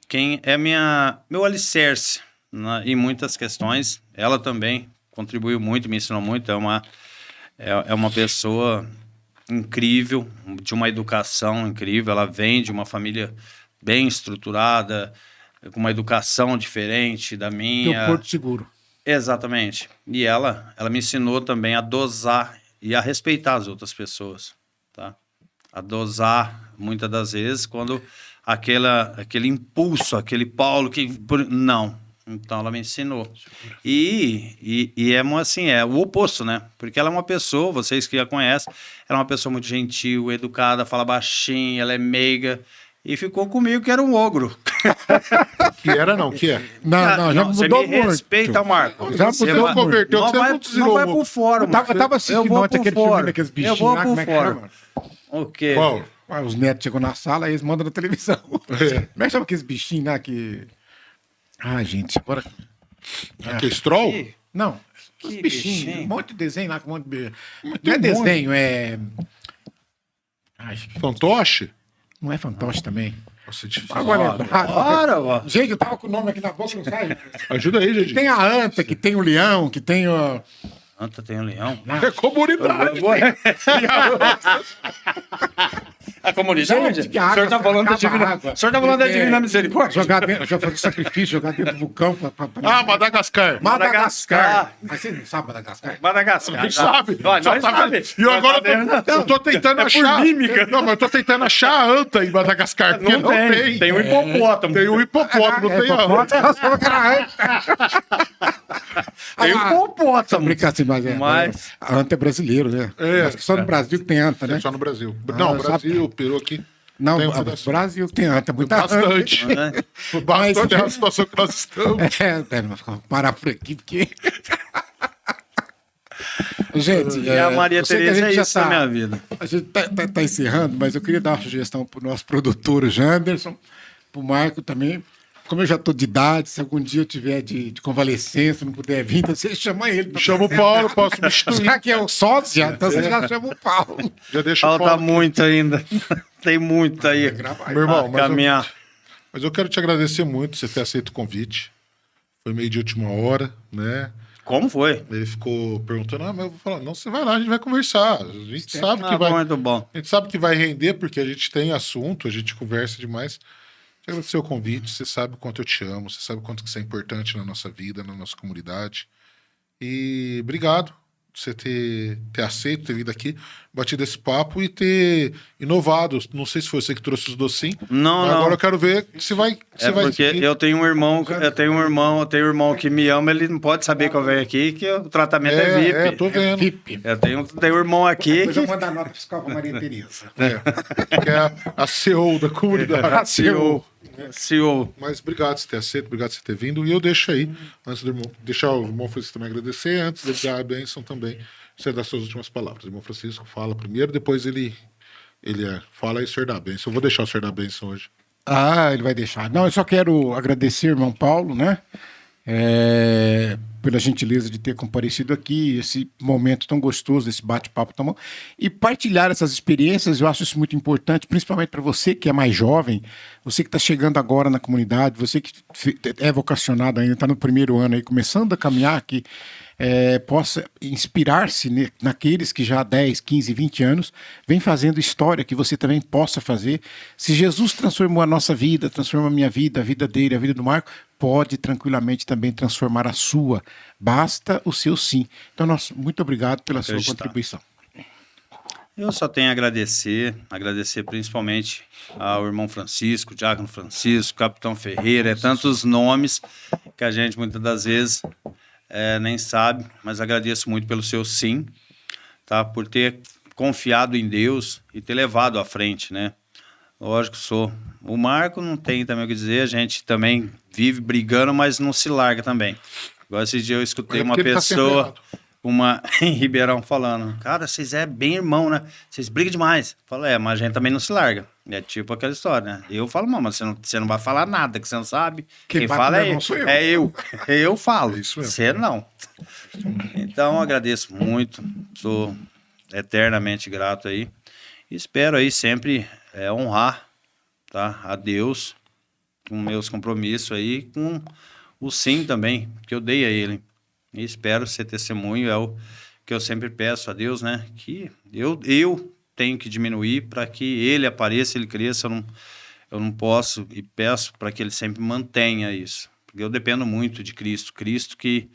quem é meu alicerce, né, em muitas questões. Ela também contribuiu muito, me ensinou muito. É uma pessoa incrível, de uma educação incrível. Ela vem de uma família bem estruturada, com uma educação diferente da Teu minha. Porto Seguro. Exatamente. E ela me ensinou também a dosar e a respeitar as outras pessoas, tá? A dosar, muitas das vezes, quando aquele impulso, aquele Paulo que... Não. Então, ela me ensinou. E assim, é o oposto, né? Porque ela é uma pessoa, vocês que a conhecem, ela é uma pessoa muito gentil, educada, fala baixinho, ela é meiga. E ficou comigo que era um ogro. Que era não, que é. Não, já você mudou me muito. respeita, Marco. Já Você mudou, vai- converteu, não você vai, não desvirou. não vai pro fórum. Eu tava assistindo ontem aquele filme daqueles bichinhos Eu vou lá, pro como é que fórum. chama? O quê? Qual? Ah, os netos chegam na sala e eles mandam na televisão. É. Como é que chama aqueles bichinhos lá que... Gente, agora... Que é Stroll? Não, os Que bichinhos, bichinho? um monte de desenho lá com um monte de... Não tem é um desenho, é... Fantoche? Não é fantoche também. Nossa, é difícil. Agora Bora, ó. Gente, eu tava com o nome aqui na boca, não sai. Ajuda aí, gente. Tem a anta, que tem o leão, que tem o... Anta tem um leão. É comunidade. A comunidade? Gente, que água, O senhor tá falando da acaba a divina... água. O senhor tá falando da divina misericórdia? Jogar dentro, já fazer sacrifício, jogar dentro do vulcão. Madagascar. Madagascar. Mas você não sabe Madagascar? Madagascar. Quem sabe? Ó, Só nós tá sabe. vendo? E agora Nós eu tô tentando achar. mímica. Não, mas eu tô tentando achar a anta em Madagascar, porque não tem. Tem um hipopótamo. Tem o hipopótamo, não tem a anta. Tem um hipopótamo. Brincar assim, mas a anta é brasileiro, né? É. Acho que só no Brasil que tem anta, né? É só no Brasil. Não, Brasil, Peru aqui. Não, tem um o pedaço. Brasil tem anta, muita Bastante. anta. Bastante é a situação que nós estamos. Vamos parar por aqui, porque... Gente, E a Maria eu sei que a Tereza gente é já isso na minha vida. A gente tá encerrando, mas eu queria dar uma sugestão pro nosso produtor, o Janderson, pro Marco também. Como eu já tô de idade, se algum dia eu tiver de convalescença, não puder vir, então você chama ele. pra- Chama o Paulo, posso substituir. Já que é o sócio, então você já chama o Paulo. Já deixa o Falta Paulo. muito ainda. Tem muito aí. Meu irmão, Caminhar. mas eu quero te agradecer muito você ter aceito o convite. Foi meio de última hora, né? Como foi? Ele ficou perguntando, mas eu vou falar, não, você vai lá, a gente vai conversar. A gente sabe que Ah, vai. muito bom. A gente sabe que vai render, porque a gente tem assunto, a gente conversa demais. Te agradecer o convite, você sabe o quanto eu te amo, você sabe o quanto que isso é importante na nossa vida, na nossa comunidade. E obrigado por você ter aceito, ter vindo aqui, batido esse papo e ter inovado. Não sei se foi você que trouxe os docinhos, Não, mas não. agora eu quero ver se vai. É porque eu tenho um irmão que me ama, ele não pode saber que eu venho aqui, que o tratamento é VIP. É, tô vendo. VIP. Eu tenho um irmão aqui Depois eu que... mando a nota fiscal pra Maria Tereza. Que é a CEO da comunidade. CEO. Mas obrigado por você ter aceito, obrigado por você ter vindo. E eu deixo aí, antes do irmão, deixar o irmão Francisco também agradecer, antes de dar a bênção também, você dar suas últimas palavras. O irmão Francisco fala primeiro, depois ele fala e o senhor dá a bênção. Eu vou deixar o senhor dar a bênção hoje. Ele vai deixar. Não, eu só quero agradecer, irmão Paulo, né? Pela gentileza de ter comparecido aqui, esse momento tão gostoso, esse bate-papo tão bom. E partilhar essas experiências, eu acho isso muito importante, principalmente para você que é mais jovem, você que está chegando agora na comunidade, você que é vocacionado ainda, está no primeiro ano aí, começando a caminhar, que possa inspirar-se naqueles que já há 10, 15, 20 anos vem fazendo história, que você também possa fazer. Se Jesus transformou a nossa vida, transforma a minha vida, a vida dele, a vida do Marco, pode tranquilamente também transformar a sua. Basta o seu sim. Então, muito obrigado pela sua contribuição. Eu só tenho a agradecer principalmente ao irmão Francisco, Diácono Francisco, Capitão Ferreira, tantos nomes que a gente muitas das vezes nem sabe, mas agradeço muito pelo seu sim, tá? Por ter confiado em Deus e ter levado à frente, né? Lógico, sou. O Marco não tem também o que dizer, a gente também vive brigando, mas não se larga também. Igual esse dia eu escutei uma pessoa... em Ribeirão falando, cara, vocês é bem irmão, né? Vocês brigam demais. Fala, mas a gente também não se larga. É tipo aquela história, né? Eu falo, mas você não vai falar nada que você não sabe. Quem fala é eu. É eu. Eu falo. Isso mesmo. Você não. Então, agradeço muito. Sou eternamente grato aí. Espero aí sempre honrar, tá? A Deus com meus compromissos aí, com o sim também, que eu dei a Ele. E espero ser testemunho, é o que eu sempre peço a Deus, né? Que eu tenho que diminuir para que Ele apareça, Ele cresça. Eu não posso e peço para que Ele sempre mantenha isso. Porque eu dependo muito de Cristo. Cristo que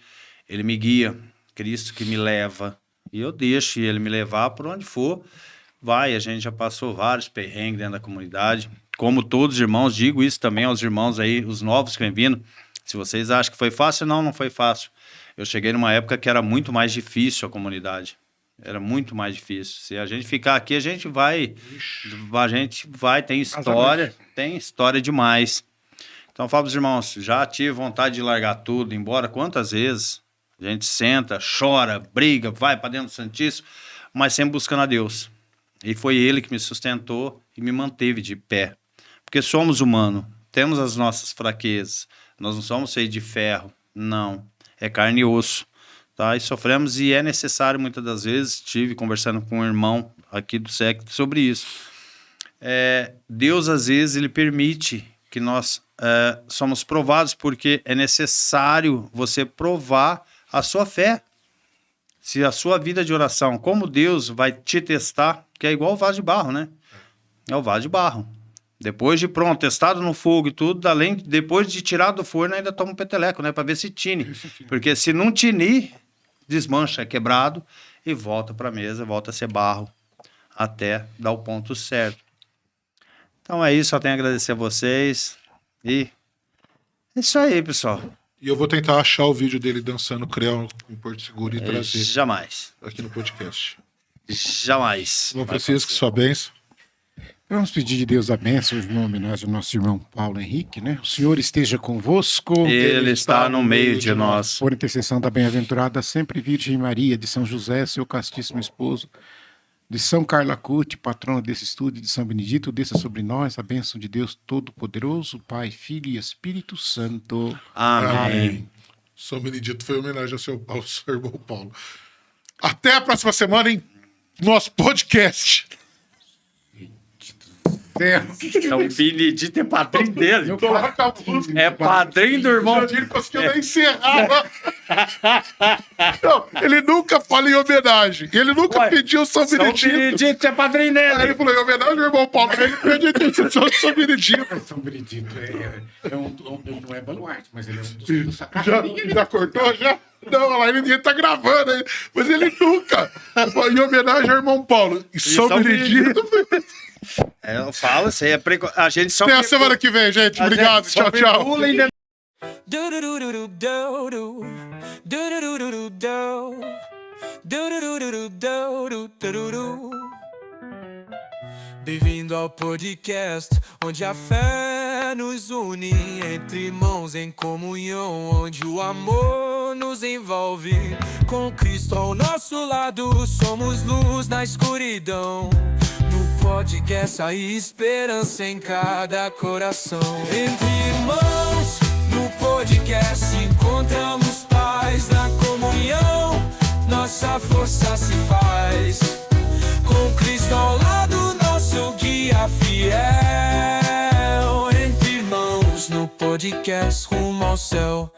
Ele me guia, Cristo que me leva. E eu deixo Ele me levar por onde for. A gente já passou vários perrengues dentro da comunidade. Como todos os irmãos, digo isso também aos irmãos aí, os novos que vêm vindo. Se vocês acham que foi fácil, não foi fácil. Eu cheguei numa época que era muito mais difícil a comunidade. Era muito mais difícil. Se a gente ficar aqui, a gente vai, tem história demais. Então, eu falo para os irmãos, já tive vontade de largar tudo, embora quantas vezes a gente senta, chora, briga, vai para dentro do Santíssimo, mas sempre buscando a Deus. E foi Ele que me sustentou e me manteve de pé. Porque somos humanos, temos as nossas fraquezas, nós não somos feitos de ferro, não. É carne e osso, tá? E sofremos e é necessário muitas das vezes. Estive conversando com um irmão aqui do SEC sobre isso. Deus, às vezes, Ele permite que nós somos provados porque é necessário você provar a sua fé. Se a sua vida de oração, como Deus vai te testar, que é igual o vaso de barro, né? É o vaso de barro. Depois de pronto, testado no fogo e tudo, depois de tirar do forno, ainda toma um peteleco, né? Para ver se tine. Porque se não tinir, desmancha, é quebrado e volta para a mesa, volta a ser barro, até dar o ponto certo. Então é isso, só tenho a agradecer a vocês. E é isso aí, pessoal. E eu vou tentar achar o vídeo dele dançando Creu em Porto Seguro e trazer jamais aqui no podcast. Jamais. João Francisco, sua bênção. Vamos pedir de Deus a bênção em homenagem ao nosso irmão Paulo Henrique, né? O Senhor esteja convosco. Ele está no meio de nós. Por intercessão da bem-aventurada sempre Virgem Maria, de São José, seu castíssimo esposo, de São Carla Cuti, patrona desse estúdio, de São Benedito, desça sobre nós a bênção de Deus Todo-Poderoso, Pai, Filho e Espírito Santo. Amém. São Benedito foi em homenagem ao seu irmão Paulo. Até a próxima semana em nosso podcast. Então, o Benedito é padrinho dele. É padrinho do irmão. Ele conseguiu nem encerrar. Não, ele nunca fala em homenagem. Ele nunca pediu São Benedito. São Benedito é padrinho dele. Aí ele falou em homenagem ao irmão Paulo. Ele pediu intercessão de São Benedito. São Benedito não é baluarte, mas ele é um dos Já cortou, já? Não, lá ele tá gravando aí. Mas ele nunca. Em homenagem ao irmão Paulo. E São Benedito. Eu falo, isso aí é a gente só... Até a semana que vem, gente. Obrigado. Tchau, tchau. Bem-vindo ao podcast, onde a fé nos une, entre irmãos em comunhão, onde o amor nos envolve. Com Cristo ao nosso lado, somos luz na escuridão. No podcast há esperança em cada coração. Entre irmãos, no podcast encontramos paz na comunhão. Nossa força se faz. Com Cristo ao lado, nosso guia fiel. Entre irmãos, no podcast rumo ao céu.